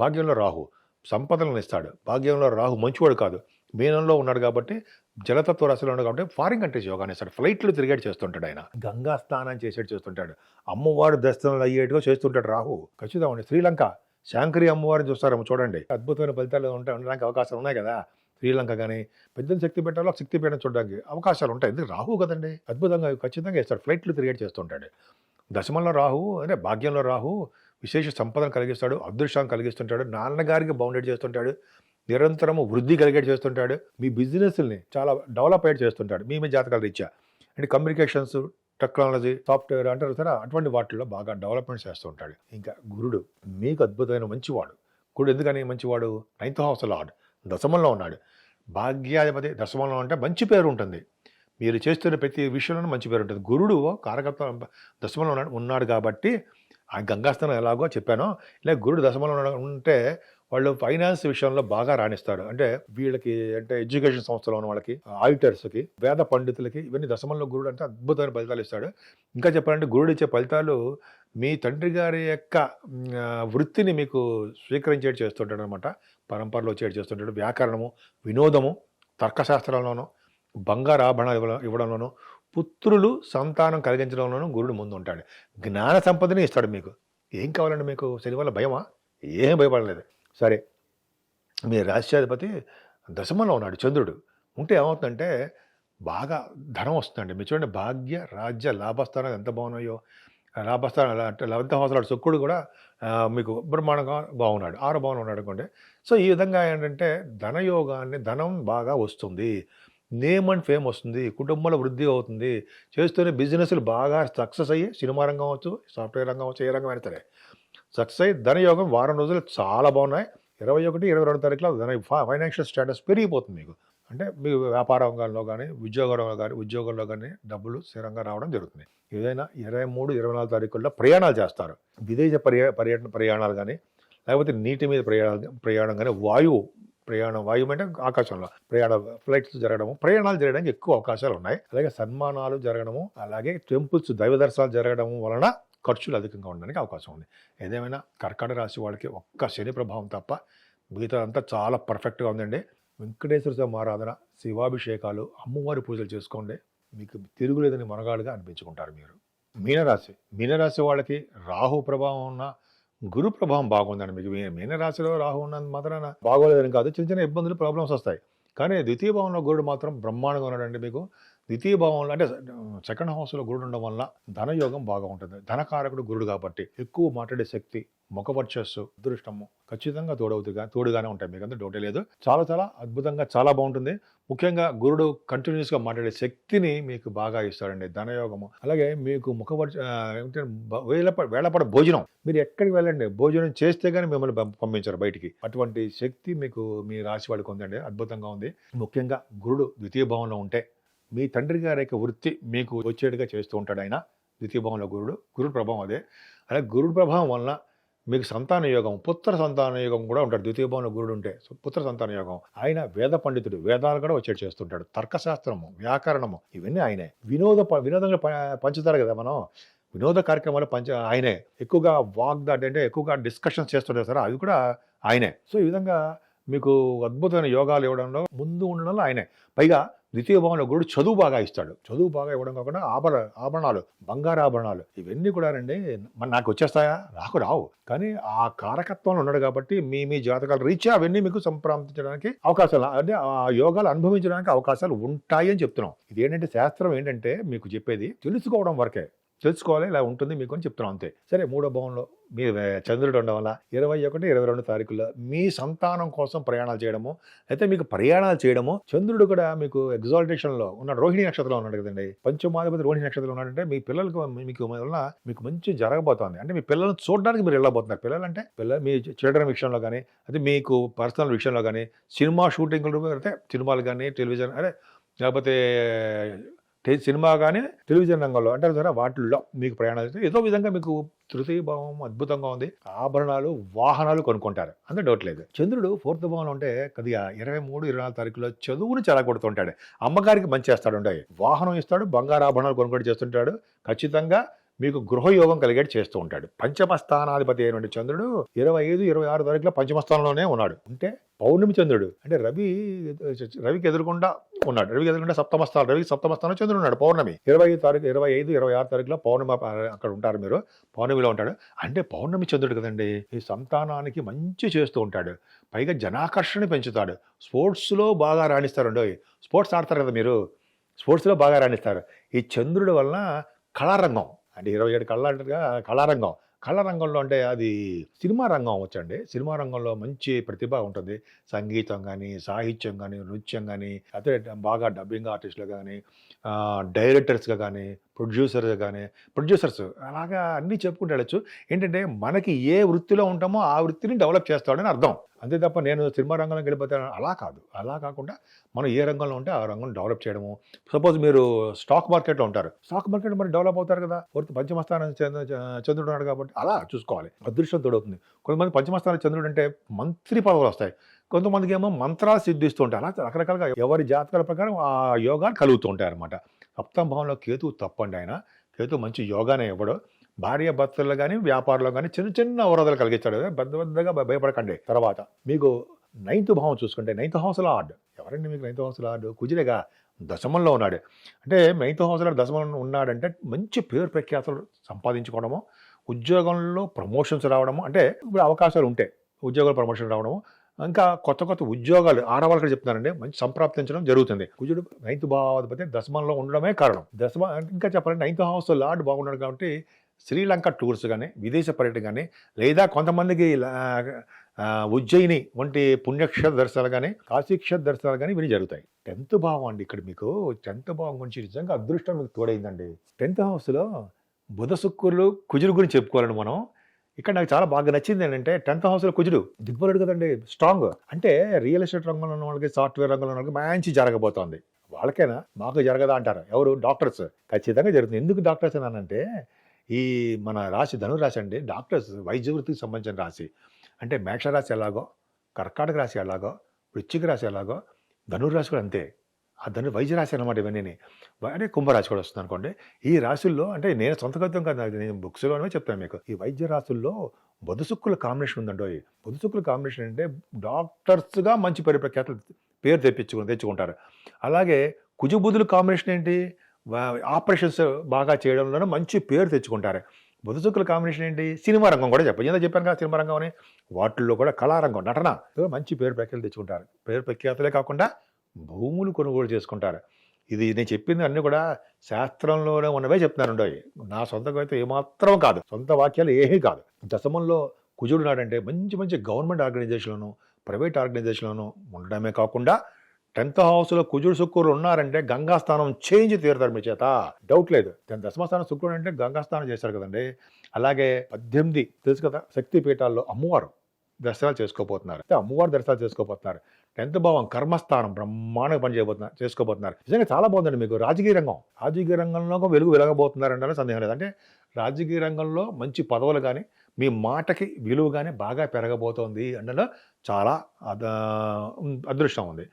భాగ్యంలో రాహు సంపదలను ఇస్తాడు. భాగ్యంలో రాహు మంచివాడు కాదు, మీనంలో ఉన్నాడు కాబట్టి జలతత్వ రాశిలో ఉన్నాడు కాబట్టి ఫారిన్ కంట్రీస్ యోగాన్ని ఇస్తాడు. ఫ్లైట్లు తిరిగేట్ చేస్తుంటాడు ఆయన, గంగా స్నానం చేసేట్టు చేస్తుంటాడు, అమ్మవారు దర్శనాలు అయ్యేట్టుగా చేస్తుంటాడు రాహు. ఖచ్చితంగా శ్రీలంక శాంకరి అమ్మవారిని చూస్తారేమో చూడండి, అద్భుతమైన ఫలితాలు ఉండడానికి అవకాశాలు ఉన్నాయి కదా. శ్రీలంక కానీ పెద్ద శక్తి పెట్టాలో శక్తి పీఠం చూడడానికి అవకాశాలు ఉంటాయి. ఎందుకు? రాహు కదండి, అద్భుతంగా ఖచ్చితంగా ఇస్తాడు. ఫ్లైట్లు తిరిగేట్ చేస్తుంటాడు. దశమంలో రాహు అంటే భాగ్యంలో రాహు విశేష సంపదను కలిగిస్తాడు, అదృష్టాన్ని కలిగిస్తుంటాడు, నాన్నగారికి బౌండెడ్ చేస్తుంటాడు, నిరంతరము వృద్ధి కలిగేట్ చేస్తుంటాడు, మీ బిజినెస్ని చాలా డెవలప్ అయ్యేట్ చేస్తుంటాడు. మీ జాతకాల రీత్యా అంటే కమ్యూనికేషన్స్, టెక్నాలజీ, సాఫ్ట్వేర్ అంటారు సరే, అటువంటి వాటిల్లో బాగా డెవలప్మెంట్ చేస్తూ ఉంటాడు. ఇంకా గురుడు మీకు అద్భుతమైన మంచివాడు. గురుడు ఎందుకని మంచివాడు? 9th హౌస్ లార్డ్ దశమంలో ఉన్నాడు. భాగ్యాధిపతి దశమంలో అంటే మంచి పేరు ఉంటుంది, మీరు చేస్తున్న ప్రతి విషయంలోనూ మంచి పేరు ఉంటుంది. గురుడు కారకత్వం దశమంలో ఉన్నాడు కాబట్టి ఆ గంగాస్థానం ఎలాగో చెప్పానో, ఇలా గురుడు దశమంలో ఉంటే వాళ్ళు ఫైనాన్స్ విషయంలో బాగా రాణిస్తారు. అంటే వీళ్ళకి అంటే ఎడ్యుకేషన్ సంస్థలో ఉన్న వాళ్ళకి, ఆడిటర్స్కి, వేద పండితులకి ఇవన్నీ దశమంలో గురుడు అంటే అద్భుతమైన ఫలితాలు ఇస్తాడు. ఇంకా చెప్పాలంటే గురుడు ఇచ్చే ఫలితాలు మీ తండ్రి గారి యొక్క వృత్తిని మీకు స్వీకరించేటి చేస్తుంటాడు అనమాట. పరంపరలో చేస్తుంటాడు. వ్యాకరణము, వినోదము, తర్కశాస్త్రాల్లోనూ, బంగారు ఆభరణాలు ఇవ్వడంలోనూ, పుత్రులు సంతానం కలిగించడంలోనూ గురుడు ముందు ఉంటాడు. జ్ఞాన సంపదని ఇస్తాడు మీకు. ఏం కావాలండి మీకు? శని వల్ల భయమా? ఏం భయపడలేదు. సరే, మీ రాష్ట్రాధిపతి దశమంలో ఉన్నాడు చంద్రుడు. ఉంటే ఏమవుతుందంటే బాగా ధనం వస్తుందండి. మీరు చూడండి, భాగ్య రాజ్య లాభస్థానాలు ఎంత బాగున్నాయో. లాభస్థానాలు అంటే 11th హౌస్ శుక్రుడు కూడా మీకు బ్రహ్మాండంగా బాగున్నాడు, 6 భావన ఉన్నాడు అనుకోండి. సో ఈ విధంగా ఏంటంటే ధనం బాగా వస్తుంది, నేమ్ అండ్ ఫేమ్ వస్తుంది, కుటుంబాల వృద్ధి అవుతుంది, చేస్తూనే బిజినెస్లు బాగా సక్సెస్ అయ్యి, సినిమా రంగం అవచ్చు, సాఫ్ట్వేర్ రంగం అవచ్చు, ఏ రంగం అయినా సరే సక్సెస్ అయ్యి ధనయోగం వారం రోజులు చాలా బాగున్నాయి. 21, 22 తారీఖులో ఫైనాన్షియల్ స్టేటస్ పెరిగిపోతుంది మీకు. అంటే మీ వ్యాపార రంగంలో కానీ, ఉద్యోగంలో కానీ డబ్బులు స్థిరంగా రావడం జరుగుతుంది. ఏదైనా 23, 24 తారీఖుల్లో ప్రయాణాలు చేస్తారు. విదేశ ప్రయాణాలు కానీ, లేకపోతే నీటి మీద ప్రయాణం కానీ, వాయువు అంటే ఆకాశంలో ఫ్లైట్స్ ప్రయాణాలు జరగడానికి ఎక్కువ అవకాశాలు ఉన్నాయి. అలాగే సన్మానాలు జరగడము, అలాగే టెంపుల్స్ దైవ దర్శనాలు జరగడం వలన ఖర్చులు అధికంగా ఉండడానికి అవకాశం ఉంది. ఏదేమైనా కర్కాటక రాశి వాళ్ళకి ఒక్క శని ప్రభావం తప్ప మిగతా అంతా చాలా పర్ఫెక్ట్గా ఉందండి. వెంకటేశ్వర స్వామి ఆరాధన, శివాభిషేకాలు, అమ్మవారి పూజలు చేసుకోండి, మీకు తిరుగులేదని మనగాడుగా అనిపించుకుంటారు మీరు. మీనరాశి వాళ్ళకి రాహు ప్రభావం ఉన్న గురు ప్రభావం బాగుందండి. మీకు మీనరాశిలో రాహు ఉన్నంత మాత్రాన బాగోలేదని కాదు, చిన్న ఇబ్బందులు, ప్రాబ్లమ్స్ వస్తాయి. కానీ ద్వితీయ భావంలో గురుడు మాత్రం బ్రహ్మాండంగా ఉన్నాడండి. మీకు ద్వితీయ భావంలో అంటే 2nd హౌస్లో గురుడు ఉండడం వల్ల ధనయోగం బాగా ఉంటుంది. ధనకారకుడు గురుడు కాబట్టి ఎక్కువ మాట్లాడే శక్తి, ముఖ వర్చస్సు, అదృష్టము ఖచ్చితంగా తోడుగానే ఉంటాయి. మీకు అంతా డౌటే లేదు. చాలా చాలా అద్భుతంగా చాలా బాగుంటుంది. ముఖ్యంగా గురుడు కంటిన్యూస్గా మాట్లాడే శక్తిని మీకు బాగా ఇస్తాడండి, ధనయోగము. అలాగే మీకు వేళపడ భోజనం, మీరు ఎక్కడికి వెళ్ళండి, భోజనం చేస్తే కానీ మిమ్మల్ని పంపించారు బయటికి. అటువంటి శక్తి మీకు మీ రాశి వాడికి ఉందండి, అద్భుతంగా ఉంది. ముఖ్యంగా గురుడు ద్వితీయ భావంలో ఉంటే మీ తండ్రి గారి యొక్క వృత్తి మీకు వచ్చేట్టుగా చేస్తూ ఉంటాడు ఆయన. ద్వితీయ భావంలో గురుడు ప్రభావం అదే. అలాగే గురుడు ప్రభావం వలన మీకు సంతాన యోగం, పుత్ర సంతాన యోగం కూడా ఉంటాడు. ద్వితీయ భావంలో గురుడు ఉంటే పుత్ర సంతాన యోగం. ఆయన వేద పండితుడు, వేదాలు కూడా వచ్చేట్టు చేస్తుంటాడు. తర్కశాస్త్రము, వ్యాకరణము ఇవన్నీ ఆయనే. వినోదంగా పంచుతారు కదా మనం, వినోద కార్యక్రమాలు ఆయనే. ఎక్కువగా అంటే ఎక్కువగా డిస్కషన్స్ చేస్తుంటారు సార్, అవి కూడా ఆయనే. సో ఈ విధంగా మీకు అద్భుతమైన యోగాలు ఇవ్వడంలో ముందు ఉండడంలో ఆయనే. పైగా ద్వితీయ భావంలో గురుడు చదువు బాగా ఇస్తాడు. చదువు బాగా ఇవ్వడం కాకుండా ఆభరణాలు, బంగారు ఆభరణాలు ఇవన్నీ కూడానండి నాకు వచ్చేస్తాయా? రావు. కానీ ఆ కారకత్వంలో ఉన్నాడు కాబట్టి మీ జాతకాల రీత్యా అవన్నీ మీకు సంప్రాప్తించడానికి అవకాశాలు, అంటే ఆ యోగాలు అనుభవించడానికి అవకాశాలు ఉంటాయి అని చెప్తున్నాం. ఇది ఏంటంటే శాస్త్రం ఏంటంటే మీకు చెప్పేది తెలుసుకోవడం వరకే. తెలుసుకోవాలి, ఇలా ఉంటుంది మీకు అని చెప్తున్నాం అంతే. సరే, 3వ భావంలో మీ చంద్రుడు ఉండడం వల్ల 21, 22 తారీఖుల్లో మీ సంతానం కోసం ప్రయాణాలు చేయడము, అయితే మీకు ప్రయాణాలు చేయడము. చంద్రుడు కూడా మీకు ఎగ్జాల్టేషన్లో ఉన్నాడు, రోహిణి నక్షత్రంలో ఉన్నాడు కదండి. పంచమాధిపతి రోహిణి నక్షత్రంలో ఉన్నాడంటే మీ పిల్లలకు మీకు మంచి జరగబోతోంది. అంటే మీ పిల్లలను చూడడానికి మీరు వెళ్ళబోతున్నారు. పిల్లలు మీ చిల్డ్రన్ విషయంలో కానీ, అది మీకు పర్సనల్ విషయంలో కానీ, సినిమా షూటింగ్లు అయితే సినిమాలు కానీ, టెలివిజన్ లేకపోతే సినిమా కానీ టెలివిజన్ రంగంలో అంటారు కదా, వాటిల్లో మీకు ప్రయాణాలు చేస్తే ఏదో విధంగా మీకు తృతీయ భావం అద్భుతంగా ఉంది. ఆభరణాలు, వాహనాలు కొనుక్కుంటారు, అంత డౌట్ లేదు. చంద్రుడు 4th భావంలో ఉంటే కొద్దిగా 23, 24 తారీఖులో చదువును చాలా కొడుతుంటాడు. అమ్మగారికి మంచి చేస్తాడు, వాహనం ఇస్తాడు, బంగారు ఆభరణాలు కొనుగోలు చేస్తుంటాడు. ఖచ్చితంగా మీకు గృహయోగం కలిగేటి చేస్తూ ఉంటాడు. పంచమ స్థానాధిపతి అయినటువంటి చంద్రుడు 25, 26 తారీఖులో పంచమ స్థానంలోనే ఉన్నాడు. అంటే పౌర్ణమి చంద్రుడు, అంటే రవికి ఎదురుకుండా ఉన్నాడు. రవికి ఎదురుకుండా సప్తమ స్థానంలో చంద్రుడు ఉన్నాడు. పౌర్ణమి 25, 26 తారీఖులో పౌర్ణమి అక్కడ ఉంటారు, మీరు పౌర్ణమిలో ఉంటాడు. అంటే పౌర్ణమి చంద్రుడు కదండి, ఈ సంతానానికి మంచి చేస్తూ ఉంటాడు. పైగా జనాకర్షణ పెంచుతాడు. స్పోర్ట్స్లో బాగా రాణిస్తారండి. స్పోర్ట్స్ ఆడతారు కదా మీరు, స్పోర్ట్స్లో బాగా రాణిస్తారు. ఈ చంద్రుడి వలన కళారంగం, అంటే 27 కళ్ళ అంటారుగా, కళారంగంలో అంటే అది సినిమా రంగం అవ్వచ్చండి. సినిమా రంగంలో మంచి ప్రతిభ ఉంటుంది. సంగీతం కానీ, సాహిత్యం కానీ, నృత్యం కానీ, అదే బాగా డబ్బింగ్ ఆర్టిస్టులు కానీ, డైరెక్టర్స్గా కానీ, ప్రొడ్యూసర్స్ అలాగా అన్నీ చెప్పుకుంటూ వెళ్ళచ్చు. ఏంటంటే మనకి ఏ వృత్తిలో ఉంటామో ఆ వృత్తిని డెవలప్ చేస్తాడని అర్థం. అంతే తప్ప నేను సినిమా రంగంలోకి వెళ్ళిపోతాను అలా కాదు. అలా కాకుండా మనం ఏ రంగంలో ఉంటే ఆ రంగం డెవలప్ చేయడము. సపోజ్ మీరు స్టాక్ మార్కెట్లో ఉంటారు, స్టాక్ మార్కెట్ మరి డెవలప్ అవుతారు కదా, పంచమస్థానం చంద్రుడు ఉన్నాడు కాబట్టి అలా చూసుకోవాలి. అదృష్టం తోడవుతుంది. కొంతమంది పంచమస్థానం చంద్రుడు అంటే మంత్రి పదవులు వస్తాయి, కొంతమందికి ఏమో మంత్రాలు సిద్ధిస్తూ ఉంటాయి. అలా రకరకాలుగా ఎవరి జాతకాల ప్రకారం ఆ యోగాలు కలుగుతూ ఉంటాయి అన్నమాట. 7వ భావంలో కేతు తప్పండి, కేతు మంచి యోగానే ఇవ్వడు. భార్య భర్తలు కానీ, వ్యాపారంలో కానీ చిన్న అవరోధాలు కలిగించాడు. పెద్దగా భయపడకండి. తర్వాత మీకు 9th భావం చూసుకుంటే 9th హౌస్ లార్డ్ ఎవరండి? మీకు 9th హౌస్ లార్డ్ కుజుడేగా, దశమంలో ఉన్నాడు. అంటే 9th హౌస్ లార్డ్ దశమంలో ఉన్నాడంటే మంచి పేరు ప్రఖ్యాతులు సంపాదించుకోవడము, ఉద్యోగంలో ప్రమోషన్స్ రావడము, అంటే ఇప్పుడు అవకాశాలు ఉంటాయి, ఉద్యోగాలు ప్రమోషన్ రావడము, ఇంకా కొత్త ఉద్యోగాలు ఆడవాళ్ళకి చెప్తున్నారండి, మంచి సంప్రాప్తించడం జరుగుతుంది. కుజుడు 9th భావాధిపతి దశమంలో ఉండడమే కారణం. ఇంకా చెప్పాలంటే 9th హౌస్ లార్డ్ బాగున్నాడు కాబట్టి శ్రీలంక టూర్స్ కానీ, విదేశ పర్యటన కానీ, లేదా కొంతమందికి ఉజ్జయిని వంటి పుణ్యక్షేత్ర దర్శనాలు కానీ, కాశీక్షేత్ర దర్శనాలు కానీ ఇవన్నీ జరుగుతాయి. 10th భావం అండి, ఇక్కడ మీకు 10th భావం గురించి నిజంగా అదృష్టం మీకు తోడైందండి. 10th హౌస్లో బుధ శుక్రులు కుజుడు గురించి చెప్పుకోవాలని మనం. ఇక్కడ నాకు చాలా బాగా నచ్చింది ఏంటంటే 10th హౌస్లో కుజుడు దిగ్బలుడు కదండి, స్ట్రాంగ్. అంటే రియల్ ఎస్టేట్ రంగంలో ఉన్న వాళ్ళకి, సాఫ్ట్వేర్ రంగంలో ఉన్న వాళ్ళకి మంచి జరగబోతోంది. వాళ్ళకైనా మాకు జరగదా అంటారు ఎవరు? డాక్టర్స్. ఖచ్చితంగా జరుగుతుంది. ఎందుకు డాక్టర్స్ అన్నానంటే, ఈ మన రాశి ధనురాశి అండి, డాక్టర్స్ వైద్య వృత్తికి సంబంధించిన రాశి. అంటే మేషరాశి ఎలాగో, కర్కాటక రాశి ఎలాగో, వృశ్చిక రాశి ఎలాగో, ధనురాశి కూడా అంతే. ఆ వైద్య రాశి అనమాట ఇవన్నీ. అంటే కుంభరాశి కూడా వస్తుంది అనుకోండి. ఈ రాశుల్లో, అంటే నేను సొంతగతం కాదు, నేను బుక్స్లోనే చెప్తాను మీకు. ఈ వైద్య రాశుల్లో బుధ శుక్రుల కాంబినేషన్ ఉందండో. బుధ శుక్రుల కాంబినేషన్ అంటే డాక్టర్స్గా మంచి పేరు తెచ్చుకుంటారు. అలాగే కుజ బుధుల కాంబినేషన్ ఏంటి? ఆపరేషన్స్ బాగా చేయడంలోనే మంచి పేరు తెచ్చుకుంటారు. బుధ శుక్రుల కాంబినేషన్ ఏంటి? సినిమా రంగం కూడా చెప్పాను కదా, సినిమా రంగం అని. వాటిల్లో కూడా కళారంగం, నటన మంచి పేరు ప్రఖ్యాతులు తెచ్చుకుంటారు. పేరు ప్రఖ్యాతులే కాకుండా భూములు కొనుగోలు చేసుకుంటారు. ఇది నేను చెప్పింది అన్నీ కూడా శాస్త్రంలోనే ఉన్నవే చెప్తున్నాను. నా సొంతంగా అయితే ఏమాత్రం కాదు, సొంత వాక్యాలు ఏమీ కాదు. దశమంలో కుజుడు నాడంటే మంచి గవర్నమెంట్ ఆర్గనైజేషన్లోను, ప్రైవేట్ ఆర్గనైజేషన్లోను ఉండడమే కాకుండా 10th హౌస్లో కుజుడు శుక్రుడు ఉన్నారంటే గంగాస్థానం చేంజ్ తీరుతారు మీ చేత, డౌట్ లేదు. దశమస్థానం శుక్రుడు అంటే గంగాస్థానం చేశారు కదండి. అలాగే 18 తెలుసు కదా, శక్తి పీఠాల్లో అమ్మవారు దర్శనాలు చేసుకోబోతున్నారు. అమ్మవారు దర్శనాలు చేసుకోబోతున్నారు. 10th భావం కర్మస్థానం బ్రహ్మాండంగా చేసుకోబోతున్నారు. నిజంగా చాలా బాగుందండి మీకు. రాజకీయ రంగంలో వెలగబోతున్నారంటే సందేహం లేదు. అంటే రాజకీయ రంగంలో మంచి పదవులు కానీ, మీ మాటకి విలువ కానీ బాగా పెరగబోతోంది అంటే చాలా అదృష్టం ఉంది.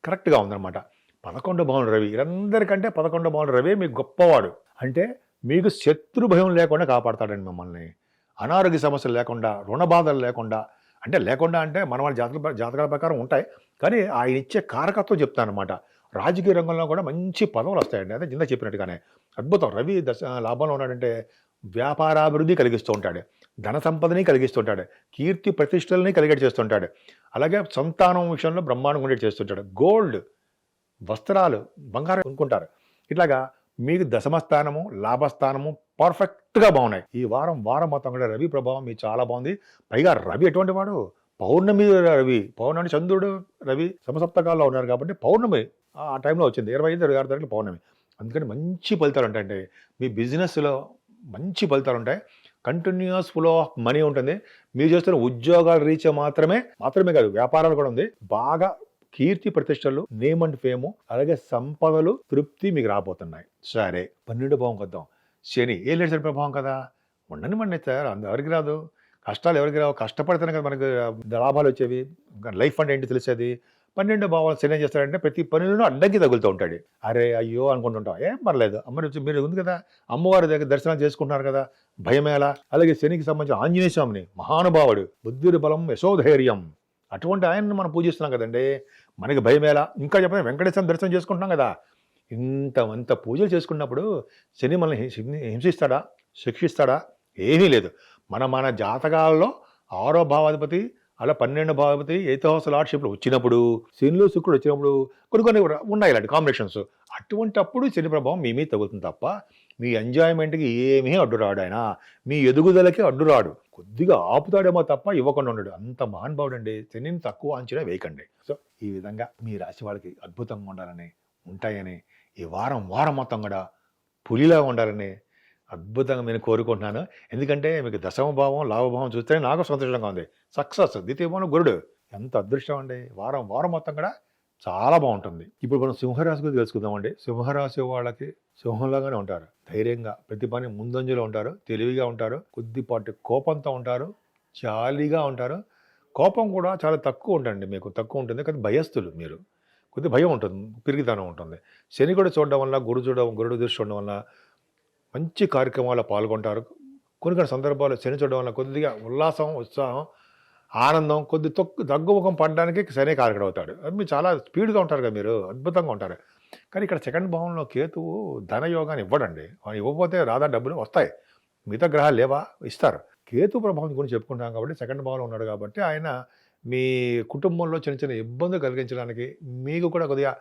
కరెక్ట్గా ఉందన్నమాట. 11వ భావం రవి, వీరందరికంటే 11వ భావం రవి మీకు గొప్పవాడు. అంటే మీకు శత్రు భయం లేకుండా కాపాడతాడండి మిమ్మల్ని. అనారోగ్య సమస్యలు లేకుండా, రుణ బాధలు లేకుండా అంటే మన వాళ్ళ జాతకాల ప్రకారం ఉంటాయి, కానీ ఆయన ఇచ్చే కారకత్వం చెప్తాను అనమాట. రాజకీయ రంగంలో కూడా మంచి పదవులు వస్తాయండి. అదే కింద చెప్పినట్టుగానే అద్భుతం. రవి లాభంలో ఉన్నాడంటే వ్యాపారాభివృద్ధి కలిగిస్తూ ఉంటాడు, ధన సంపదని కలిగిస్తూ ఉంటాడు, కీర్తి ప్రతిష్టలని కలిగేట్ చేస్తుంటాడు. అలాగే సంతానం విషయంలో బ్రహ్మాండంగా ఉండేది చేస్తుంటాడు. గోల్డ్, వస్త్రాలు, బంగారం కొనుక్కుంటారు. ఇట్లాగా మీకు దశమస్థానము, లాభస్థానము పర్ఫెక్ట్గా బాగున్నాయి. ఈ వారం మొత్తం కూడా రవి ప్రభావం మీకు చాలా బాగుంది. పైగా రవి ఎటువంటి వాడు, పౌర్ణమి రవి, పౌర్ణమి చంద్రుడు రవి సమసప్తకాల్లో ఉన్నారు కాబట్టి పౌర్ణమి ఆ టైంలో వచ్చింది. 25, 26 తారీఖులు పౌర్ణమి. అందుకని మంచి ఫలితాలు ఉంటాయండి. మీ బిజినెస్లో మంచి ఫలితాలు ఉంటాయి. కంటిన్యూస్ ఫ్లో ఆఫ్ మనీ ఉంటుంది. మీరు చేస్తున్న ఉద్యోగాల రీత్యా మాత్రమే కాదు, వ్యాపారాలు కూడా ఉంది. బాగా కీర్తి ప్రతిష్టలు, నేమ్ అండ్ ఫేము, అలాగే సంపదలు, తృప్తి మీకు రాబోతున్నాయి. సరే, 12 భావం కొద్దాం. శని ఏ లేడు ప్రభావం కదా, ఉండని మండి సార్, ఎవరికి రాదు, కష్టాలు ఎవరికి రావు, కష్టపడితేనే కదా మనకు లాభాలు వచ్చేవి, లైఫ్ అంటే ఏంటి తెలిసేది. 12 భావాలు శని ఏం చేస్తాడంటే ప్రతి పనిలోనూ అడ్డంకి తగులుతూ ఉంటాడు. అరే అయ్యో అనుకుంటుంటాం, ఏం పర్లేదు, అమ్మని మీరు ఉంది కదా, అమ్మవారి దగ్గర దర్శనాలు చేసుకుంటున్నారు కదా, భయమేలా. అలాగే శనికి సంబంధించి ఆంజనేయ స్వామిని, మహానుభావుడు, బుద్ధి బలం యశోధైర్యం, అటువంటి ఆయన్ని మనం పూజిస్తున్నాం కదండి, మనకి భయమేలా. ఇంకా చెప్పిన వెంకటేశ్వరం దర్శనం చేసుకుంటున్నాం కదా, ఇంత పూజలు చేసుకున్నప్పుడు శని మనల్ని హింసిస్తాడా, శిక్షిస్తాడా? ఏమీ లేదు. మన జాతకాలలో 6వ భావాధిపతి, అలా 12వ భావాధిపతి 8th హౌస్ లార్డ్షిప్లో వచ్చినప్పుడు, శనిలో శుక్రుడు వచ్చినప్పుడు కొన్ని ఉన్నాయి ఇలాంటి కాంబినేషన్స్. అటువంటి అప్పుడు శని ప్రభావం మీ మీద తగులుతుంది తప్ప మీ ఎంజాయ్మెంట్కి ఏమీ అడ్డు రాడు. ఆయన మీ ఎదుగుదలకి అడ్డు రాడు, కొద్దిగా ఆపుతాడేమో తప్ప ఇవ్వకుండా ఉండడు. అంత మహానుభావుడు అండి. శనిని తక్కువ అంచనా వేయకండి. సో ఈ విధంగా మీ రాశి వాళ్ళకి అద్భుతంగా ఉండాలని, ఉంటాయని, ఈ వారం మొత్తం కూడా పులిలా ఉండాలని అద్భుతంగా నేను కోరుకుంటున్నాను. ఎందుకంటే మీకు దశమ భావం, లాభభావం చూస్తే నాకు సంతోషంగా ఉంది. సక్సెస్, ద్వితీయ భావం గురుడు, ఎంత అదృష్టం అండి. వారం మొత్తం కూడా చాలా బాగుంటుంది. ఇప్పుడు మనం సింహరాశి గురించి తెలుసుకుందామండి. సింహరాశి వాళ్ళకి సింహంలాగానే ఉంటారు. ధైర్యంగా ప్రతి పని ముందంజలో ఉంటారు, తెలివిగా ఉంటారు, కొద్దిపాటి కోపంతో ఉంటారు, జాలీగా ఉంటారు. కోపం కూడా చాలా తక్కువ ఉంటుంది, మీకు తక్కువ ఉంటుంది. కానీ భయస్థులు మీరు, కొద్ది భయం ఉంటుంది, పిరిగితనం ఉంటుంది. శని కూడా చూడడం వల్ల, గురుడు దృష్టి చూడడం వల్ల మంచి కార్యక్రమాల్లో పాల్గొంటారు. కొన్ని సందర్భాల్లో శని చూడడం వల్ల కొద్దిగా ఉల్లాసం, ఉత్సాహం, ఆనందం, కొద్ది తగ్గుముఖం పడడానికి శని కారకుడు అవుతాడు. అది మీరు చాలా స్పీడ్గా ఉంటారు కదా, మీరు అద్భుతంగా ఉంటారు. కానీ ఇక్కడ సెకండ్ భావంలో కేతువు ధనయోగాన్ని ఇవ్వడండి. ఇవ్వకపోతే రాదా డబ్బులు వస్తాయి, మిగతా గ్రహాలు లేవా, ఇస్తారు. కేతు ప్రభావం గురించి చెప్పుకుంటాం కాబట్టి సెకండ్ భావంలో ఉన్నాడు కాబట్టి ఆయన మీ కుటుంబంలో చిన్న ఇబ్బందులు కలిగించడానికి, మీకు కూడా కొద్దిగా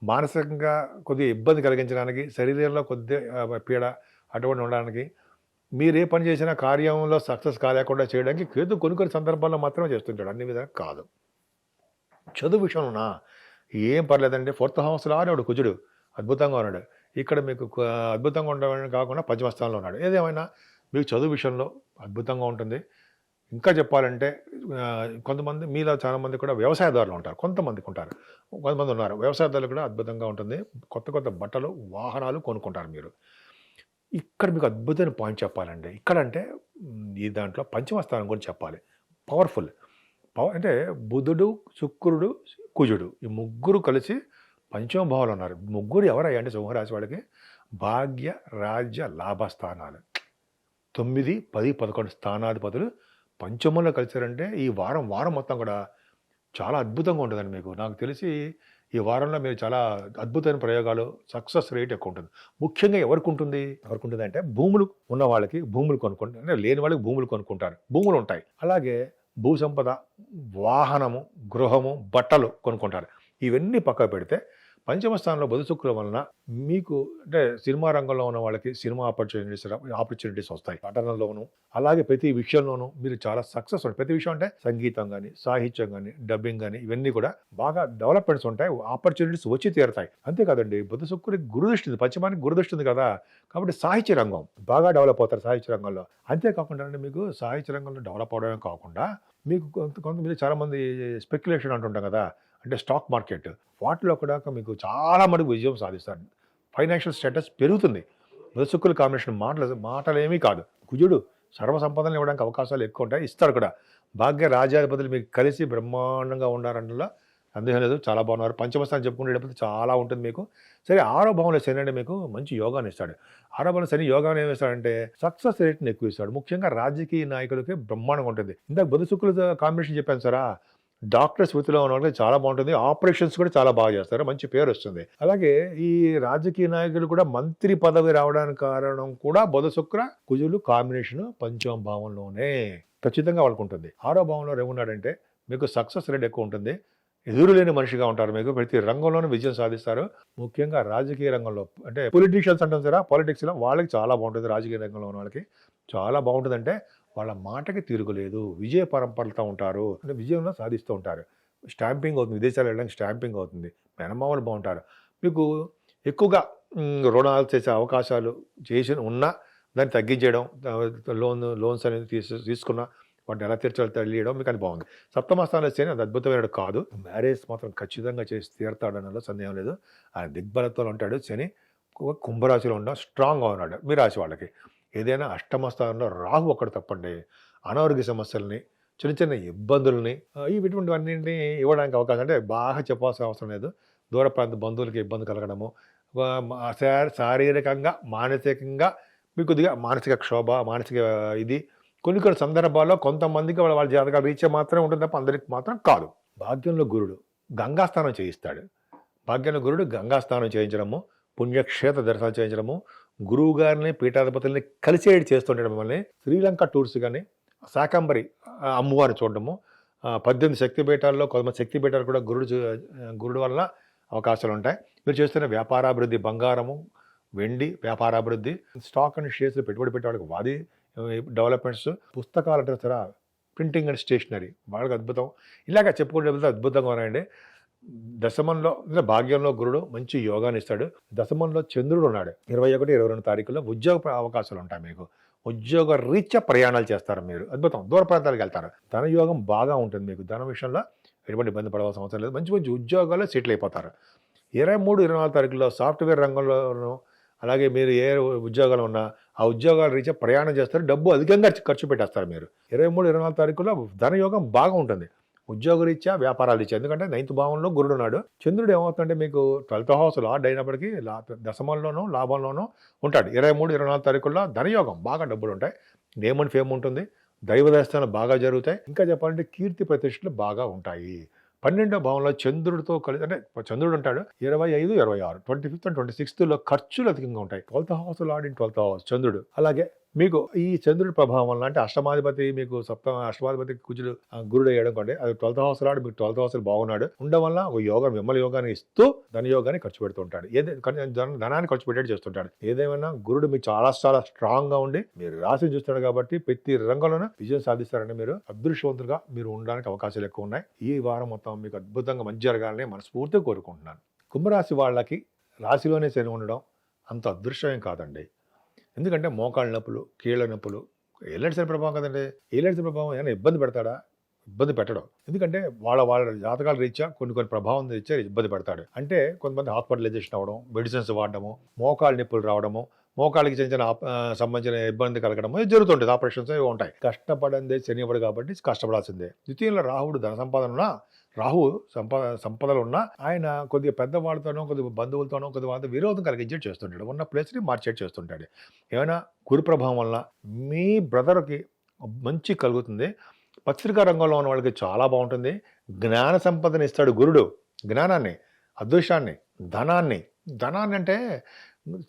మానసికంగా కొద్దిగా ఇబ్బంది కలిగించడానికి, శరీరంలో కొద్దిగా పీడ అటువంటి ఉండడానికి, మీరు ఏ పని చేసినా కార్యంలో సక్సెస్ కాలేకుండా చేయడానికి కేతు కొన్ని సందర్భాల్లో మాత్రమే చేస్తుంటాడు, అన్ని విధాలు కాదు. చదువు విషయంలోనా ఏం పర్లేదండి. 4th హౌస్లో ఆడాడు కుజుడు, అద్భుతంగా ఉన్నాడు. ఇక్కడ మీకు అద్భుతంగా ఉండడం కాకుండా 5వ స్థానంలో ఉన్నాడు. ఏదేమైనా మీకు చదువు విషయంలో అద్భుతంగా ఉంటుంది. ఇంకా చెప్పాలంటే కొంతమంది మీలో చాలామంది కూడా వ్యవసాయదారులు ఉంటారు, కొంతమందికి ఉంటారు, కొంతమంది ఉన్నారు. వ్యవసాయదారులు కూడా అద్భుతంగా ఉంటుంది. కొత్త బట్టలు, వాహనాలు కొనుక్కుంటారు మీరు. ఇక్కడ మీకు అద్భుతమైన పాయింట్ చెప్పాలండి. ఇక్కడంటే ఈ దాంట్లో 5వ స్థానం గురించి చెప్పాలి. పవర్ఫుల్ అంటే బుధుడు, శుక్రుడు, కుజుడు, ఈ ముగ్గురు కలిసి 5వ భావంలో ఉన్నారు. ముగ్గురు ఎవరయ్యా అంటే సింహరాశి వాళ్ళకి భాగ్య, రాజ్య, లాభస్థానాలు. 9, 10, 11 స్థానాధిపతులు 5మంలో కలిసారంటే ఈ వారం మొత్తం కూడా చాలా అద్భుతంగా ఉంటుందండి మీకు. నాకు తెలిసి ఈ వారంలో మీరు చాలా అద్భుతమైన ప్రయోగాలు, సక్సెస్ రేట్ ఎక్కువ ఉంటుంది. ముఖ్యంగా ఎవరికి ఉంటుంది అంటే భూములు ఉన్న వాళ్ళకి భూములు కొనుక్కుంటారు, అంటే లేని వాళ్ళకి భూములు కొనుక్కుంటారు, భూములు ఉంటాయి. అలాగే భూ సంపద, వాహనము, గృహము, బట్టలు కొనుక్కుంటారు. ఇవన్నీ పక్కకు పెడితే 5వ స్థానంలో బుధ శుక్రుల వలన మీకు అంటే సినిమా రంగంలో ఉన్న వాళ్ళకి సినిమా ఆపర్చునిటీస్ వస్తాయి పట్టణంలోను. అలాగే ప్రతి విషయంలోనూ మీరు చాలా సక్సెస్ ఉంటాయి. ప్రతి విషయం అంటే సంగీతం కానీ, సాహిత్యం కానీ, డబ్బింగ్ కానీ, ఇవన్నీ కూడా బాగా డెవలప్మెంట్స్ ఉంటాయి, ఆపర్చునిటీస్ వచ్చి తీరుతాయి. అంతేకాదండి, బుధ శుక్రుడికి గురుదృష్టి ఉంది, పశ్చిమానికి గురుదృష్టి ఉంది కదా, కాబట్టి సాహిత్య రంగం బాగా డెవలప్ అవుతారు సాహిత్య రంగంలో. అంతేకాకుండా అండి మీకు సాహిత్య రంగంలో డెవలప్ అవడమే కాకుండా మీకు కొంతమంది చాలామంది స్పెక్యులేషన్ అంటుంటాం కదా, అంటే స్టాక్ మార్కెట్, వాటిలో కూడా మీకు చాలా మటుకు విజయం సాధిస్తారు. ఫైనాన్షియల్ స్టేటస్ పెరుగుతుంది. బుధ శుక్రుల కాంబినేషన్ మాటలేమీ కాదు. కుజుడు సర్వసంపదలను ఇవ్వడానికి అవకాశాలు ఎక్కువ ఉంటాయి, ఇస్తారు కూడా. భాగ్య రాజ్యాధిపతులు మీకు కలిసి బ్రహ్మాండంగా ఉన్నారంటలో సందేహం లేదు, చాలా బాగున్నారు. 5వ స్థానం చెప్పుకునేటప్పుడు చాలా ఉంటుంది మీకు. సరే, 6వ భావంలో శని అంటే మీకు మంచి యోగాన్ని ఇస్తాడు. 6వ భావంలో శని యోగాన్ని ఏమి ఇస్తాడంటే సక్సెస్ రేట్ని ఎక్కువ ఇస్తాడు. ముఖ్యంగా రాజకీయ నాయకులకి బ్రహ్మాండంగా ఉంటుంది. ఇందాక బుధ శుక్రుల కాంబినేషన్ చెప్పాను సరా, డాక్టర్స్ వృత్తిలో ఉన్న వాళ్ళకి చాలా బాగుంటుంది. ఆపరేషన్స్ కూడా చాలా బాగా చేస్తారు. మంచి పేరొస్తుంది. అలాగే ఈ రాజకీయ నాయకులు కూడా మంత్రి పదవి రావడానికి కారణం కూడా బుధ, శుక్ర, కుజులు కాంబినేషన్ పంచమ భావంలోనే ఖచ్చితంగా వాళ్ళకుంటుంది. 6వ భావంలో ఏమున్నాడంటే మీకు సక్సెస్ రేట్ ఎక్కువ ఉంటుంది. ఎదురులేని మనిషిగా ఉంటారు. మీకు ప్రతి రంగంలోనూ విజయం సాధిస్తారు. ముఖ్యంగా రాజకీయ రంగంలో అంటే పొలిటీషియన్స్ అంటాం సరే, పాలిటిక్స్‌లో వాళ్ళకి చాలా బాగుంటుంది. రాజకీయ రంగంలో ఉన్న వాళ్ళకి చాలా బాగుంటుందంటే వాళ్ళ మాటకి తిరుగులేదు. విజయ పరంపరతో ఉంటారు. అంటే విజయంలో సాధిస్తూ ఉంటారు. స్టాంపింగ్ అవుతుంది. విదేశాలు వెళ్ళడానికి స్టాంపింగ్ అవుతుంది. మేనమామలు బాగుంటారు. మీకు ఎక్కువగా రుణాలు చేసే అవకాశాలు ఉన్నా దాన్ని తగ్గించేయడం, లోన్స్ అనేది తీసుకున్న వాటిని ఎలా తీర్చాలో తెలియడం మీకు అది బాగుంది. సప్తమ స్థానంలో శని అది అద్భుతమైనది కాదు. మ్యారేజ్ మాత్రం ఖచ్చితంగా చేసి తీరుతాడనలో సందేహం లేదు. ఆయన దిగ్బలతో ఉంటాడు. శని కుంభరాశిలో ఉండడం స్ట్రాంగ్గా ఉన్నాడు. మీ రాశి వాళ్ళకి ఏదైనా అష్టమ స్థానంలో రాహు ఒక్కడు తప్పండి. అనారోగ్య సమస్యల్ని, చిన్న చిన్న ఇబ్బందుల్ని ఇటువంటివన్నింటినీ ఇవ్వడానికి అవకాశం అంటే బాగా చెప్పాల్సిన అవసరం లేదు. దూర ప్రాంత బంధువులకి ఇబ్బంది కలగడము, శారీరకంగా మానసికంగా మీకు కొద్దిగా మానసిక క్షోభ, మానసిక ఇది కొన్ని సందర్భాల్లో కొంతమందికి వాళ్ళ జాతకాల రీత్యా మాత్రమే ఉంటుంది తప్ప అందరికి మాత్రం కాదు. భాగ్యంలో గురుడు గంగాస్నానం చేయిస్తాడు. భాగ్యంలో గురుడు గంగాస్నానం చేయించడము, పుణ్యక్షేత్ర దర్శనం చేయించడము, గురువు గారిని పీఠాధిపతుల్ని కలిసేటి చేస్తుండడం మిమ్మల్ని శ్రీలంక టూర్స్ కానీ, శాకంబరి అమ్మవారిని చూడడము, 18 శక్తిపీఠాల్లో కొంతమంది శక్తిపీఠాలు కూడా గురుడు వలన అవకాశాలు ఉంటాయి. మీరు చేస్తున్న వ్యాపారాభివృద్ధి, బంగారము, వెండి వ్యాపారాభివృద్ధి, స్టాక్ అండ్ షేర్స్లో పెట్టుబడి పెట్టేవాళ్ళకి వాది డెవలప్మెంట్స్, పుస్తకాలు అంటే సరే ప్రింటింగ్ అండ్ స్టేషనరీ వాళ్ళకి అద్భుతం. ఇలాగ చెప్పుకుంటే వెళ్తే అద్భుతంగా ఉన్నాయండి. దశమంలో భాగ్యంలో గురుడు మంచి యోగాన్ని ఇస్తాడు. దశమంలో చంద్రుడు ఉన్నాడు. 21, 22 తారీఖుల్లో ఉద్యోగ అవకాశాలు ఉంటాయి. మీకు ఉద్యోగ రీత్యా ప్రయాణాలు చేస్తారు. మీరు అద్భుతం దూర ప్రాంతాలకు వెళ్తారు. ధన యోగం బాగా ఉంటుంది. మీకు ధన విషయంలో ఎటువంటి ఇబ్బంది పడవలసిన అవసరం లేదు. మంచి మంచి ఉద్యోగాల్లో సెటిల్ అయిపోతారు. 23, 24 తారీఖుల్లో సాఫ్ట్వేర్ రంగంలోనూ అలాగే మీరు ఏ ఉద్యోగాలు ఉన్నా ఆ ఉద్యోగాల రీత్యా ప్రయాణం చేస్తారు. డబ్బు అధికంగా ఖర్చు పెట్టేస్తారు. మీరు 23, 24 తారీఖుల్లో ధనయోగం బాగా ఉంటుంది. ఉద్యోగ రీత్యా, వ్యాపారాల రీత్యా. ఎందుకంటే 9th భావంలో గురుడు ఉన్నాడు. చంద్రుడు ఏమవుతుందంటే మీకు 12th హౌస్ లార్డ్ అయినప్పటికీ దశమంలోనూ లాభంలోనూ ఉంటాడు. 23, 24 తారీఖుల్లో ధనయోగం బాగా డబ్బులు ఉంటాయి. నేమ్ అండ్ ఫేమ్ ఉంటుంది. దైవ దర్శనాలు బాగా జరుగుతాయి. ఇంకా చెప్పాలంటే కీర్తి ప్రతిష్టలు బాగా ఉంటాయి. 12వ భావంలో చంద్రుడితో కలిసి అంటే చంద్రుడు ఉంటాడు. 25, 26, 25th and 26th ఖర్చులు అధికంగా ఉంటాయి. 12th house lord in 12th house చంద్రుడు. అలాగే మీకు ఈ చంద్రుడి ప్రభావం వల్ల అంటే అష్టమాధిపతి మీకు అష్టమాధిపతి కుజుడు గురుడు అయ్యడం కంటే అది 12th హౌస్ లార్డ్ మీకు 12th హౌస్ బాగున్నాడు ఉండడం వల్ల ఒక యోగం విమల యోగాన్ని ఇస్తూ ధనయోగాన్ని ఖర్చు పెడుతూ ఉంటాడు. ధనాన్ని ఖర్చు పెట్టేది చేస్తుంటాడు. ఏదేమైనా గురుడు మీకు చాలా చాలా స్ట్రాంగ్ గా ఉండి మీరు రాశిని చూస్తాడు కాబట్టి ప్రతి రంగంలోనూ విజయం సాధిస్తారని మీరు అదృష్టవంతులుగా మీరు ఉండడానికి అవకాశాలు ఎక్కువ ఉన్నాయి. ఈ వారం మొత్తం మీకు అద్భుతంగా మంచి జరగాలని మనస్ఫూర్తిగా కోరుకుంటున్నాను. కుంభరాశి వాళ్ళకి రాశిలోనే శని ఉండడం అంత అదృష్టం కాదండి. ఎందుకంటే మోకాళ్ళ నొప్పులు, కీళ్ళ నొప్పులు ఏలినాటి శని ప్రభావం కదండి. ఏలినాటి శని ప్రభావం ఏమైనా ఇబ్బంది పెడతాడా? ఇబ్బంది పెట్టడం. ఎందుకంటే వాళ్ళ జాతకాల రీత్యా కొన్ని ప్రభావం రీత్యా ఇబ్బంది పెడతాడు. అంటే కొంతమంది హాస్పిటలైజేషన్ అవ్వడం, మెడిసిన్స్ వాడడము, మోకాళ్ళ నొప్పులు రావడము, మోకాళ్ళకి చిన్న సంబంధించిన ఇబ్బంది కలగడము జరుగుతుంటుంది. ఆపరేషన్స్ ఇవి ఉంటాయి. కష్టపడందే శనివాడు కాబట్టి కష్టపడాల్సిందే. ద్వితీయంలో రాహుడు ధన సంపాదన రాహు సంపదలు ఉన్నా ఆయన కొద్దిగా పెద్దవాళ్ళతోనో కొద్దిగా బంధువులతోనో కొద్ది వాళ్ళతో విరోధం కలిగించేది చేస్తుంటాడు. ఉన్న ప్లేస్ని మార్చేట్ చేస్తుంటాడు. ఏమైనా గురు ప్రభావం వల్ల మీ బ్రదర్కి మంచి కలుగుతుంది. పత్రికా రంగంలో ఉన్న వాళ్ళకి చాలా బాగుంటుంది. జ్ఞాన సంపదని ఇస్తాడు గురుడు. జ్ఞానాన్ని, అదృష్టాన్ని, ధనాన్ని అంటే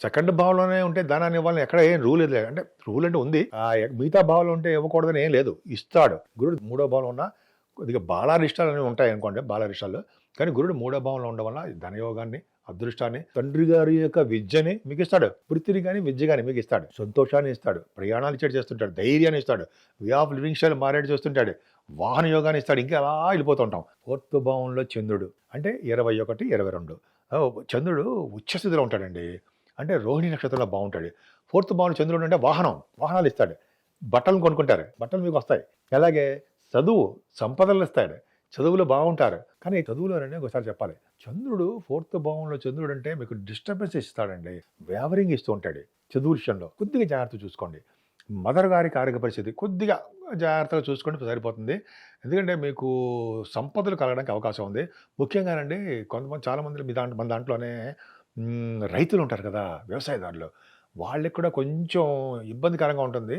సెకండ్ భావంలోనే ఉంటే ధనాన్ని ఇవ్వాలని ఎక్కడ ఏం రూల్ లేదు. అంటే రూల్ అంటే ఉంది, మిగతా భావంలో ఉంటే ఇవ్వకూడదని ఏం లేదు, ఇస్తాడు. గురుడు 3వ భావంలో ఉన్న కొద్దిగా బాలారిష్టాలు అనేవి ఉంటాయి అనుకోండి, బాలారిష్టాలు. కానీ గురుడు 3వ భావంలో ఉండడం వల్ల ధనయోగాన్ని, అదృష్టాన్ని, తండ్రి గారి యొక్క విద్యని మీకు ఇస్తాడు. వృత్తిని కానీ విద్య కానీ మీకు ఇస్తాడు. సంతోషాన్ని ఇస్తాడు. ప్రయాణాలు ఇచ్చేది చేస్తుంటాడు. ధైర్యాన్ని ఇస్తాడు. వే ఆఫ్ లివింగ్ స్టైల్ మారేడు చేస్తుంటాడు. వాహన యోగాన్ని ఇస్తాడు. ఇంకా అలా వెళ్ళిపోతుంటాం. 4th భావంలో చంద్రుడు అంటే 21, 22 చంద్రుడు ఉచ్చస్థితిలో ఉంటాడండి. అంటే రోహిణి నక్షత్రంలో బాగుంటాడు. 4th భావంలో చంద్రుడు అంటే వాహనాలు ఇస్తాడు. బట్టలు కొనుక్కుంటారు. బట్టలు మీకు వస్తాయి. అలాగే చదువు సంపదలు ఇస్తాడు. చదువులో బాగుంటారు. కానీ చదువులోనే ఒకసారి చెప్పాలి, చంద్రుడు 4th భావంలో చంద్రుడు అంటే మీకు డిస్టర్బెన్స్ ఇస్తాడండి. వేవరింగ్ ఇస్తూ ఉంటాడు. చదువు విషయంలో కొద్దిగా జాగ్రత్త చూసుకోండి. మదర్ గారికి ఆరోగ్య పరిస్థితి కొద్దిగా జాగ్రత్తగా చూసుకుంటే సరిపోతుంది. ఎందుకంటే మీకు సంపదలు కలగడానికి అవకాశం ఉంది. ముఖ్యంగానండి చాలామంది మన దాంట్లోనే రైతులు ఉంటారు కదా, వ్యవసాయదారులు, వాళ్ళకి కూడా కొంచెం ఇబ్బందికరంగా ఉంటుంది.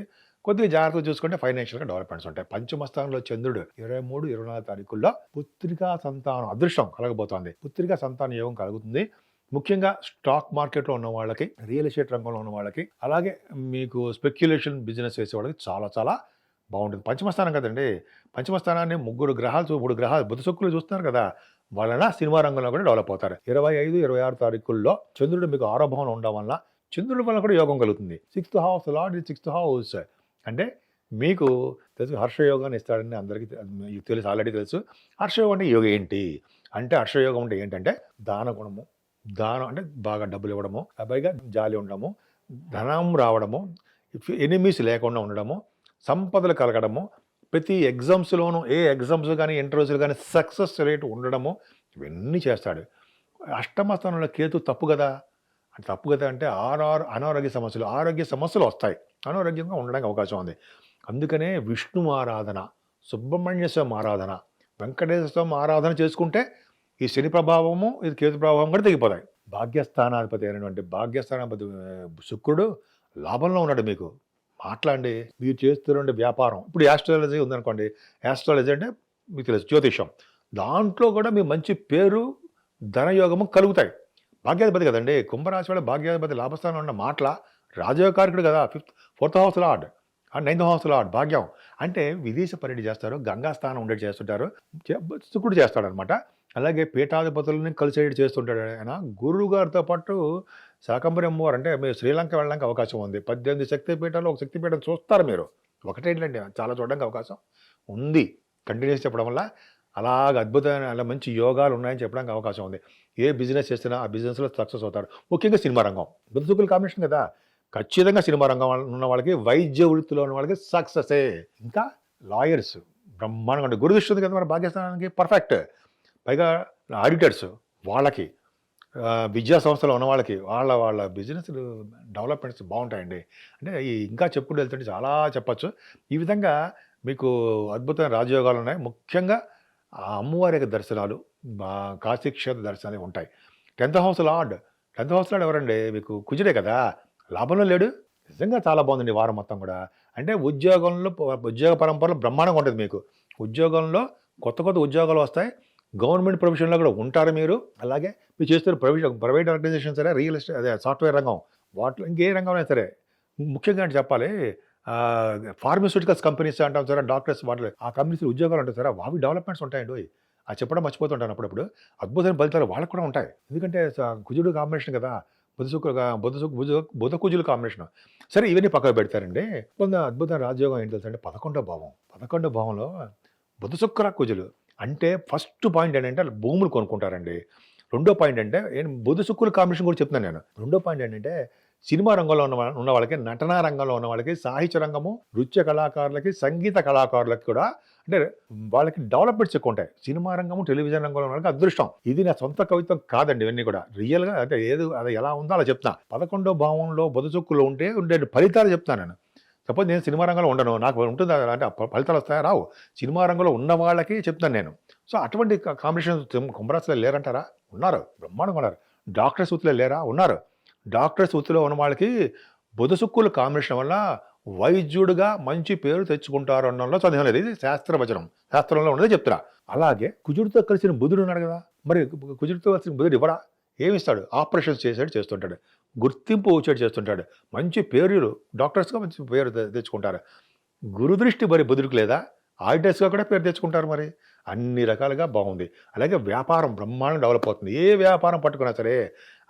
కొద్దిగా జాగ్రత్తగా చూసుకుంటే ఫైనాన్షియల్గా డెవలప్మెంట్స్ ఉంటాయి. పంచమ స్థానంలో చంద్రుడు 23, 24 తారీఖుల్లో పుత్రికా సంతానం అదృష్టం కలగబోతోంది. పుత్రికా సంతాన యోగం కలుగుతుంది. ముఖ్యంగా స్టాక్ మార్కెట్లో ఉన్న వాళ్ళకి, రియల్ ఎస్టేట్ రంగంలో ఉన్న వాళ్ళకి, అలాగే మీకు స్పెక్యులేషన్ బిజినెస్ చేసే వాళ్ళకి చాలా చాలా బాగుంటుంది. పంచమ స్థానం కదండి, పంచమ స్థానాన్ని 3 గ్రహాలు బుధ శుక్రులు చూస్తున్నారు కదా, వలన సినిమా రంగంలో కూడా డెవలప్ అవుతారు. 25, 26 తారీఖుల్లో చంద్రుడు మీకు 6వ భావంలో ఉండడం వల్ల చంద్రుడి వల్ల కూడా యోగం కలుగుతుంది. 6th house lord, 6th house అంటే మీకు తెలుసు హర్షయోగాన్ని ఇస్తాడని అందరికీ తెలుసు, ఆల్రెడీ తెలుసు. హర్షయోగం అంటే యోగం ఏంటి అంటే, హర్షయోగం అంటే ఏంటంటే దాన గుణము, దానం అంటే బాగా డబ్బులు ఇవ్వడము, పైగా జాలి ఉండడము, ధనం రావడము, ఎనిమీస్ లేకుండా ఉండడము, సంపదలు కలగడము, ప్రతి ఎగ్జామ్స్లోనూ ఏ ఎగ్జామ్స్ కానీ ఇంటర్వ్యూస్లు కానీ సక్సెస్ రేట్ ఉండడము, ఇవన్నీ చేస్తాడు. అష్టమ స్థానంలో కేతు తప్పు కదా అంటే అనారోగ్య సమస్యలు వస్తాయి, అనారోగ్యంగా ఉండడానికి అవకాశం ఉంది. అందుకనే విష్ణు ఆరాధన, సుబ్రహ్మణ్య స్వామి ఆరాధన, వెంకటేశ్వర స్వామి ఆరాధన చేసుకుంటే ఈ శని ప్రభావము, ఇది కేతు ప్రభావం కూడా తెగిపోతాయి. భాగ్యస్థానాధిపతి అయినటువంటి భాగ్యస్థానాధిపతి శుక్రుడు లాభంలో ఉన్నాడు. మీకు మాట్లాడండి, మీరు చేస్తున్న వ్యాపారం, ఇప్పుడు యాస్ట్రాలజీ ఉందనుకోండి, యాస్ట్రాలజీ అంటే మీకు తెలుసు జ్యోతిషం, దాంట్లో కూడా మీ మంచి పేరు ధనయోగము కలుగుతాయి. భాగ్యాధిపతి కదండి, కుంభరాశి వాడు భాగ్యాధిపతి లాభస్థానంలో ఉన్న మాటల రాజయోగకారకుడు కదా, 4th house lord, 9th house lord భాగ్యం అంటే విదేశ పర్యటన చేస్తారు, గంగా స్థానం ఉండేది చేస్తుంటారు, శుక్రుడు చేస్తాడు అనమాట. అలాగే పీఠాధిపతులని కలిసేటి చేస్తుంటాడు ఆయన. గురువు గారితో పాటు శాకంబరి అమ్మవారు అంటే మీరు శ్రీలంక వెళ్ళడానికి అవకాశం ఉంది. 18 శక్తిపీఠాలు ఒక శక్తిపీఠం చూస్తారు మీరు, ఒకటేంటండి చాలా చూడడానికి అవకాశం ఉంది. కంటిన్యూస్ చెప్పడం వల్ల అలాగ అద్భుతమైన అలా మంచి యోగాలు ఉన్నాయని చెప్పడానికి అవకాశం ఉంది. ఏ బిజినెస్ చేసినా ఆ బిజినెస్లో సక్సెస్ అవుతారు. ముఖ్యంగా సినిమా రంగం, బుద్ధుకుల కాంబినేషన్ కదా, ఖచ్చితంగా సినిమా రంగం ఉన్న వాళ్ళకి, వైద్య వృత్తిలో ఉన్న వాళ్ళకి సక్సెసే. ఇంకా లాయర్స్ బ్రహ్మాండంగా ఉంటుంది, గురు దృష్టి ఉంది కదా మన భాగ్యస్థానానికి, పర్ఫెక్ట్. పైగా ఆడిటర్స్ వాళ్ళకి, విద్యా సంస్థలో ఉన్న వాళ్ళకి వాళ్ళ బిజినెస్ డెవలప్మెంట్స్ బాగుంటాయండి. అంటే ఇంకా చెప్పుకుంటూ వెళ్తుంటే చాలా చెప్పచ్చు. ఈ విధంగా మీకు అద్భుతమైన రాజయోగాలు ఉన్నాయి. ముఖ్యంగా ఆ అమ్మవారి యొక్క దర్శనాలు, కాశీక్షేత్ర దర్శనాలు ఉంటాయి. 10th హౌస్ లార్డ్ ఎవరండి, మీకు కుజుడే కదా, లాభంలో లేడు. నిజంగా చాలా బాగుందండి వారం మొత్తం కూడా. అంటే ఉద్యోగ పరంపరలో బ్రహ్మాండంగా ఉంటుంది. మీకు ఉద్యోగంలో కొత్త ఉద్యోగాలు వస్తాయి, గవర్నమెంట్ ప్రొఫెషన్లో కూడా ఉంటారు మీరు. అలాగే మీరు చేస్తున్న ప్రైవేట్ ఆర్గనైజేషన్ సరే, రియల్ ఎస్టేట్ అదే సాఫ్ట్వేర్ రంగం, వాటిలో ఇంకే రంగంలో సరే, ముఖ్యంగా అంటే చెప్పాలి ఫార్మస్యూటికల్స్ కంపెనీస్ అంటాం సరే, డాక్టర్స్, వాటిలో ఆ కంపెనీస్ ఉద్యోగాలు ఉంటాయి సరే, అవి డెవలప్మెంట్స్ ఉంటాయండి. ఆ చెప్పడం మర్చిపోతుంటాను అప్పుడప్పుడు. అద్భుతమైన ఫలితాలు వాళ్ళకు కూడా ఉంటాయి. ఎందుకంటే కుజుడు కాంబినేషన్ కదా, బుధ కుజులు కాంబినేషన్. సరే, ఇవన్నీ పక్కకు పెడతారండి. కొంత అద్భుతమైన రాజయోగం ఏంటి తెలుసంటే 11వ భావంలో బుధ శుక్ర కుజులు. అంటే ఫస్ట్ పాయింట్ ఏంటంటే భూములు కొనుక్కుంటారండి. రెండో పాయింట్ అంటే బుధ శుక్రుల కాంబినేషన్ కూడా చెప్తున్నాను నేను. రెండో పాయింట్ ఏంటంటే సినిమా రంగంలో ఉన్న వాళ్ళకి, నటనా రంగంలో ఉన్న వాళ్ళకి, సాహిత్య రంగము, నృత్య కళాకారులకి, సంగీత కళాకారులకి కూడా అంటే వాళ్ళకి డెవలప్మెంట్స్ ఎక్కువ ఉంటాయి. సినిమా రంగము, టెలివిజన్ రంగంలో ఉన్న వాళ్ళకి అదృష్టం. ఇది నా సొంత కవిత్వం కాదండి, ఇవన్నీ కూడా రియల్గా అంటే అది ఎలా ఉందో అలా చెప్తున్నా. 11వ భావంలో బుధ శుక్రులు ఉండే ఫలితాలు చెప్తాను నేను. సపోజ్ నేను సినిమా రంగంలో ఉండను, నాకు ఉంటుందా అంటే ఫలితాలు వస్తాయా? రావు. సినిమా రంగంలో ఉన్న వాళ్ళకి చెప్తాను నేను. సో అటువంటి కాంబినేషన్ కుంభరాశిలో లేరంటారా? ఉన్నారు, బ్రహ్మాండంగా ఉన్నారు. డాక్టర్స్ వృత్తిలో లేరా? ఉన్నారు. డాక్టర్స్ వృత్తిలో ఉన్న వాళ్ళకి బుధ శుక్రుల కాంబినేషన్ వల్ల వైద్యుడిగా మంచి పేరు తెచ్చుకుంటారు అనడంలో సందేహం లేదు. ఇది శాస్త్రవచనం, శాస్త్రంలో ఉన్నది చెప్తున్నా. అలాగే కుజుడితో కలిసిన బుధుడు ఉన్నాడు కదా, మరి కుజుడితో కలిసిన బుధుడు ఇవ్వడా? ఏమిస్తాడు? ఆపరేషన్స్ చేస్తుంటాడు, గుర్తింపు వచ్చేటి చేస్తుంటాడు, మంచి పేరు, డాక్టర్స్గా మంచి పేరు తెచ్చుకుంటారు. గురుదృష్టి మరి బుధుడికి లేదా? ఆడిటర్స్గా కూడా పేరు తెచ్చుకుంటారు. మరి అన్ని రకాలుగా బాగుంది. అలాగే వ్యాపారం బ్రహ్మాండంగా డెవలప్ అవుతుంది. ఏ వ్యాపారం పట్టుకున్నా సరే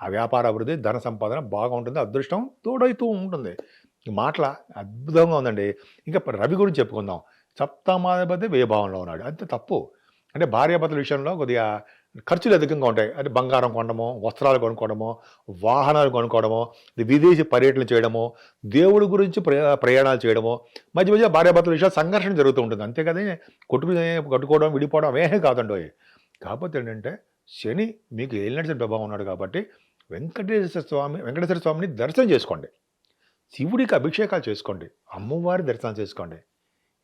ఆ వ్యాపార అభివృద్ధి, ధన సంపాదన బాగా ఉంటుంది, అదృష్టం తోడైతూ ఉంటుంది. ఈ మాటల అద్భుతంగా ఉందండి. ఇంకా రవి గురించి చెప్పుకుందాం. సప్తమాధిపతి వ్యయభావంలో ఉన్నాడు, అంతే తప్పు. అంటే భార్యాభర్తల విషయంలో కొద్దిగా ఖర్చులు అధికంగా ఉంటాయి. అంటే బంగారం కొనడము, వస్త్రాలు కొనుక్కోవడము, వాహనాలు కొనుక్కోవడము, విదేశీ పర్యటనలు చేయడము, దేవుడి గురించి ప్రయాణాలు చేయడము, మధ్య మధ్య భార్యాభర్తల విషయాలు సంఘర్షణ జరుగుతూ ఉంటుంది. అంతేకాదే కట్టుకోవడం, విడిపోవడం ఏమీ కాదండి. కాకపోతే ఏంటంటే శని మీకు ఏలినాటి ప్రభావం ఉన్నాడు కాబట్టి వెంకటేశ్వర స్వామిని దర్శనం చేసుకోండి, శివుడికి అభిషేకాలు చేసుకోండి, అమ్మవారి దర్శనం చేసుకోండి.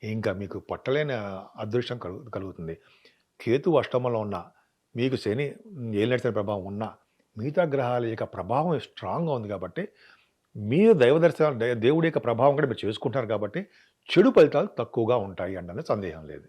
ఇంకా మీకు పట్టలేని అదృష్టం కలుగుతుంది. కేతు అష్టమంలో ఉన్న మీకు శని ఏలినాటి ప్రభావం ఉన్న మిగతా గ్రహాల యొక్క ప్రభావం స్ట్రాంగ్గా ఉంది కాబట్టి మీరు దైవ దర్శనం దేవుడి యొక్క ప్రభావం కూడా మీరు చేసుకుంటారు కాబట్టి చెడు ఫలితాలు తక్కువగా ఉంటాయి అనడంలో సందేహం లేదు.